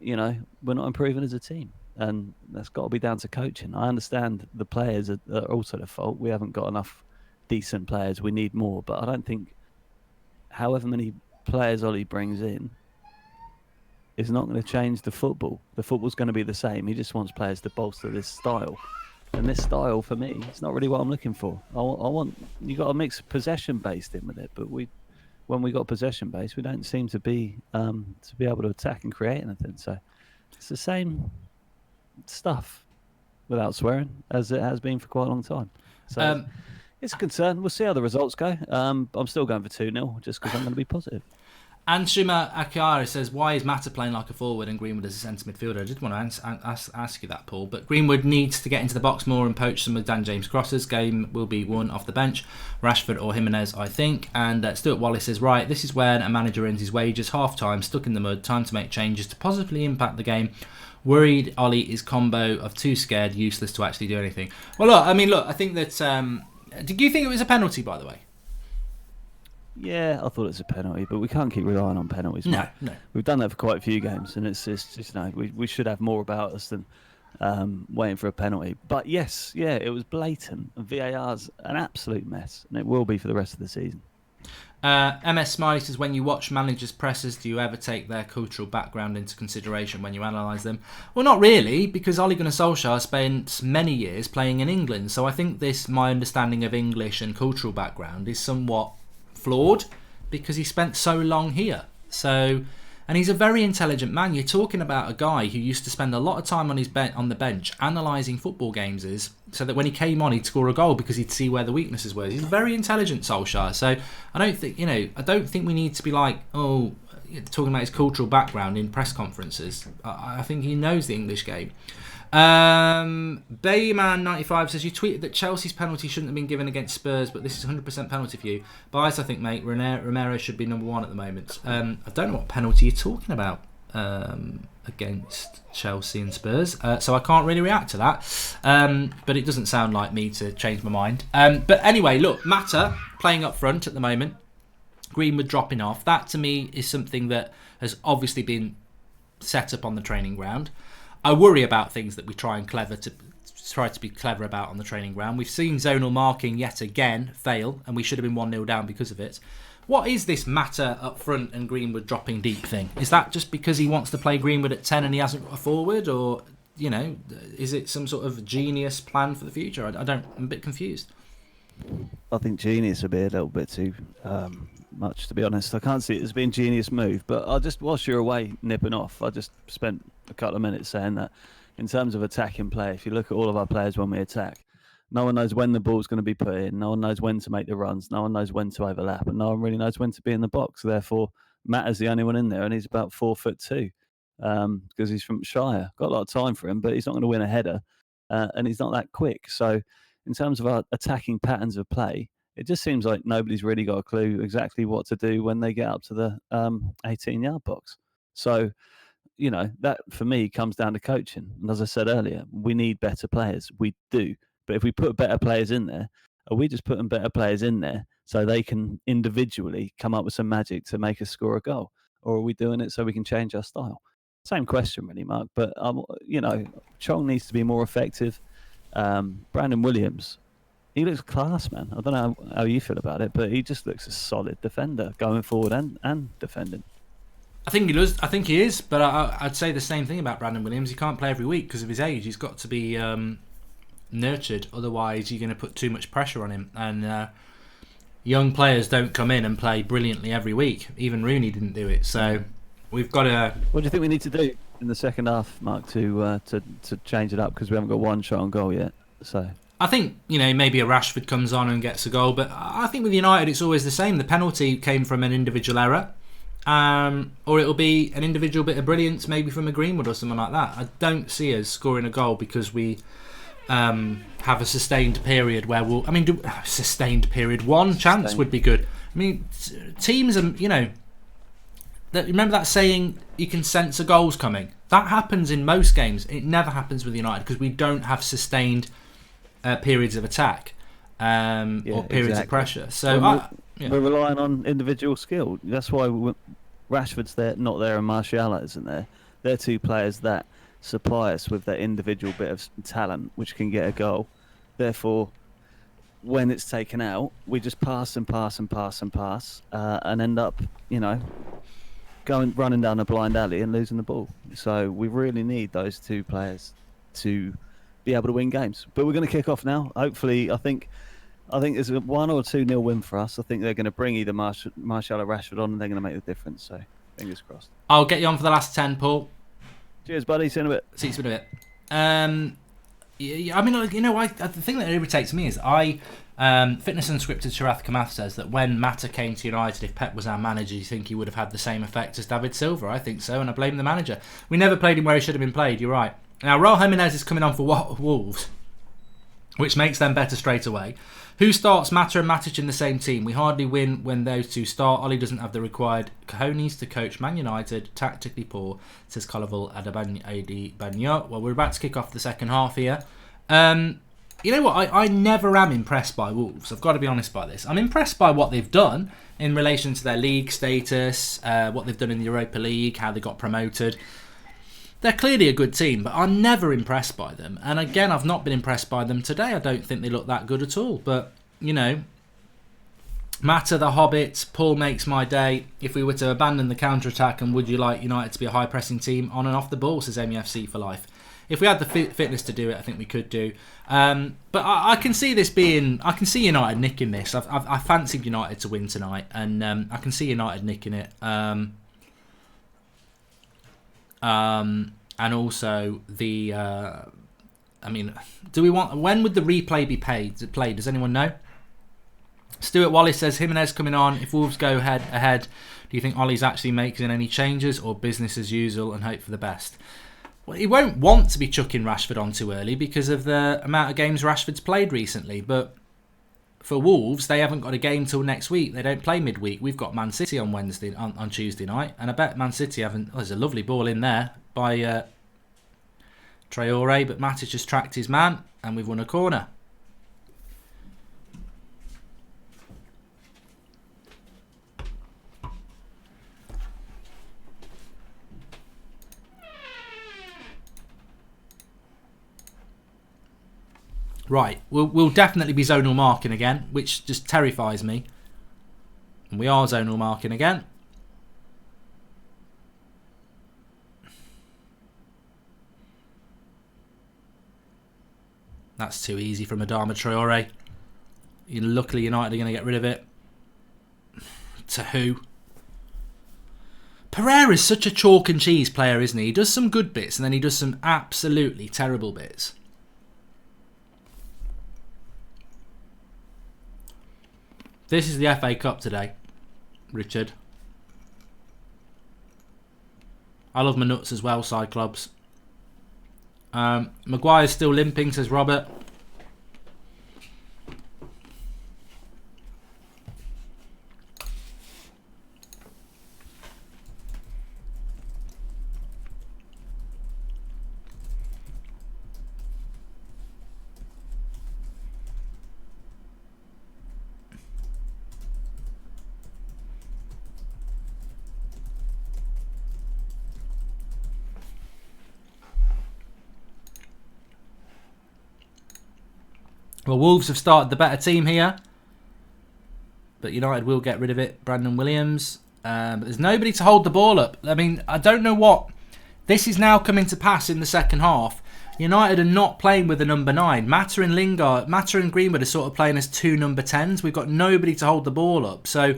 we're not improving as a team. And that's got to be down to coaching. I understand the players are also the fault. We haven't got enough decent players. We need more. But I don't think however many players Ollie brings in is not going to change the football. The football's going to be the same. He just wants players to bolster this style. And this style, for me, it's not really what I'm looking for. I want you got to mix possession-based in with it. But when we got possession-based, we don't seem to be able to attack and create anything. So it's the same stuff, without swearing, as it has been for quite a long time. So it's a concern. We'll see how the results go. I'm still going for 2-0 just because I'm going to be positive. Anshima Akiari says, why is Mata playing like a forward and Greenwood as a centre midfielder? I did want to ask you that, Paul. But Greenwood needs to get into the box more and poach some of Dan James' crosses. Game will be won off the bench. Rashford or Jimenez, I think. And Stuart Wallace says, right, this is when a manager earns his wages. Half-time, stuck in the mud. Time to make changes to positively impact the game. Worried Ollie is combo of too scared, useless to actually do anything. Well, look, I think that... do you think it was a penalty, by the way? Yeah, I thought it was a penalty, but we can't keep relying on penalties. No, mate. no. We've done that for quite a few games, and it's just we should have more about us than waiting for a penalty. But yes, yeah, it was blatant. And VAR's an absolute mess, and it will be for the rest of the season. MS Smiley says, when you watch managers' presses, do you ever take their cultural background into consideration when you analyse them? Well, not really, because Ole Gunnar Solskjaer spent many years playing in England, so I think my understanding of English and cultural background is somewhat flawed because he spent so long here. And he's a very intelligent man. You're talking about a guy who used to spend a lot of time on the bench analysing football games, so that when he came on, he'd score a goal because he'd see where the weaknesses were. He's a very intelligent Solskjaer. So I don't think we need to be like, talking about his cultural background in press conferences. I think he knows the English game. Bayman95 says, you tweeted that Chelsea's penalty shouldn't have been given against Spurs, but this is 100% penalty for you. Bias, I think, mate. Romero should be number one at the moment. I don't know what penalty you're talking about against Chelsea and Spurs, so I can't really react to that. But it doesn't sound like me to change my mind. But anyway, look, Mata playing up front at the moment, Greenwood dropping off. That to me is something that has obviously been set up on the training ground. I worry about things that we try to be clever about on the training ground. We've seen zonal marking yet again fail, and we should have been 1-0 down because of it. What is this Mata up front and Greenwood dropping deep thing? Is that just because he wants to play Greenwood at 10 and he hasn't got a forward, or is it some sort of genius plan for the future? I'm a bit confused. I think genius would be a little bit too much, to be honest. I can't see it as being a genius move, but whilst you're away nipping off, I just spent a couple of minutes saying that in terms of attacking play, if you look at all of our players when we attack, no one knows when the ball's going to be put in, no one knows when to make the runs, no one knows when to overlap, and no one really knows when to be in the box. Therefore, Matt is the only one in there, and he's about 4'2", because he's from Shire. Got a lot of time for him, but he's not going to win a header, and he's not that quick. So in terms of our attacking patterns of play, it just seems like nobody's really got a clue exactly what to do when they get up to the 18-yard box. So, that for me comes down to coaching. And as I said earlier, we need better players. We do. But if we put better players in there, are we just putting better players in there so they can individually come up with some magic to make us score a goal? Or are we doing it so we can change our style? Same question, really, Mark. But, Chong needs to be more effective. Brandon Williams, he looks class, man. I don't know how you feel about it, but he just looks a solid defender going forward and defending. I think he does. I think he is, but I'd say the same thing about Brandon Williams. He can't play every week because of his age. He's got to be nurtured. Otherwise, you're going to put too much pressure on him. And young players don't come in and play brilliantly every week. Even Rooney didn't do it. So we've got to... What do you think we need to do in the second half, Mark, to change it up? Because we haven't got one shot on goal yet. So I think, maybe a Rashford comes on and gets a goal. But I think with United, it's always the same. The penalty came from an individual error. Or it'll be an individual bit of brilliance, maybe from a Greenwood or something like that. I don't see us scoring a goal because we have a sustained period where sustained period. One chance would be good. I mean, teams are, remember that saying, you can sense a goal's coming? That happens in most games. It never happens with United because we don't have sustained periods of attack or periods of pressure. So we're relying on individual skill. That's why Rashford's not there and Martial isn't there. They're two players that supply us with that individual bit of talent which can get a goal. Therefore, when it's taken out, we just pass and pass and pass and pass and end up, running down a blind alley and losing the ball. So we really need those two players to be able to win games. But we're going to kick off now. Hopefully, I think there's a 1 or 2-0 win for us. I think they're going to bring either Martial or Rashford on and they're going to make the difference. So, fingers crossed. I'll get you on for the last 10, Paul. Cheers, buddy. See you in a bit. See you in a bit. The thing that irritates me is Fitness Unscripted Sharath Kamath says that when Mata came to United, if Pep was our manager, you think he would have had the same effect as David Silva? I think so, and I blame the manager. We never played him where he should have been played, you're right. Now, Raul Jimenez is coming on for Wolves, which makes them better straight away. Who starts Mata and Matic in the same team? We hardly win when those two start. Ollie doesn't have the required cojones to coach Man United. Tactically poor, says Colaval Adebanyọ. Well, we're about to kick off the second half here. you know what? I never am impressed by Wolves. I've got to be honest by this. I'm impressed by what they've done in relation to their league status, what they've done in the Europa League, how they got promoted. They're clearly a good team, but I'm never impressed by them. And again, I've not been impressed by them today. I don't think they look that good at all. But, you know, Matter the Hobbit, Paul makes my day. If we were to abandon the counter-attack, and would you like United to be a high-pressing team on and off the ball, says MUFC for life. If we had the fitness to do it, I think we could do. But I can see this being... I can see United nicking this. I fancied United to win tonight, and I can see United nicking it. And also the... I mean, do we want... When would the replay be played? Does anyone know? Stuart Wallace says, Jimenez coming on. If Wolves go ahead, do you think Ollie's actually making any changes or business as usual and hope for the best? Well, he won't want to be chucking Rashford on too early because of the amount of games Rashford's played recently. But for Wolves, they haven't got a game till next week. They don't play midweek. We've got Man City on on Tuesday night. And I bet Man City haven't... Oh, there's a lovely ball in there by Traore. But Matic just tracked his man and we've won a corner. Right, we'll definitely be zonal marking again, which just terrifies me. And we are zonal marking again. That's too easy from Adama Traore. Luckily United are going to get rid of it. To who? Pereira's such a chalk and cheese player, isn't he? He does some good bits and then he does some absolutely terrible bits. This is the FA Cup today, Richard. I love my nuts as well, Cyclops. Maguire's still limping, says Robert. Well, Wolves have started the better team here. But United will get rid of it. Brandon Williams. But there's nobody to hold the ball up. I mean, I don't know what... This is now coming to pass in the second half. United are not playing with a number 9. Mata and Greenwood are sort of playing as 2 number 10s. We've got nobody to hold the ball up. So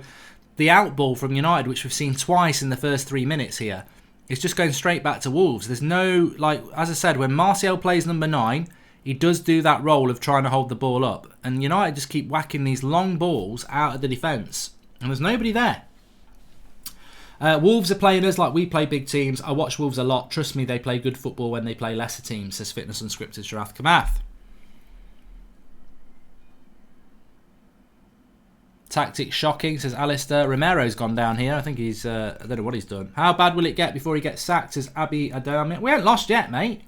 the outball from United, which we've seen twice in the first 3 minutes here, is just going straight back to Wolves. There's no... Like, as I said, when Martial plays number 9... He does do that role of trying to hold the ball up. And United just keep whacking these long balls out of the defence. And there's nobody there. Wolves are playing us like we play big teams. I watch Wolves a lot. Trust me, they play good football when they play lesser teams, says Fitness Unscripted Sharath Kamath. Tactics shocking, says Alistair. Romero's gone down here. I think he's... I don't know what he's done. How bad will it get before he gets sacked, says Abby Adami. We ain't lost yet, mate.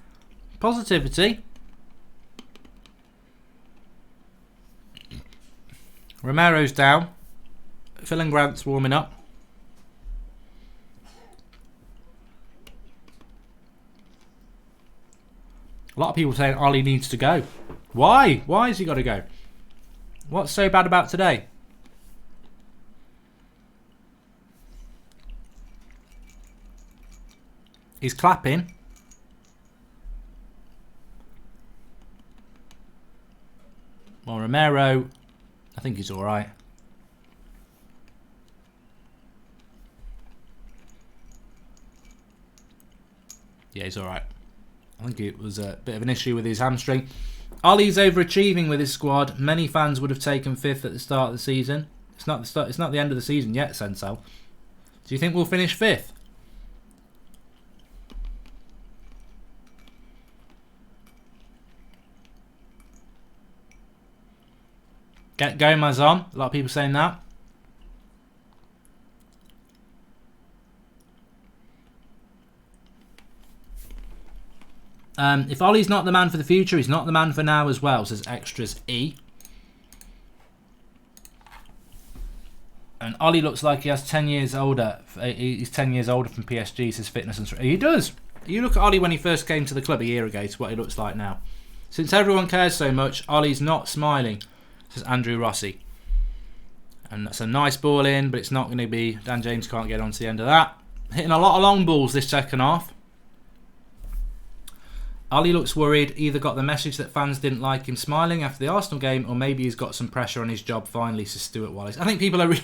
Positivity. Romero's down. Phil and Grant's warming up. A lot of people saying Ollie needs to go. Why? Why has he got to go? What's so bad about today? He's clapping. Well, Romero... I think he's alright. Yeah, he's alright. I think it was a bit of an issue with his hamstring. Ollie's overachieving with his squad. Many fans would have taken 5th at the start of the season. It's not the end of the season yet, Sensal. Do you think we'll finish 5th? Get Gomez on. A lot of people saying that. If Ollie's not the man for the future, he's not the man for now as well, says Extras E. And Ollie looks like he has 10 years older. He's 10 years older from PSG, says Fitness and he does. You look at Ollie when he first came to the club a year ago to what he looks like now. Since everyone cares so much, Ollie's not smiling, says Andrew Rossi. And that's a nice ball in, but it's not going to be... Dan James can't get on to the end of that. Hitting a lot of long balls this second half. Ollie looks worried, either got the message that fans didn't like him smiling after the Arsenal game, or maybe he's got some pressure on his job finally, says Stuart Wallace. I think people are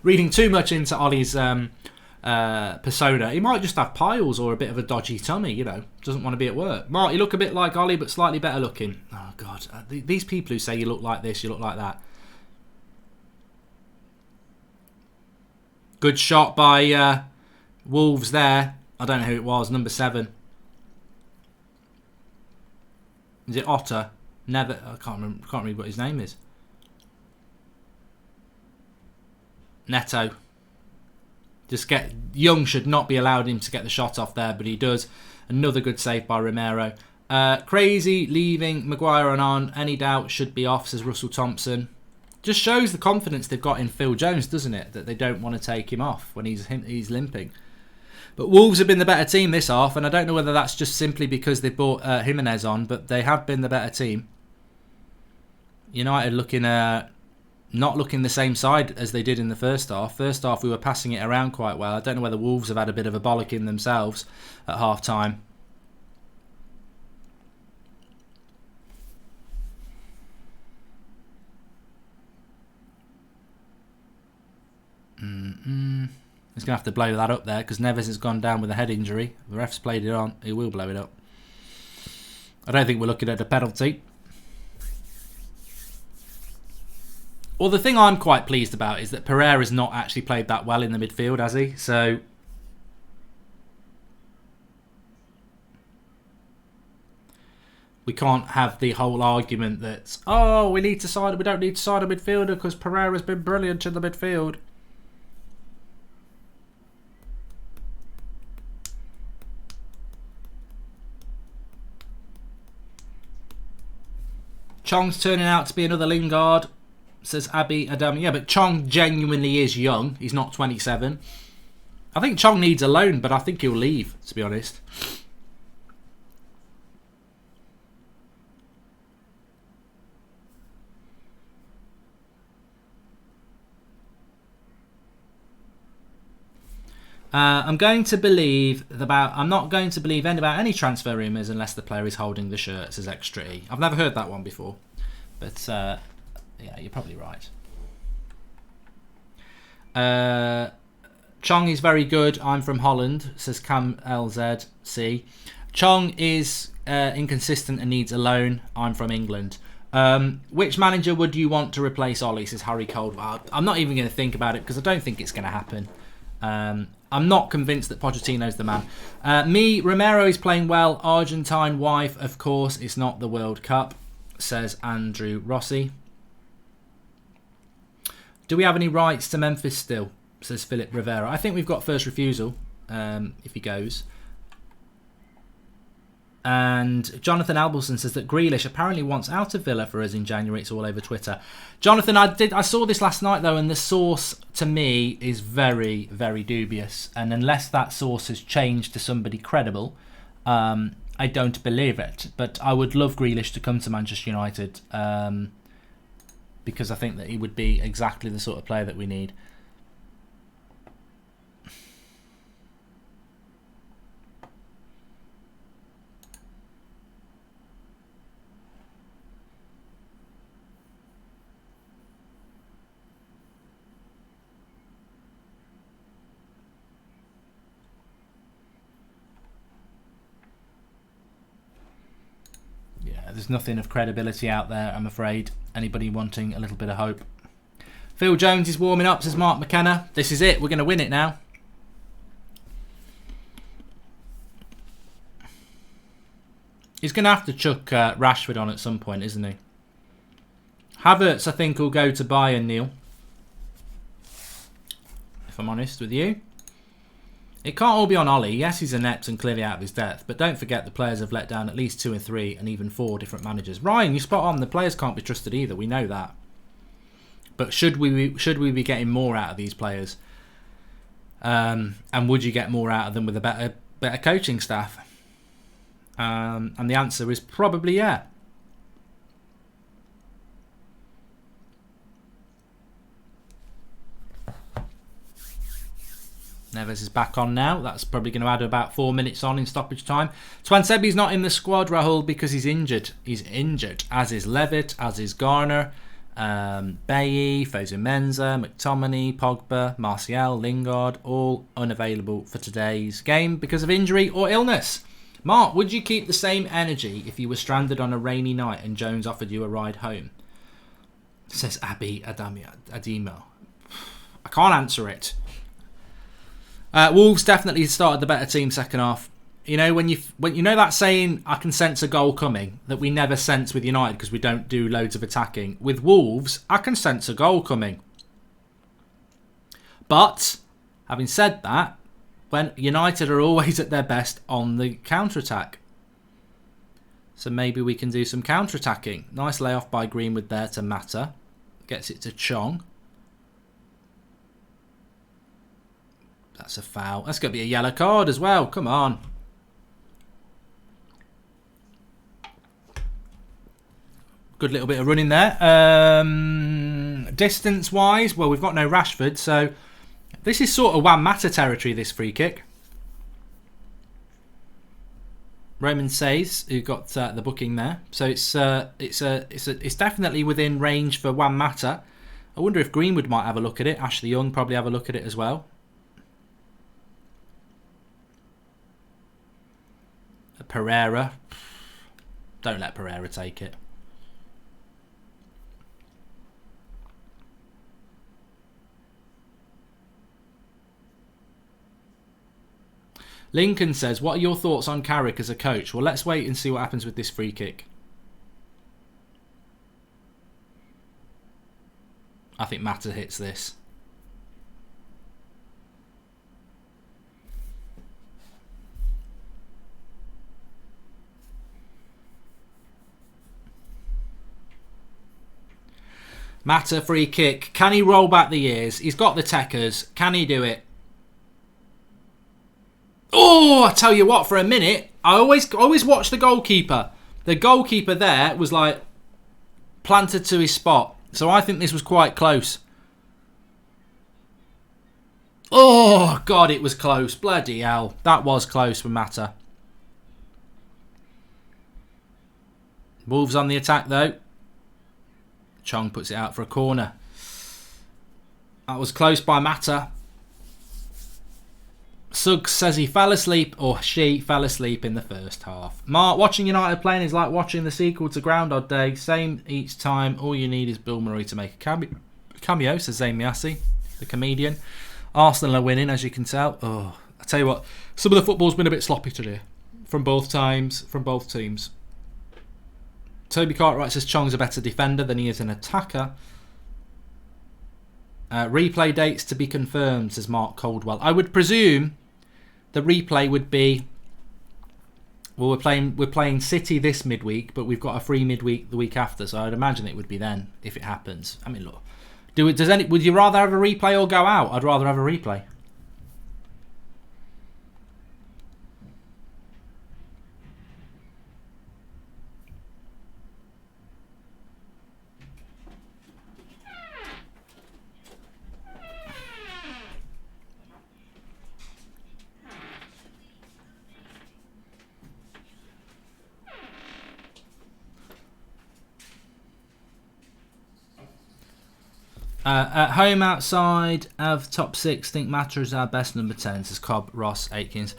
reading too much into Ollie's persona. He might just have piles or a bit of a dodgy tummy, you know. Doesn't want to be at work. Mark, you look a bit like Ollie, but slightly better looking. Oh, God. These people who say you look like this, you look like that. Good shot by Wolves there. I don't know who it was. Number 7. Is it Otter? Never. I can't remember what his name is. Neto. Young should not be allowed him to get the shot off there, but he does. Another good save by Romero. Crazy leaving Maguire on. Any doubt should be off, says Russell Thompson. Just shows the confidence they've got in Phil Jones, doesn't it? That they don't want to take him off when he's limping. But Wolves have been the better team this half, and I don't know whether that's just simply because they brought Jimenez on, but they have been the better team. United not looking the same side as they did in the first half. First half we were passing it around quite well. I don't know whether Wolves have had a bit of a bollock in themselves at half time. He's going to have to blow that up there because Neves has gone down with a head injury. The ref's played it on. He will blow it up. I don't think we're looking at a penalty. Well, the thing I'm quite pleased about is that Pereira's not actually played that well in the midfield, has he? So we can't have the whole argument that, oh, we don't need to side a midfielder because Pereira's been brilliant in the midfield. Chong's turning out to be another Lingard, says Abby Adam. Yeah, but Chong genuinely is young. He's not 27. I think Chong needs a loan, but I think he'll leave, to be honest. I'm not going to believe about any transfer rumours unless the player is holding the shirt, says Extra E. I've never heard that one before, but yeah, you're probably right. Chong is very good. I'm from Holland, says Cam LZC. Chong is inconsistent and needs a loan. I'm from England. Which manager would you want to replace Ollie, says Harry Coldwell. I'm not even going to think about it because I don't think it's going to happen. I'm not convinced that Pochettino's the man. Romero is playing well. Argentine wife, of course. It's not the World Cup, says Andrew Rossi. Do we have any rights to Memphis still, says Philip Rivera. I think we've got first refusal if he goes. And Jonathan Albelson says that Grealish apparently wants out of Villa for us in January. It's all over Twitter. Jonathan, I saw this last night though, and the source to me is very, very dubious. And unless that source has changed to somebody credible, I don't believe it. But I would love Grealish to come to Manchester United because I think that he would be exactly the sort of player that we need. There's nothing of credibility out there, I'm afraid. Anybody wanting a little bit of hope. Phil Jones is warming up, says Mark McKenna. This is it. We're going to win it now. He's going to have to chuck Rashford on at some point, isn't he? Havertz, I think, will go to Bayern, Neil. If I'm honest with you. It can't all be on Ollie. Yes, he's inept and clearly out of his depth, but don't forget the players have let down at least 2 and 3 and even 4 different managers. Ryan, you're spot on. The players can't be trusted either. We know that. But should we be getting more out of these players? And would you get more out of them with a better coaching staff? And the answer is probably yeah. Neves is back on now. That's probably going to add about 4 minutes on in stoppage time. Twansebi's not in the squad, Rahul, because he's injured. He's injured, as is Levitt, as is Garner, Bailly, Fosu-Mensah, McTominay, Pogba, Martial, Lingard, all unavailable for today's game because of injury or illness. Mark, would you keep the same energy if you were stranded on a rainy night and Jones offered you a ride home? Says Abby Adimo. I can't answer it. Wolves definitely started the better team second half. You know when you know that saying, I can sense a goal coming, that we never sense with United because we don't do loads of attacking. With Wolves, I can sense a goal coming. But having said that, when United are always at their best on the counter-attack. So maybe we can do some counter-attacking. Nice layoff by Greenwood there to Mata. Gets it to Chong. That's a foul. That's going to be a yellow card as well. Come on. Good little bit of running there. Distance-wise, well, we've got no Rashford, so this is sort of Juan Mata territory, this free kick. Roman says, who got the booking there. So it's definitely within range for Juan Mata. I wonder if Greenwood might have a look at it. Ashley Young probably have a look at it as well. Pereira. Don't let Pereira take it. Lincoln says, what are your thoughts on Carrick as a coach? Well, let's wait and see what happens with this free kick. I think Mata hits this. Mata free kick. Can he roll back the years? He's got the techers. Can he do it? Oh, I tell you what, for a minute, I always watch the goalkeeper. The goalkeeper there was like planted to his spot. So I think this was quite close. Oh, God, it was close. Bloody hell. That was close for Mata. Wolves on the attack, though. Chong puts it out for a corner. That was close by Mata. Suggs says he fell asleep, or she fell asleep in the first half. Mark, watching United playing is like watching the sequel to Groundhog Day. Same each time. All you need is Bill Murray to make a cameo, says Zayn Miassi, the comedian. Arsenal are winning, as you can tell. Oh, I tell you what, some of the football's been a bit sloppy today. From both teams. Toby Cartwright says Chong's a better defender than he is an attacker. Replay dates to be confirmed, says Mark Coldwell. I would presume the replay would be, well, we're playing City this midweek, but we've got a free midweek the week after, so I'd imagine it would be then if it happens. I mean, look, would you rather have a replay or go out? I'd rather have a replay. At home, outside of top 6, think Mata is our best number 10, says Cobb, Ross, Aikens.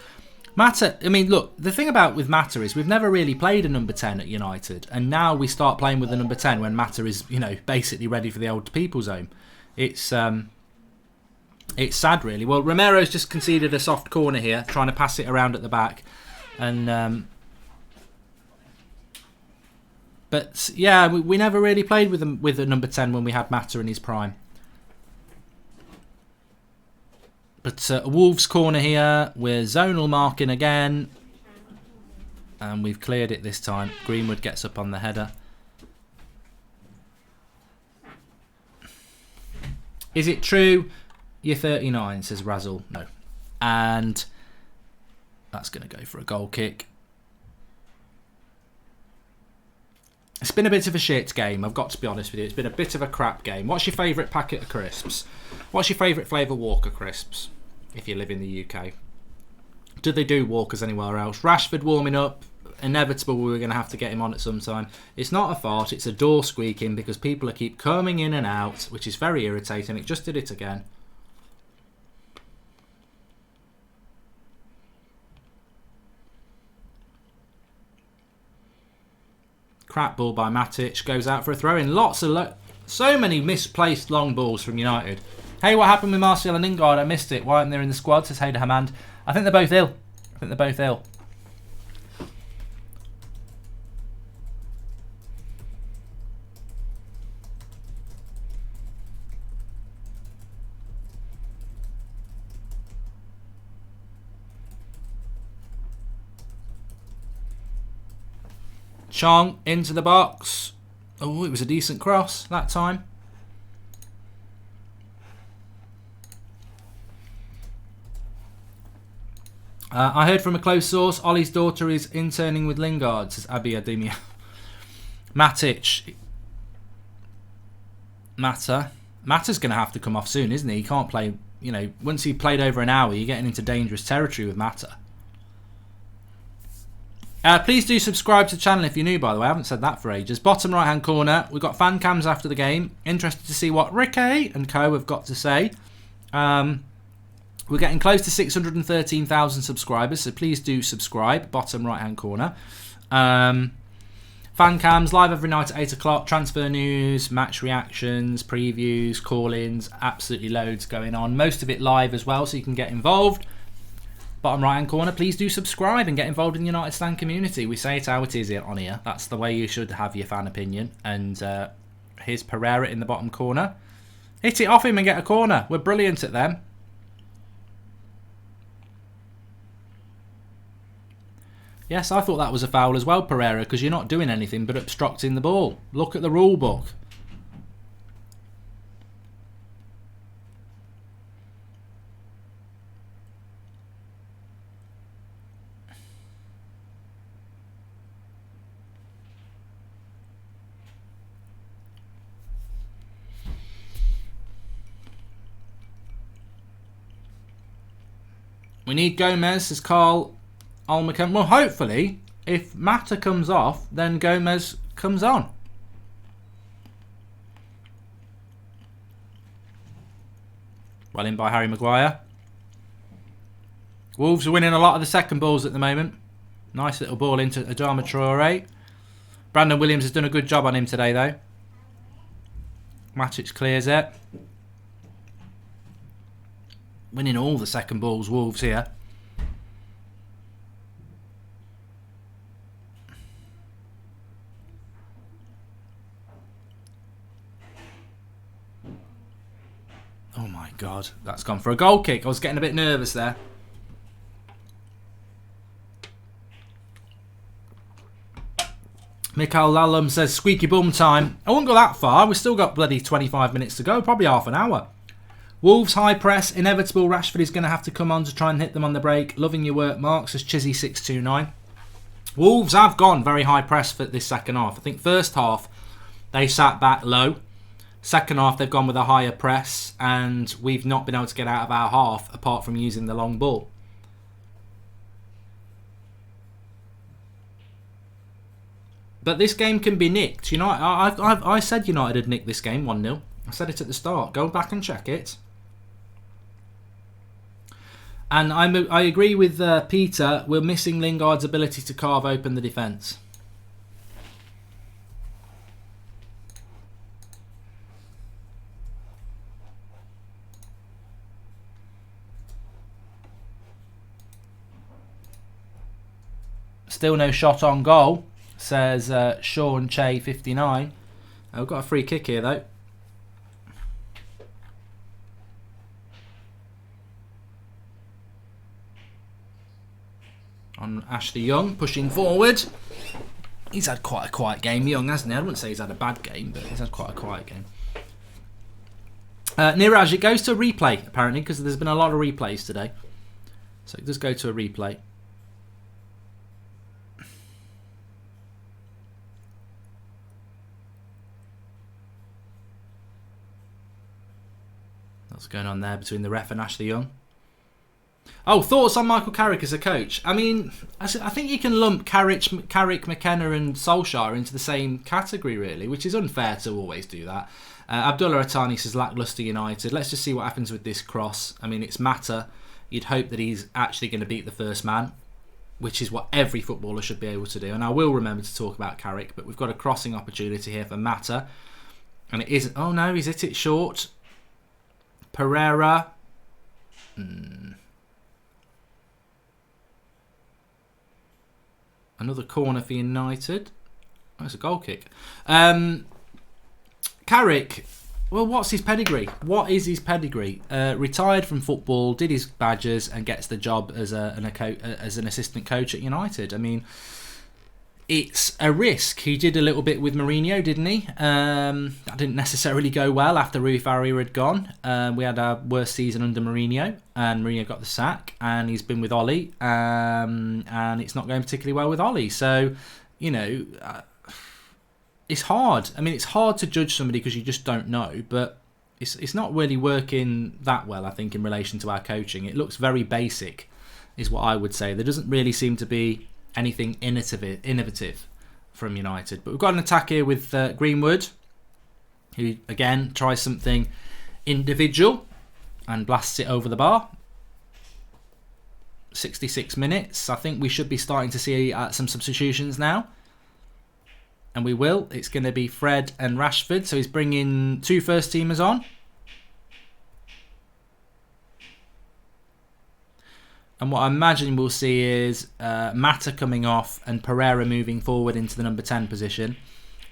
Mata, I mean, look, the thing about with Mata is we've never really played a number 10 at United, and now we start playing with a number 10 when Mata is, you know, basically ready for the old people's home. It's sad, really. Well, Romero's just conceded a soft corner here, trying to pass it around at the back, and but yeah, we never really played with a number 10 when we had Mata in his prime. But at a Wolves corner here. We're zonal marking again. And we've cleared it this time. Greenwood gets up on the header. Is it true? You're 39, says Razzle. No. And that's going to go for a goal kick. It's been a bit of a shit game, I've got to be honest with you. It's been a bit of a crap game. What's your favourite packet of crisps? What's your favourite flavour Walker crisps, if you live in the UK? Do they do Walkers anywhere else? Rashford warming up. Inevitable we were going to have to get him on at some time. It's not a fart, it's a door squeaking because people keep coming in and out, which is very irritating. It just did it again. Crap ball by Matic, goes out for a throw in. So many misplaced long balls from United. Hey, what happened with Martial and Lingard? I missed it. Why aren't they in the squad? Says Hayder Hamand. I think they're both ill. Chong into the box. Oh, it was a decent cross that time. I heard from a close source, Ollie's daughter is interning with Lingard, says Abi Ademia. Matic. Mata's going to have to come off soon, isn't he? He can't play, you know, once he played over an hour, you're getting into dangerous territory with Mata. Please do subscribe to the channel if you're new, by the way. I haven't said that for ages. Bottom right-hand corner, we've got fan cams after the game. Interested to see what Ricky and co have got to say. We're getting close to 613,000 subscribers, so please do subscribe. Bottom right-hand corner. Fan cams, live every night at 8 o'clock. Transfer news, match reactions, previews, call-ins. Absolutely loads going on. Most of it live as well, so you can get involved. Bottom right hand corner, please do subscribe and get involved in the United Stand community. We say it how it is on here. That's the way you should have your fan opinion. And here's Pereira in the bottom corner. Hit it off him and get a corner. We're brilliant at them. Yes, I thought that was a foul as well, Pereira, because you're not doing anything but obstructing the ball. Look at the rule book. We need Gomez, says Carl Almacan. Well, hopefully, if Mata comes off, then Gomez comes on. Well in by Harry Maguire. Wolves are winning a lot of the second balls at the moment. Nice little ball into Adama Traore. Brandon Williams has done a good job on him today, though. Matic clears it. Winning all the second balls, Wolves here. Oh my God, that's gone for a goal kick. I was getting a bit nervous there. Mikhail Lalum says squeaky bum time. I won't go that far. We've still got bloody 25 minutes to go. Probably half an hour. Wolves high press. Inevitable. Rashford is going to have to come on to try and hit them on the break. Loving your work, Mark, says Chizzy629. Wolves have gone very high press for this second half. I think first half they sat back low. Second half they've gone with a higher press and we've not been able to get out of our half apart from using the long ball. But this game can be nicked. You know, I said United had nicked this game 1-0. I said it at the start. Go back and check it. And I agree with Peter. We're missing Lingard's ability to carve open the defence. Still no shot on goal, says Sean Che 59. We've got a free kick here though. on Ashley Young, pushing forward. He's had quite a quiet game, Young, hasn't he? I wouldn't say he's had a bad game, but he's had quite a quiet game. Niraj, it goes to a replay, apparently, because there's been a lot of replays today. So it does go to a replay. What's going on there between the ref and Ashley Young? Oh, thoughts on Michael Carrick as a coach? I mean, I think you can lump Carrick, McKenna and Solskjaer into the same category, really, which is unfair to always do that. Abdullah Atani says lacklustre United. Let's just see what happens with this cross. I mean, it's Mata. You'd hope that he's actually going to beat the first man, which is what every footballer should be able to do. And I will remember to talk about Carrick, but we've got a crossing opportunity here for Mata. And it isn't... Oh, no, he's hit it short. Pereira. Another corner for United. Oh, it's a goal kick. Carrick, well, what's his pedigree? What is his pedigree? Retired from football, did his badges, and gets the job as an assistant coach at United. I mean, it's a risk. He did a little bit with Mourinho, didn't he? That didn't necessarily go well after Rui Faria had gone. We had our worst season under Mourinho, and Mourinho got the sack, and he's been with Ollie, and it's not going particularly well with Ollie. So, you know... it's hard. I mean, it's hard to judge somebody because you just don't know, but it's not really working that well, I think, in relation to our coaching. It looks very basic, is what I would say. There doesn't really seem to be anything innovative from United. But we've got an attack here with Greenwood, who, again, tries something individual and blasts it over the bar. 66 minutes. I think we should be starting to see some substitutions now. And we will. It's going to be Fred and Rashford. So he's bringing 2 first-teamers on. And what I imagine we'll see is Mata coming off and Pereira moving forward into the number 10 position.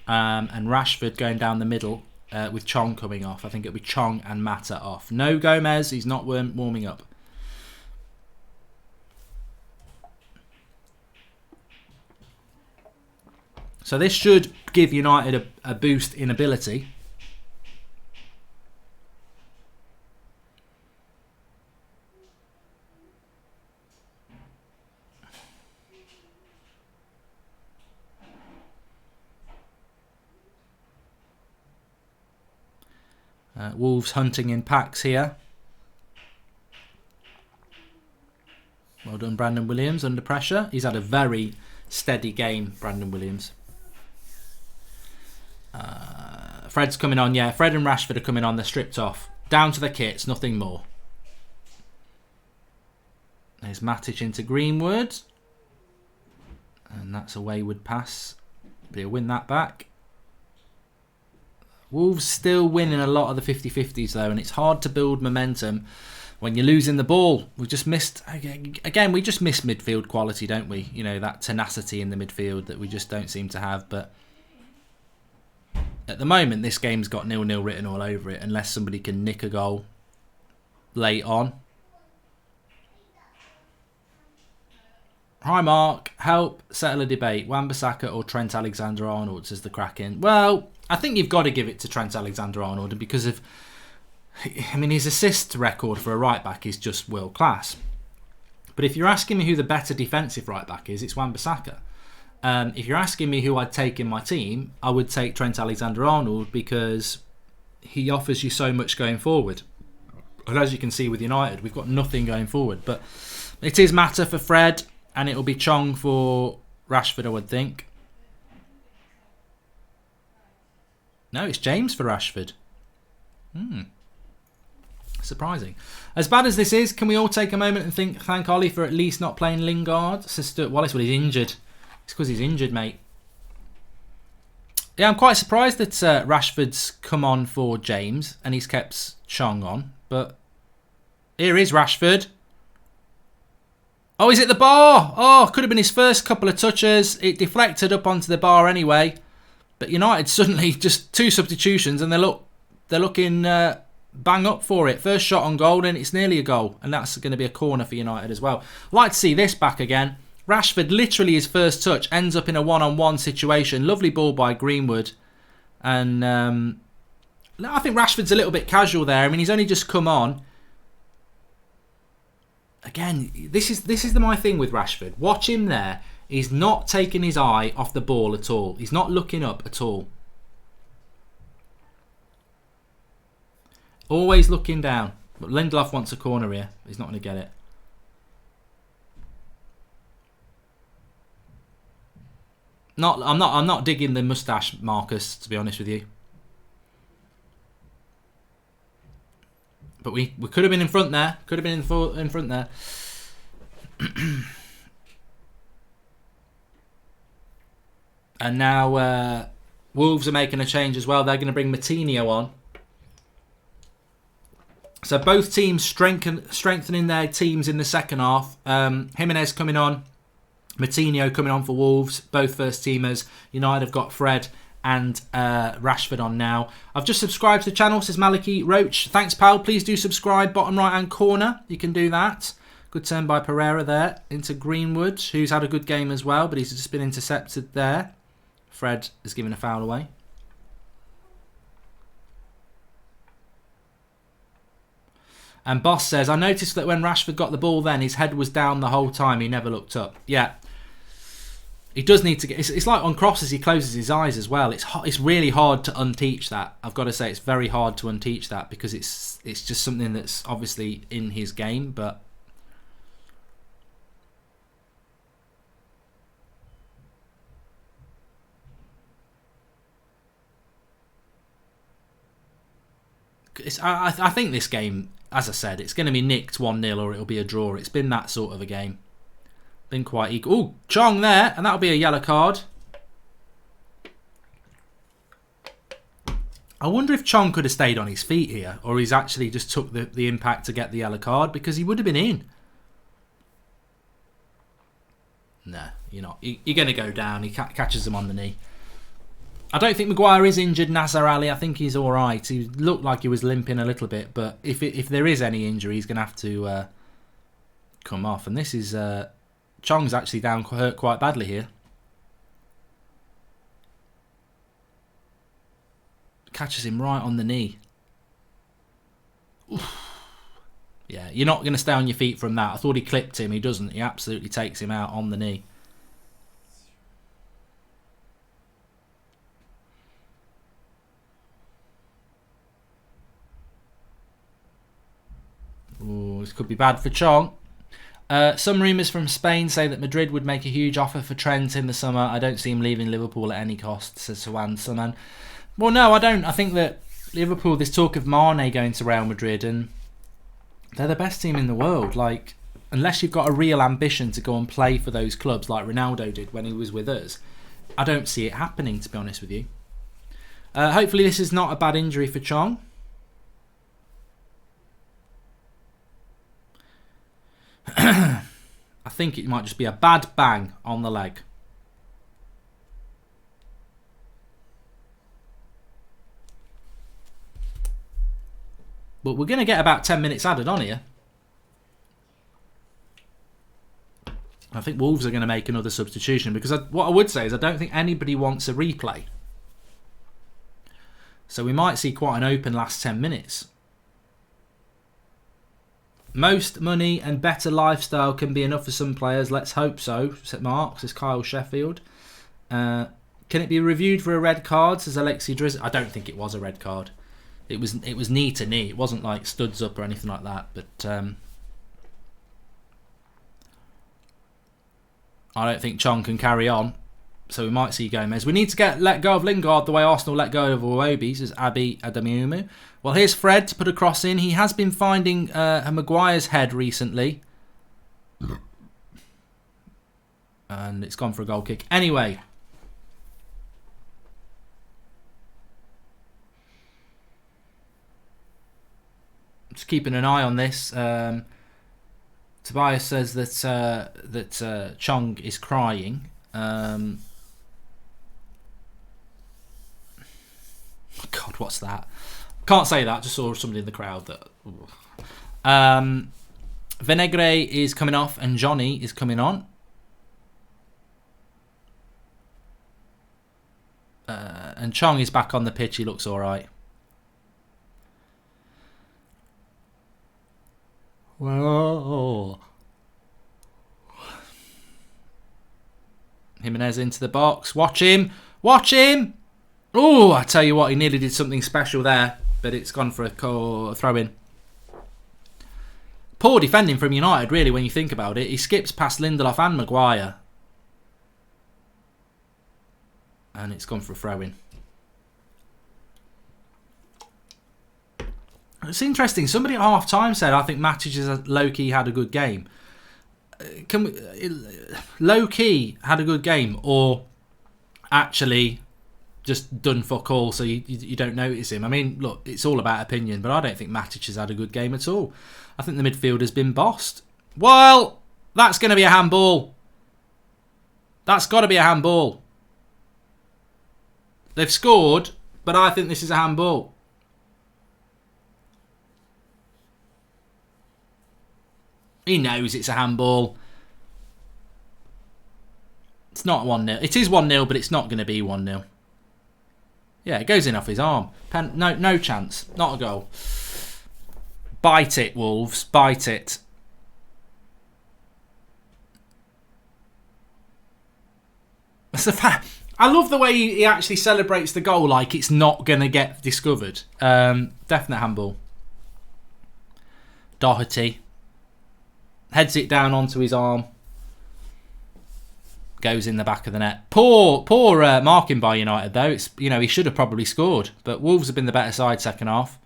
And Rashford going down the middle with Chong coming off. I think it'll be Chong and Mata off. No Gomez. He's not warming up. So this should give United a boost in ability. Wolves hunting in packs here. Well done, Brandon Williams, under pressure. He's had a very steady game, Brandon Williams. Fred's coming on, yeah. Fred and Rashford are coming on. They're stripped off. Down to the kits, nothing more. There's Matic into Greenwood. And that's a wayward pass. But he'll win that back. Wolves still winning a lot of the 50-50s though. And it's hard to build momentum when you're losing the ball. We just missed... Again, we just miss midfield quality, don't we? You know, that tenacity in the midfield that we just don't seem to have. But... at the moment, this game's got 0-0 written all over it, unless somebody can nick a goal late on. Hi, Mark. Help settle a debate. Wan-Bissaka or Trent Alexander-Arnold, says the Kraken. Well, I think you've got to give it to Trent Alexander-Arnold because of... I mean, his assist record for a right-back is just world-class. But if you're asking me who the better defensive right-back is, it's Wan-Bissaka. If you're asking me who I'd take in my team, I would take Trent Alexander-Arnold because he offers you so much going forward. And as you can see with United, we've got nothing going forward. But it is Mata for Fred, and it'll be Chong for Rashford, I would think. No, it's James for Rashford. Surprising. As bad as this is, can we all take a moment and thank Ollie for at least not playing Lingard? Says Stuart Wallace, well, he's injured. It's because he's injured, mate. Yeah, I'm quite surprised that Rashford's come on for James and he's kept Chong on. But here is Rashford. Oh, he's at the bar. Oh, could have been his first couple of touches. It deflected up onto the bar anyway. But United suddenly just 2 substitutions and they're looking bang up for it. First shot on goal and it's nearly a goal. And that's going to be a corner for United as well. I'd like to see this back again. Rashford, literally his first touch, ends up in a one-on-one situation. Lovely ball by Greenwood. And I think Rashford's a little bit casual there. I mean, he's only just come on. Again, this is my thing with Rashford. Watch him there. He's not taking his eye off the ball at all. He's not looking up at all. Always looking down. But Lindelof wants a corner here. He's not going to get it. I'm not digging the moustache, Marcus, to be honest with you. But we could have been in front there. Could have been in front there. And now Wolves are making a change as well. They're going to bring Matinho on. So both teams strengthening their teams in the second half. Jimenez coming on. Matinho coming on for Wolves. Both first teamers. United have got Fred and Rashford on now. I've just subscribed to the channel, says Maliki Roach. Thanks, pal. Please do subscribe. Bottom right-hand corner. You can do that. Good turn by Pereira there into Greenwood, who's had a good game as well, but he's just been intercepted there. Fred is giving a foul away. And Boss says, I noticed that when Rashford got the ball then, his head was down the whole time. He never looked up. Yeah. He does need to get... It's like on crosses, he closes his eyes as well. It's really hard to unteach that. I've got to say, it's very hard to unteach that because it's just something that's obviously in his game, but... I think this game, as I said, it's going to be nicked 1-0 or it'll be a draw. It's been that sort of a game. Been quite equal. Oh, Chong there, and that'll be a yellow card. I wonder if Chong could have stayed on his feet here, or he's actually just took the impact to get the yellow card, because he would have been in. No, you're not. You're going to go down. He catches him on the knee. I don't think Maguire is injured, Nasser Ali. I think he's all right. He looked like he was limping a little bit, but if there is any injury, he's going to have to come off. And this is... Chong's actually hurt quite badly here. Catches him right on the knee. Oof. Yeah, you're not going to stay on your feet from that. I thought he clipped him. He doesn't. He absolutely takes him out on the knee. Ooh, this could be bad for Chong. Some rumours from Spain say that Madrid would make a huge offer for Trent in the summer. I don't see him leaving Liverpool at any cost, says Sawan Suman. Well, no, I don't. I think that Liverpool, there's talk of Mane going to Real Madrid, and they're the best team in the world. Like, unless you've got a real ambition to go and play for those clubs like Ronaldo did when he was with us, I don't see it happening, to be honest with you. Hopefully this is not a bad injury for Chong. I think it might just be a bad bang on the leg. But we're going to get about 10 minutes added on here. I think Wolves are going to make another substitution, because what I would say is I don't think anybody wants a replay. So we might see quite an open last 10 minutes. Most money and better lifestyle can be enough for some players. Let's hope so, said Mark, says Kyle Sheffield. Can it be reviewed for a red card, says Alexi Driz? I don't think it was a red card. It was knee to knee. It wasn't like studs up or anything like that. But I don't think Chong can carry on. So we might see Gomez. We need to let go of Lingard the way Arsenal let go of Iwobi, says Abi Adamiumu. Well, here's Fred to put a cross in. He has been finding Maguire's head recently. And it's gone for a goal kick. Anyway. Just keeping an eye on this. Tobias says that Chong is crying. God, what's that? Can't say that. Just saw somebody in the crowd that. Venegre is coming off and Johnny is coming on. And Chong is back on the pitch. He looks all right. Whoa. Jimenez into the box. Watch him. Watch him. Oh, I tell you what, he nearly did something special there, but it's gone for a throw-in. Poor defending from United, really, when you think about it. He skips past Lindelof and Maguire. And it's gone for a throw-in. It's interesting. Somebody at half-time said, I think Matic has low-key had a good game. Low-key had a good game, or actually just done fuck all so you don't notice him? I mean, look, it's all about opinion, but I don't think Matic has had a good game at all. I think the midfielder's been bossed. Well, that's going to be a handball. That's got to be a handball. They've scored, but I think this is a handball. He knows it's a handball. It's not 1-0. It is 1-0, but it's not going to be 1-0. Yeah, it goes in off his arm. No chance. Not a goal. Bite it, Wolves. Bite it. That's the fact. I love the way he actually celebrates the goal like it's not going to get discovered. Definite handball. Doherty. Heads it down onto his arm. Goes in the back of the net. Poor marking by United though. It's, you know, he should have probably scored, but Wolves have been the better side second half.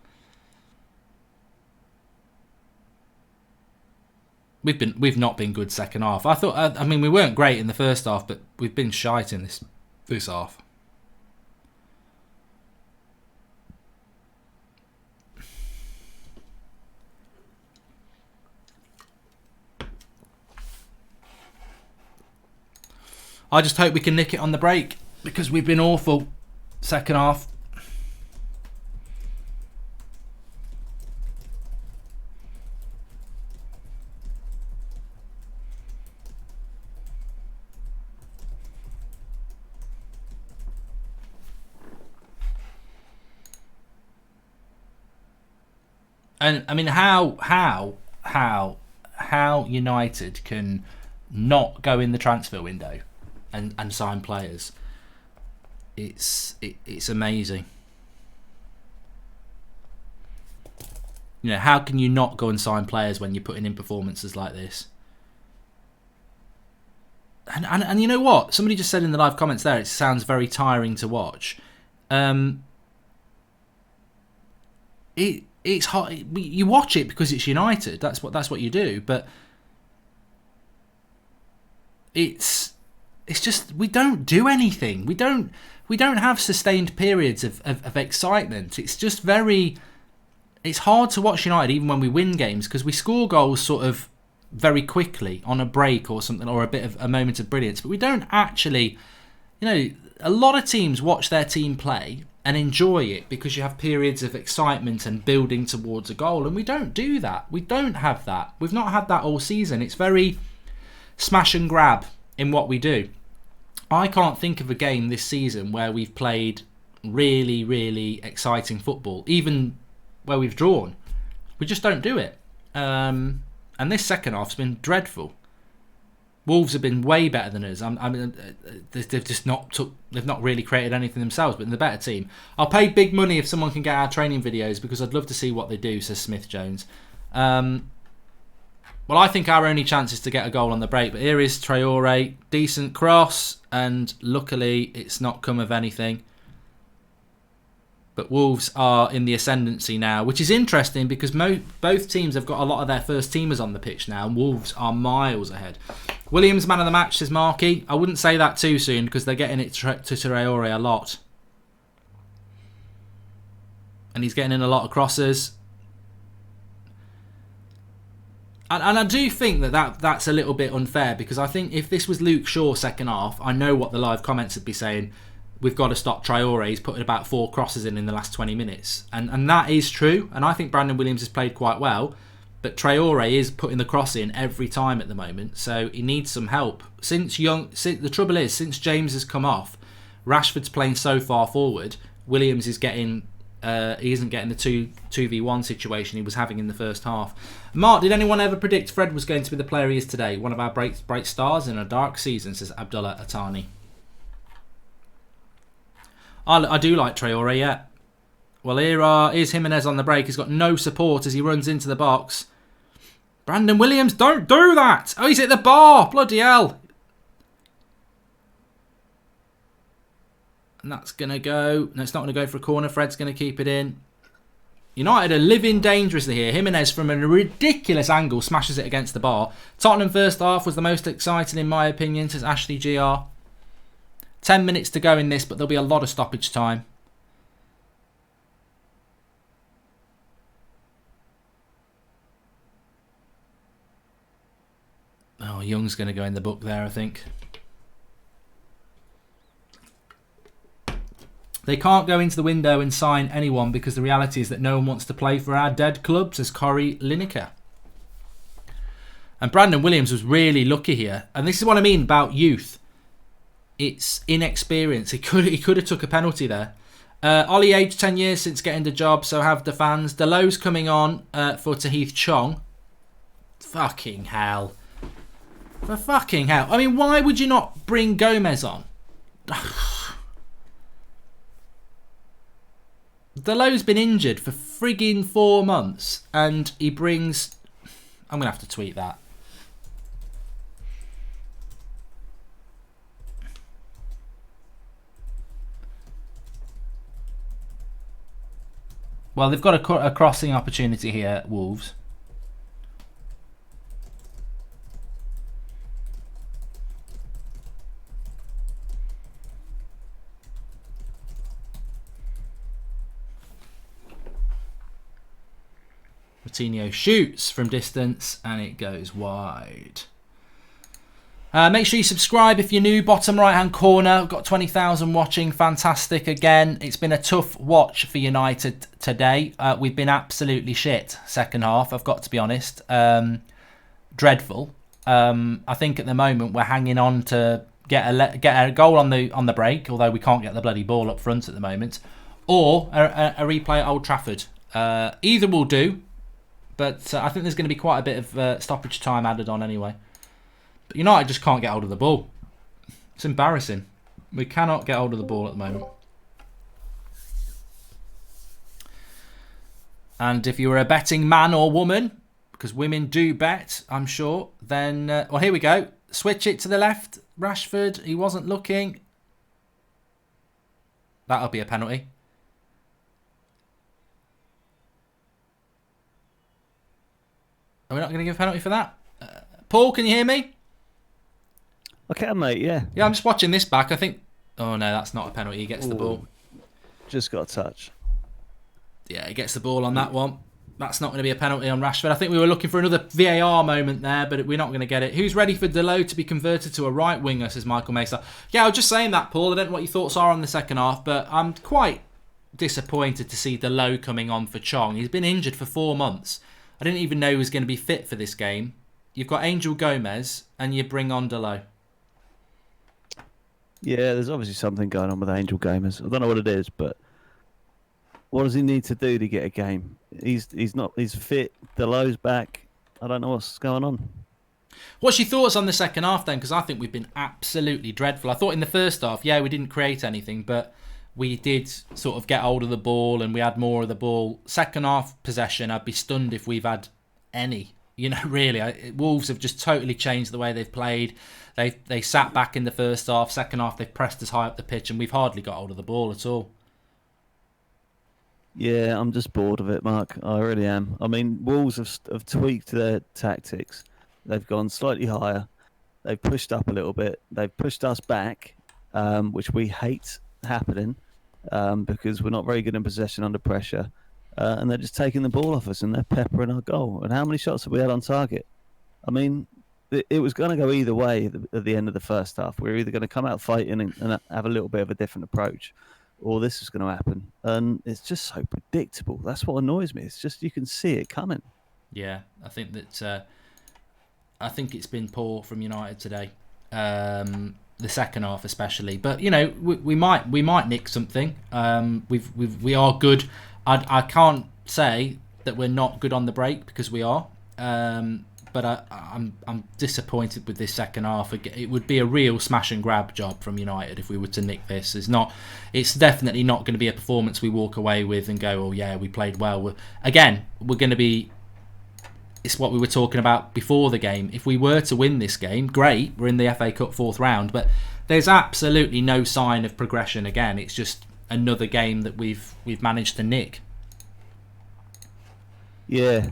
We've not been good second half. I mean we weren't great in the first half, but we've been shite in this half. I just hope we can nick it on the break because we've been awful second half. And I mean, how United can not go in the transfer window and sign players? It's amazing. You know, how can you not go and sign players when you're putting in performances like this? And you know what? Somebody just said in the live comments there, it sounds very tiring to watch. It's hard. You watch it because it's United. That's what you do. But it's just we don't do anything. We don't have sustained periods of excitement. It's just it's hard to watch United even when we win games because we score goals sort of very quickly on a break or something, or a bit of a moment of brilliance. But we don't actually, you know, a lot of teams watch their team play and enjoy it because you have periods of excitement and building towards a goal, and we don't do that. We don't have that. We've not had that all season. It's very smash and grab in what we do. I can't think of a game this season where we've played really, really exciting football, even where we've drawn. We just don't do it. And this second half's been dreadful. Wolves have been way better than us. I mean, they've just they've not really created anything themselves, but they're the better team. I'll pay big money if someone can get our training videos because I'd love to see what they do, says Smith Jones. Well, I think our only chance is to get a goal on the break, but here is Traore, decent cross, and luckily it's not come of anything. But Wolves are in the ascendancy now, which is interesting because both teams have got a lot of their first teamers on the pitch now, and Wolves are miles ahead. Williams, man of the match, says Marky. I wouldn't say that too soon because they're getting it to Traore a lot. And he's getting in a lot of crosses. And I do think that's a little bit unfair because I think if this was Luke Shaw second half, I know what the live comments would be saying. We've got to stop Traore. He's putting about 4 crosses in the last 20 minutes. And that is true. And I think Brandon Williams has played quite well. But Traore is putting the cross in every time at the moment. So he needs some help. The trouble is, since James has come off, Rashford's playing so far forward. Williams is getting... he isn't getting the 2v1 situation he was having in the first half. Mark, did anyone ever predict Fred was going to be the player he is today? One of our bright stars in a dark season, says Abdullah Atani. I do like Traore, yeah. Well, here's Jimenez on the break. He's got no support as he runs into the box. Brandon Williams, don't do that! Oh, he's hit the bar! Bloody hell! And that's going to go... No, it's not going to go for a corner. Fred's going to keep it in. United are living dangerously here. Jimenez, from a ridiculous angle, smashes it against the bar. Tottenham first half was the most exciting, in my opinion, says Ashley GR. 10 minutes to go in this, but there'll be a lot of stoppage time. Oh, Young's going to go in the book there, I think. They can't go into the window and sign anyone because the reality is that no one wants to play for our dead club, says Corey Lineker. And Brandon Williams was really lucky here. And this is what I mean about youth. It's inexperience. He could have took a penalty there. Ollie aged 10 years since getting the job, so have the fans. Delow's coming on for Tahith Chong. Fucking hell. For fucking hell. I mean, why would you not bring Gomez on? Delow's been injured for frigging 4 months, and he brings... I'm going to have to tweet that. Well, they've got a crossing opportunity here, Wolves. Coutinho shoots from distance and it goes wide. Make sure you subscribe if you're new. Bottom right hand corner, we've got 20,000 watching. Fantastic again. It's been a tough watch for United today. We've been absolutely shit second half, I've got to be honest. Dreadful. I think at the moment we're hanging on to get a goal on the break, although we can't get the bloody ball up front at the moment, or a replay at Old Trafford. Either will do. But I think there's going to be quite a bit of stoppage time added on anyway. But United just can't get hold of the ball. It's embarrassing. We cannot get hold of the ball at the moment. And if you were a betting man or woman, because women do bet, I'm sure, then... well, here we go. Switch it to the left. Rashford, he wasn't looking. That'll be a penalty. Are we not going to give a penalty for that? Paul, can you hear me? I can, mate, yeah. Yeah, I'm just watching this back. I think... Oh, no, that's not a penalty. He gets the ball. Just got a touch. Yeah, he gets the ball on that one. That's not going to be a penalty on Rashford. I think we were looking for another VAR moment there, but we're not going to get it. Who's ready for Delow to be converted to a right winger, says Michael Mesa. Yeah, I was just saying that, Paul. I don't know what your thoughts are on the second half, but I'm quite disappointed to see Delow coming on for Chong. He's been injured for 4 months. I didn't even know he was going to be fit for this game. You've got Angel Gomez and you bring on Delow. Yeah, there's obviously something going on with Angel Gomez. I don't know what it is, but what does he need to do to get a game? He's fit. Delow's back. I don't know what's going on. What's your thoughts on the second half then? Because I think we've been absolutely dreadful. I thought in the first half, yeah, we didn't create anything, but we did sort of get hold of the ball and we had more of the ball. Second half possession, I'd be stunned if we've had any. You know, really, Wolves have just totally changed the way they've played. They sat back in the first half. Second half, they've pressed us high up the pitch and we've hardly got hold of the ball at all. Yeah, I'm just bored of it, Mark. I really am. I mean, Wolves have tweaked their tactics. They've gone slightly higher. They've pushed up a little bit. They've pushed us back, which we hate happening. Because we're not very good in possession under pressure. And they're just taking the ball off us and they're peppering our goal. And how many shots have we had on target? I mean, it was going to go either way at the end of the first half. We were either going to come out fighting and have a little bit of a different approach, or this is going to happen. And it's just so predictable. That's what annoys me. It's just you can see it coming. Yeah, I think that I think it's been poor from United today. the second half especially. But we might nick something. We are good. I can't say that we're not good on the break, because we are. But I'm disappointed with this second half. It would be a real smash and grab job from United if we were to nick this. It's definitely not going to be a performance we walk away with and go, oh yeah, we played well. We're going to be. It's what we were talking about before the game. If we were to win this game, great, we're in the FA Cup 4th round. But there's absolutely no sign of progression again. It's just another game that we've managed to nick. Yeah.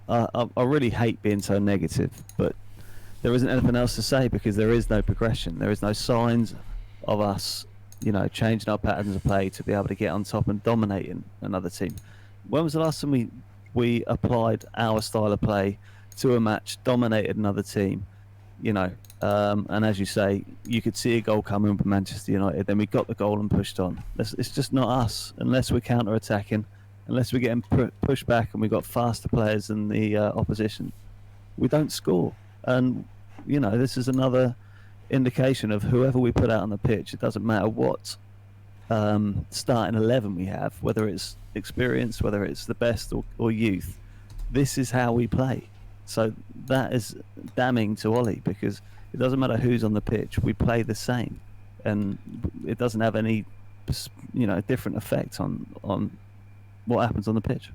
I really hate being so negative, but there isn't anything else to say, because there is no progression. There is no signs of us, changing our patterns of play to be able to get on top and dominating another team. When was the last time we applied our style of play to a match, dominated another team, and as you say, you could see a goal coming from Manchester United, then we got the goal and pushed on. It's just not us, unless we're counter-attacking. Unless we're getting pushed back and we've got faster players than the opposition, we don't score. And, this is another indication of whoever we put out on the pitch. It doesn't matter what starting 11 we have, whether it's experience, whether it's the best or youth. This is how we play. So that is damning to Ollie, because it doesn't matter who's on the pitch. We play the same. And it doesn't have any, different effect on what happens on the pitch.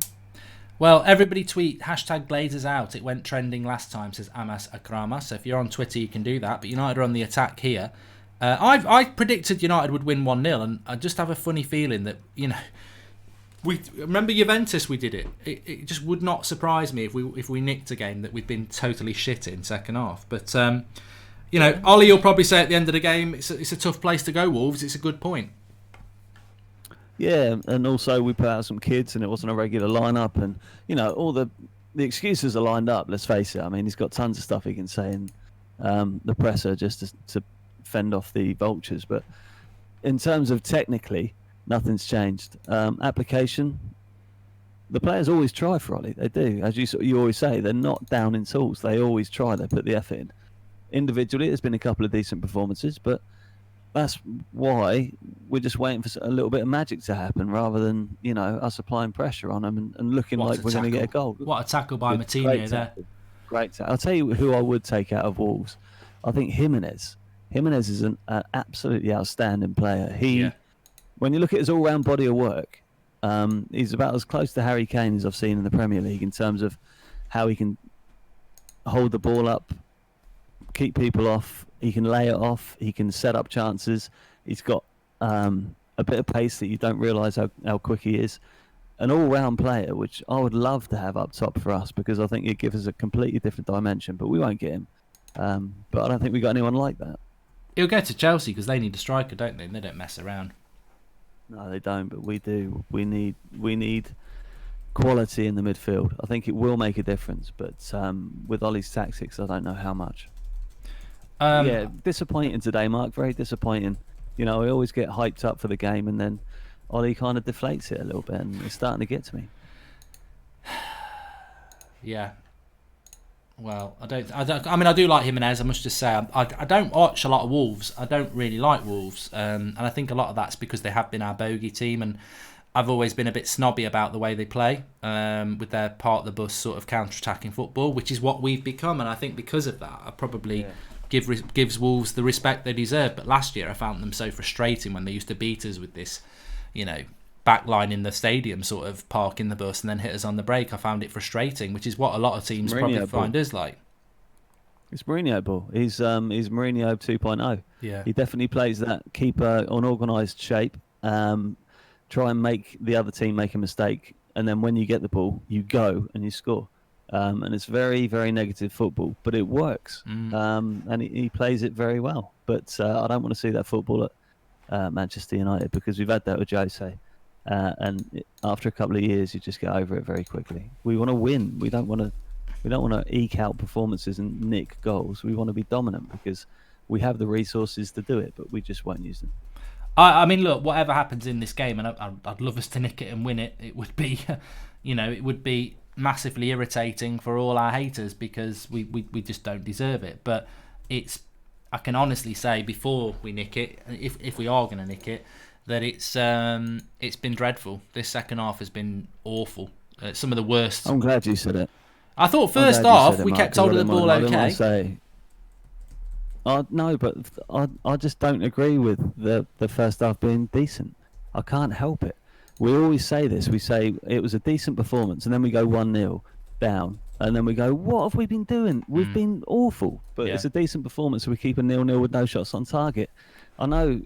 Well, everybody tweet #Glazers out. It went trending last time, says Amas Akrama. So if you're on Twitter, you can do that. But United are on the attack here. I predicted United would win 1-0, and I just have a funny feeling that, we remember Juventus. We did it. It just would not surprise me if we nicked a game that we'd been totally shit in second half. But Ollie will probably say at the end of the game, it's a tough place to go, Wolves. It's a good point. Yeah, and also we put out some kids and it wasn't a regular lineup, and all the excuses are lined up. Let's face it. I mean, he's got tons of stuff he can say in the presser just to fend off the vultures. But in terms of technically, nothing's changed. Application, the players always try for Ollie. They do, as you always say. They're not down in tools. They always try. They put the effort in. Individually, there's been a couple of decent performances, but that's why we're just waiting for a little bit of magic to happen, rather than us applying pressure on them and looking like we're going to get a goal. What a tackle by Martinez there! Great tackle. I'll tell you who I would take out of Wolves. I think Jimenez. Jimenez is an absolutely outstanding player. When you look at his all-round body of work, he's about as close to Harry Kane as I've seen in the Premier League in terms of how he can hold the ball up, keep people off. He can lay it off. He can set up chances. He's got a bit of pace that you don't realise how quick he is. An all-round player, which I would love to have up top for us, because I think it gives us a completely different dimension. But we won't get him. But I don't think we got anyone like that. He'll go to Chelsea because they need a striker, don't they? They don't mess around. No, they don't. But we do. We need quality in the midfield. I think it will make a difference. But with Ollie's tactics, I don't know how much. Yeah, disappointing today, Mark. Very disappointing. We always get hyped up for the game, and then Ollie kind of deflates it a little bit, and it's starting to get to me. Yeah. Well, I do like Jimenez. I must just say, I don't watch a lot of Wolves. I don't really like Wolves, and I think a lot of that's because they have been our bogey team, and I've always been a bit snobby about the way they play, with their part of the bus sort of counter-attacking football, which is what we've become, and I think because of that, I probably. Gives Wolves the respect they deserve. But last year I found them so frustrating when they used to beat us with this, backline in the stadium, sort of parking the bus and then hit us on the break. I found it frustrating, which is what a lot of teams probably find us like. It's Mourinho ball. He's Mourinho 2.0. Yeah, he definitely plays that keeper on organised shape. Try and make the other team make a mistake, and then when you get the ball, you go and you score. And it's very, very negative football, but it works. And he plays it very well. But I don't want to see that football at Manchester United, because we've had that with Jose. And after a couple of years, you just get over it very quickly. We want to win. We don't want to eke out performances and nick goals. We want to be dominant, because we have the resources to do it, but we just won't use them. I mean, look, whatever happens in this game, and I'd love us to nick it and win it. It would be, it would be massively irritating for all our haters, because we just don't deserve it. But it's I can honestly say before we nick it, if we are going to nick it, that it's been dreadful. This second half has been awful. Some of the worst. I'm glad you said it. I thought first half we kept hold of the ball okay. No, but I just don't agree with the first half being decent. I can't help it. We always say this. We say it was a decent performance, and then we go 1-0 down, and then we go, what have we been doing? We've been awful. But it's a decent performance, so we keep a 0-0 with no shots on target. I know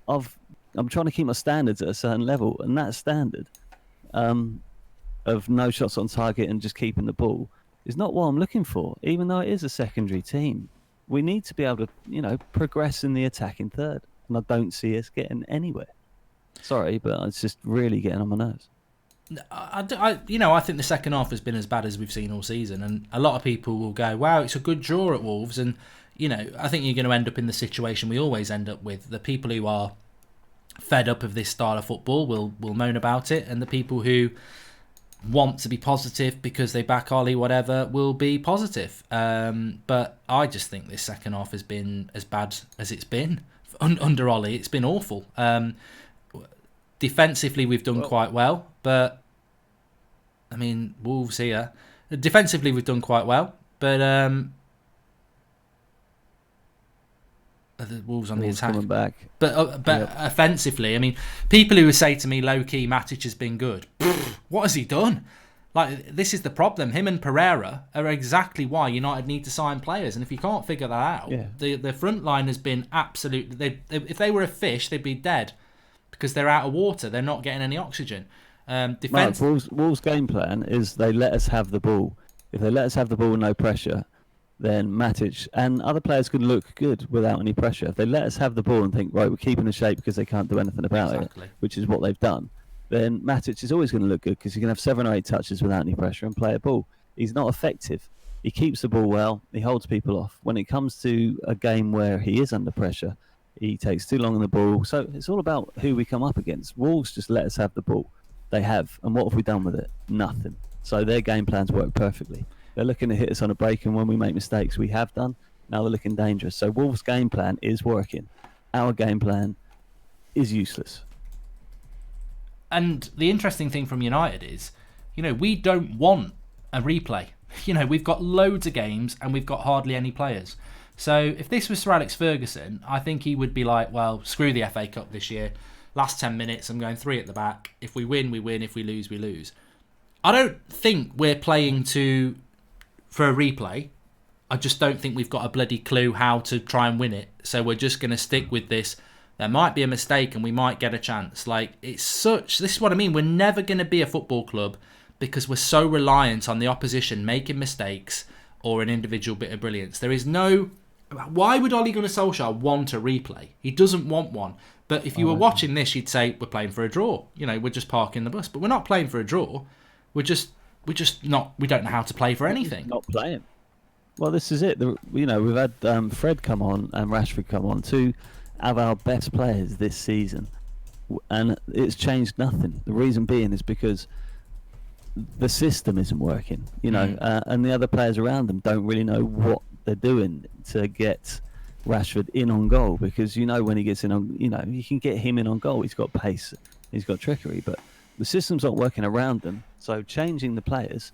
I'm trying to keep my standards at a certain level, and that standard of no shots on target and just keeping the ball is not what I'm looking for, even though it is a secondary team. We need to be able to, progress in the attacking third, and I don't see us getting anywhere. Sorry, but it's just really getting on my nerves. I think the second half has been as bad as we've seen all season, and a lot of people will go, wow, it's a good draw at Wolves, and I think you're going to end up in the situation we always end up with. The people who are fed up of this style of football will moan about it, and the people who want to be positive because they back Ollie, whatever, will be positive. But I just think this second half has been as bad as it's been under Ollie. It's been awful. Defensively, we've done quite well, but I mean, Wolves here. Defensively, we've done quite well, but the Wolves on the attack. Coming back. But offensively, I mean, people who say to me, low-key, Matic has been good. What has he done? Like, this is the problem. Him and Pereira are exactly why United need to sign players. And if you can't figure that out, the front line has been absolutely... If they were a fish, they'd be dead because they're out of water. They're not getting any oxygen. Defense. Wolves' game plan is they let us have the ball. If they let us have the ball with no pressure, then Matic and other players can look good without any pressure. If they let us have the ball and think, right, we're keeping the shape because they can't do anything about it, which is what they've done, then Matic is always going to look good because he can have 7 or 8 touches without any pressure and play a ball. He's not effective. He keeps the ball well. He holds people off. When it comes to a game where he is under pressure, he takes too long on the ball. So it's all about who we come up against. Wolves just let us have the ball. They have. And what have we done with it? Nothing. So their game plans work perfectly. They're looking to hit us on a break, and when we make mistakes, we have done. Now they're looking dangerous. So Wolves' game plan is working. Our game plan is useless. And the interesting thing from United is, we don't want a replay. We've got loads of games and we've got hardly any players. So if this was Sir Alex Ferguson, I think he would be like, well, screw the FA Cup this year. Last 10 minutes, I'm going 3 at the back. If we win, we win. If we lose, we lose. I don't think we're playing for a replay. I just don't think we've got a bloody clue how to try and win it. So we're just going to stick with this. There might be a mistake and we might get a chance. This is what I mean. We're never going to be a football club because we're so reliant on the opposition making mistakes or an individual bit of brilliance. There is no... Why would Ole Gunnar Solskjaer want a replay? He doesn't want one. But if you were watching this, you'd say, we're playing for a draw. We're just parking the bus. But we're not playing for a draw. We're just not... We don't know how to play for anything. Not playing. Well, this is it. We've had Fred come on and Rashford come on, 2 of our best players this season, and it's changed nothing. The reason being is because the system isn't working, and the other players around them don't really know what they're doing to get Rashford in on goal, because when he gets in on, you can get him in on goal. He's got pace, he's got trickery, but the system's not working around them. So changing the players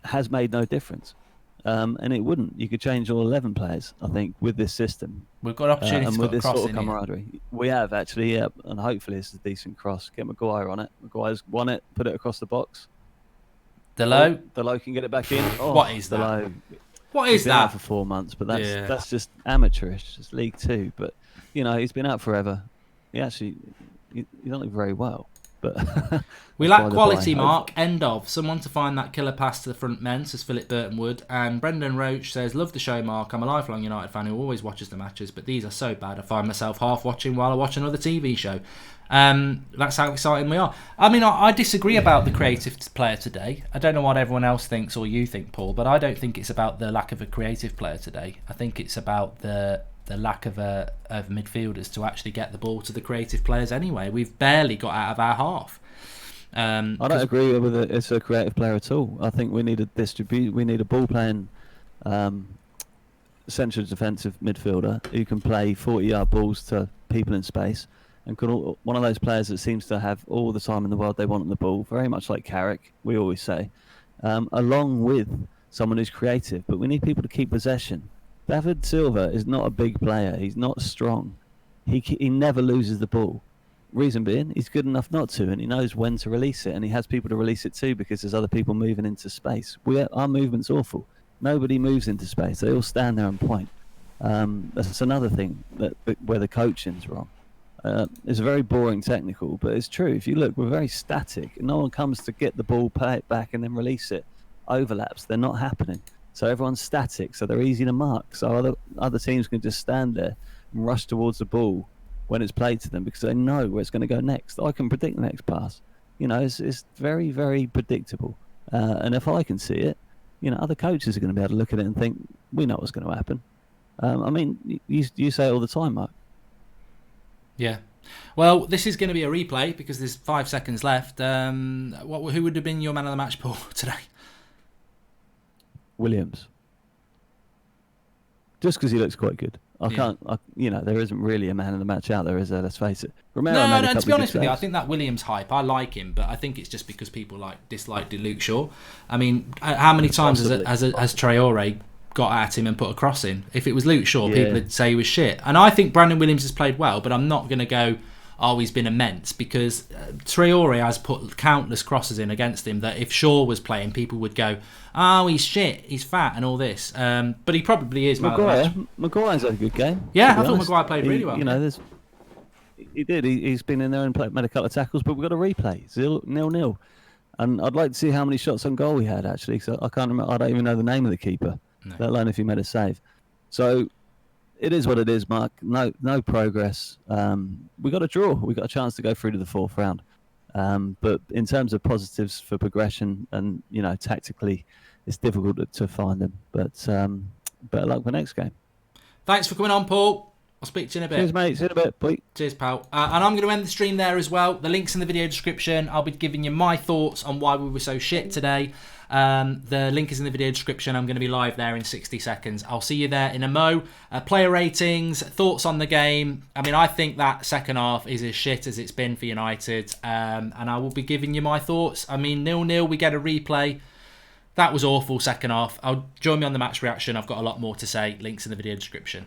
has made no difference. And it wouldn't. You could change all 11 players, I think, with this system. We've got opportunities and with this sort of camaraderie. Here. We have, actually, yeah. And hopefully it's a decent cross. Get Maguire on it. Maguire's won it, put it across the box. Delo can get it back in. Oh, what is that? What is he's been out for 4 months, but that's just amateurish. It's League 2. But, he's been out forever. He don't look very well. But we lack quality, Mark. End of. Someone to find that killer pass to the front men, says Philip Burton Wood. And Brendan Roach says, love the show, Mark. I'm a lifelong United fan who always watches the matches, but these are so bad I find myself half watching while I watch another TV show. That's how exciting we are. I mean, I disagree about the creative player today. I don't know what everyone else thinks or you think, Paul, but I don't think it's about the lack of a creative player today. I think it's about the lack of midfielders to actually get the ball to the creative players anyway. We've barely got out of our half. I don't agree with it. It's a creative player at all. I think we need a ball playing central defensive midfielder who can play 40-yard balls to people in space, and one of those players that seems to have all the time in the world they want on the ball, very much like Carrick, we always say, along with someone who's creative. But we need people to keep possession. David Silva is not a big player. He's not strong. He never loses the ball. Reason being, he's good enough not to, and he knows when to release it, and he has people to release it to because there's other people moving into space. Our movement's awful. Nobody moves into space. They all stand there and point. That's another thing where the coaching's wrong. It's very boring technical, but it's true. If you look, we're very static. No one comes to get the ball, pay it back, and then release it. Overlaps, they're not happening. So everyone's static, so they're easy to mark. So other teams can just stand there and rush towards the ball when it's played to them because they know where it's going to go next. I can predict the next pass. It's very, very predictable. And if I can see it, other coaches are going to be able to look at it and think, we know what's going to happen. You say it all the time, Mark. Yeah. Well, this is going to be a replay because there's 5 seconds left. Who would have been your man of the match, Paul, today? Williams. Just because he looks quite good. There isn't really a man of the match out there, is there? Let's face it. Romero no, to be honest with you, I think that Williams hype, I like him, but I think it's just because people dislike Luke Shaw. I mean, how many times has Traore got at him and put a cross in? If it was Luke Shaw, people would say he was shit. And I think Brandon Williams has played well, but I'm not going to go, he's been immense, because Traore has put countless crosses in against him that if Shaw was playing, people would go, he's shit, he's fat and all this. But he probably is. Maguire's had a good game. Yeah, I thought Maguire played really well. He did. He's been in there and made a couple of tackles, but we've got a replay. 0-0. And I'd like to see how many shots on goal we had, actually, because I can't remember. I don't even know the name of the keeper, let alone if he made a save. So it is what it is, Mark. No progress. We got a draw. We got a chance to go through to the fourth round. But in terms of positives for progression and tactically, it's difficult to find them. But better luck for next game. Thanks for coming on, Paul. I'll speak to you in a bit. Cheers, mate. See you in a bit. Bye. Cheers, pal. And I'm going to end the stream there as well. The link's in the video description. I'll be giving you my thoughts on why we were so shit today. The link is in the video description. I'm going to be live there in 60 seconds. I'll see you there in a mo. Player ratings, thoughts on the game. I mean, I think that second half is as shit as it's been for United. And I will be giving you my thoughts. I mean, 0-0, we get a replay. That was awful second half. Join me on the match reaction. I've got a lot more to say. Links in the video description.